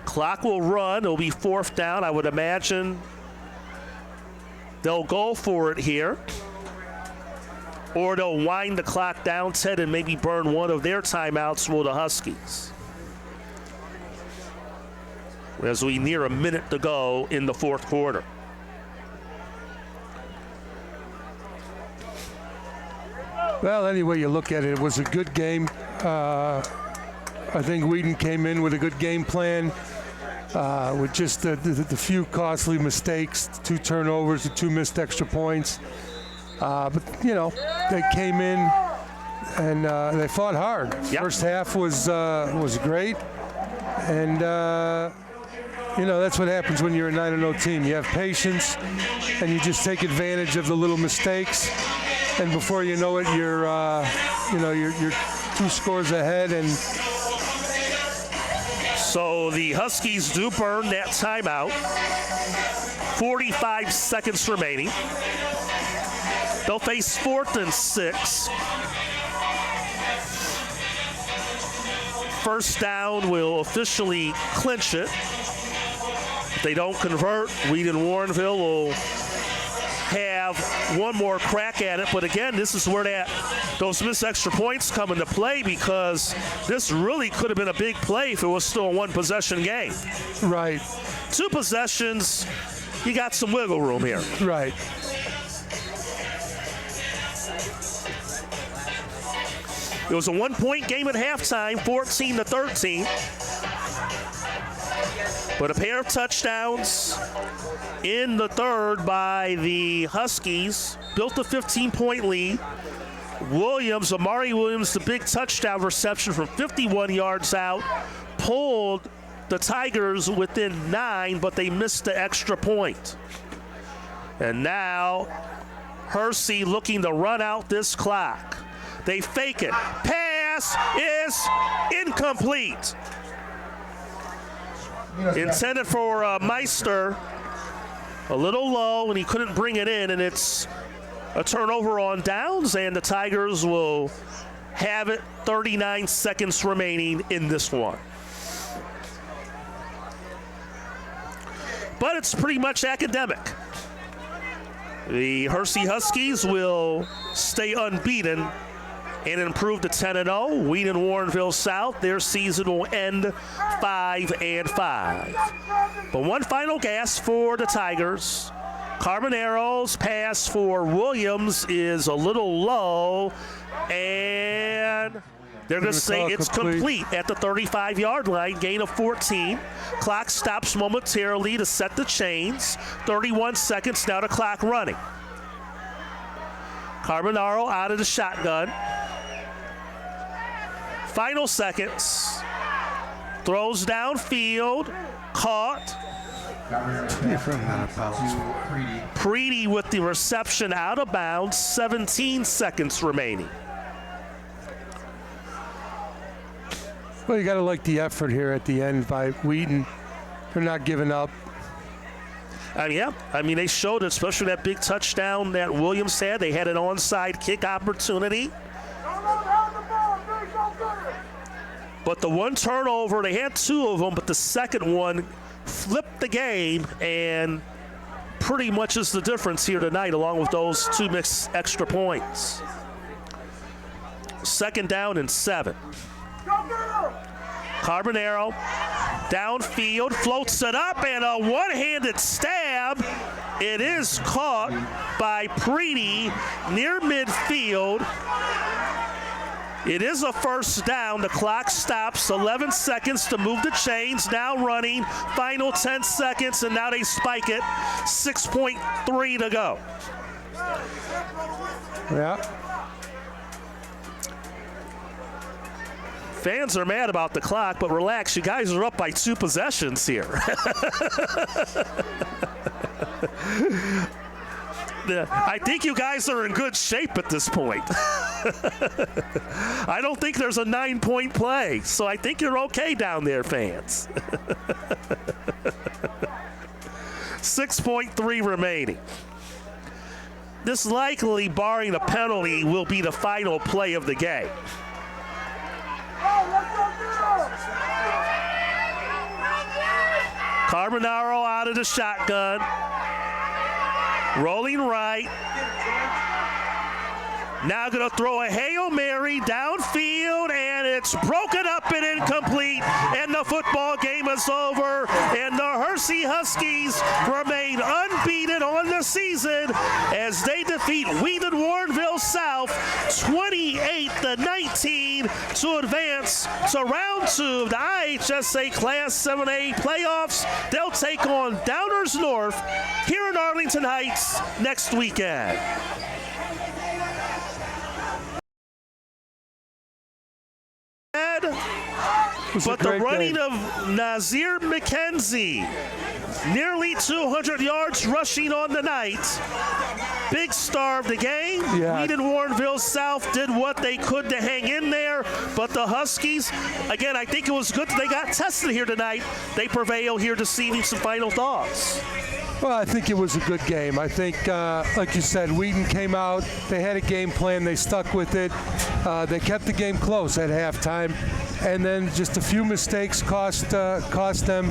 Clock will run. It'll be 4th down. I would imagine they'll go for it here. Or they'll wind the clock down, Ted, and maybe burn one of their timeouts for the Huskies. As we near a minute to go in the 4th quarter. Well, any way you look at it, it was a good game. I think Wheaton came in with a good game plan with just the few costly mistakes, 2 turnovers, and 2 missed extra points. But, you know, they came in and they fought hard. Yep. First half was great. And, you know, that's what happens when you're a 9-0 team. You have patience, and you just take advantage of the little mistakes. And before you know it, you're 2 scores ahead. And so the Huskies do burn that timeout. 45 seconds remaining. They'll face 4th and 6. First down will officially clinch it. If they don't convert, Wheaton-Warrenville will have one more crack at it. But again, this is where those missed extra points come into play, because this really could have been a big play if it was still a 1-possession game. Right. 2 possessions, you got some wiggle room here. Right. It was a 1-point game at halftime, 14-13. But a pair of touchdowns in the third by the Huskies built a 15-point lead. Amari Williams, the big touchdown reception from 51 yards out, pulled the Tigers within 9, but they missed the extra point. And now Hersey looking to run out this clock. They fake it. Pass is incomplete. Intended for Meister. A little low, and he couldn't bring it in, and it's a turnover on downs, and the Tigers will have it. 39 seconds remaining in this one. But it's pretty much academic. The Hersey Huskies will stay unbeaten and improve to 10-0. Wheaton-Warrenville South, their season will end 5-5. But one final gasp for the Tigers. Carbonero's pass for Williams is a little low, and they're going to say it's complete at the 35-yard line, gain of 14. Clock stops momentarily to set the chains. 31 seconds, now the clock running. Carbonaro out of the shotgun. Final seconds. Throws downfield, caught. Preedy with the reception out of bounds, 17 seconds remaining. Well, you got to like the effort here at the end by Wheaton. They're not giving up. They showed it, especially that big touchdown that Williams had. They had an onside kick opportunity. But the one turnover, they had two of them, but the second one flipped the game and pretty much is the difference here tonight, along with those two mixed extra points. 2nd down and 7. Carbonero downfield, floats it up, and a one-handed stab. It is caught by Preedy near midfield. It is a first down. The clock stops. 11 seconds to move the chains. Now running. Final 10 seconds, and now they spike it. 6.3 to go. Yeah. Fans are mad about the clock, but relax. You guys are up by 2 possessions here. I think you guys are in good shape at this point. I don't think there's a 9-point play, so I think you're okay down there, fans. 6.3 remaining. This likely, barring a penalty, will be the final play of the game. Carbonaro out of the shotgun. Rolling right. Now going to throw a Hail Mary downfield, and it's broken up and incomplete, and the football game is over, and the Hersey Huskies remain unbeaten on the season as they defeat Wheaton-Warrenville South 28-19 to advance to round 2 of the IHSA Class 7A playoffs. They'll take on Downers North here in Arlington Heights next weekend. But the running of Nazir McKenzie, nearly 200 yards rushing on the night. Big star of the game. Yeah. Wheaton-Warrenville South did what they could to hang in there, but the Huskies, again, I think it was good that they got tested here tonight. They prevail here this evening. Some final thoughts. Well, I think it was a good game. I think, like you said, Wheaton came out. They had a game plan. They stuck with it. They kept the game close at halftime. And then just a few mistakes cost them.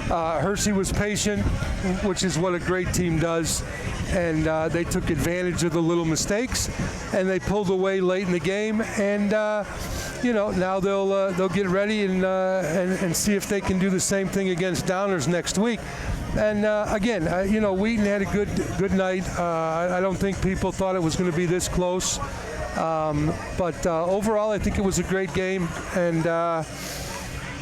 Hersey was patient, which is what a great team does. And they took advantage of the little mistakes, and they pulled away late in the game. And now they'll get ready and see if they can do the same thing against Downers next week. And again, Wheaton had a good night. I don't think people thought it was going to be this close. But overall, I think it was a great game. And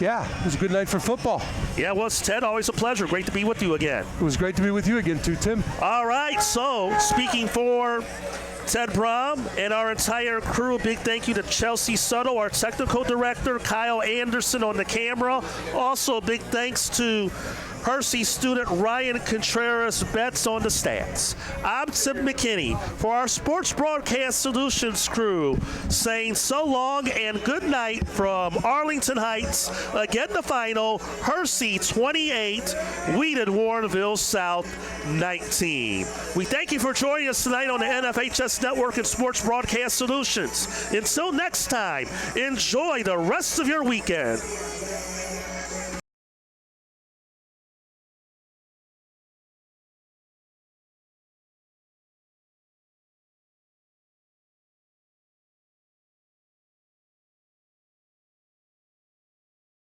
yeah, it was a good night for football. Yeah, well, it's Ted. Always a pleasure. Great to be with you again. It was great to be with you again, too, Tim. All right, so speaking for Ted Brom and our entire crew, big thank you to Chelsea Suttle, our technical director, Kyle Anderson on the camera. Also, big thanks to Hersey student Ryan Contreras Betts on the stats. I'm Tim McKinney for our Sports Broadcast Solutions crew, saying so long and good night from Arlington Heights. Again, the final, Hersey 28, Wheaton-Warrenville South 19. We thank you for joining us tonight on the NFHS Network and Sports Broadcast Solutions. Until next time, enjoy the rest of your weekend.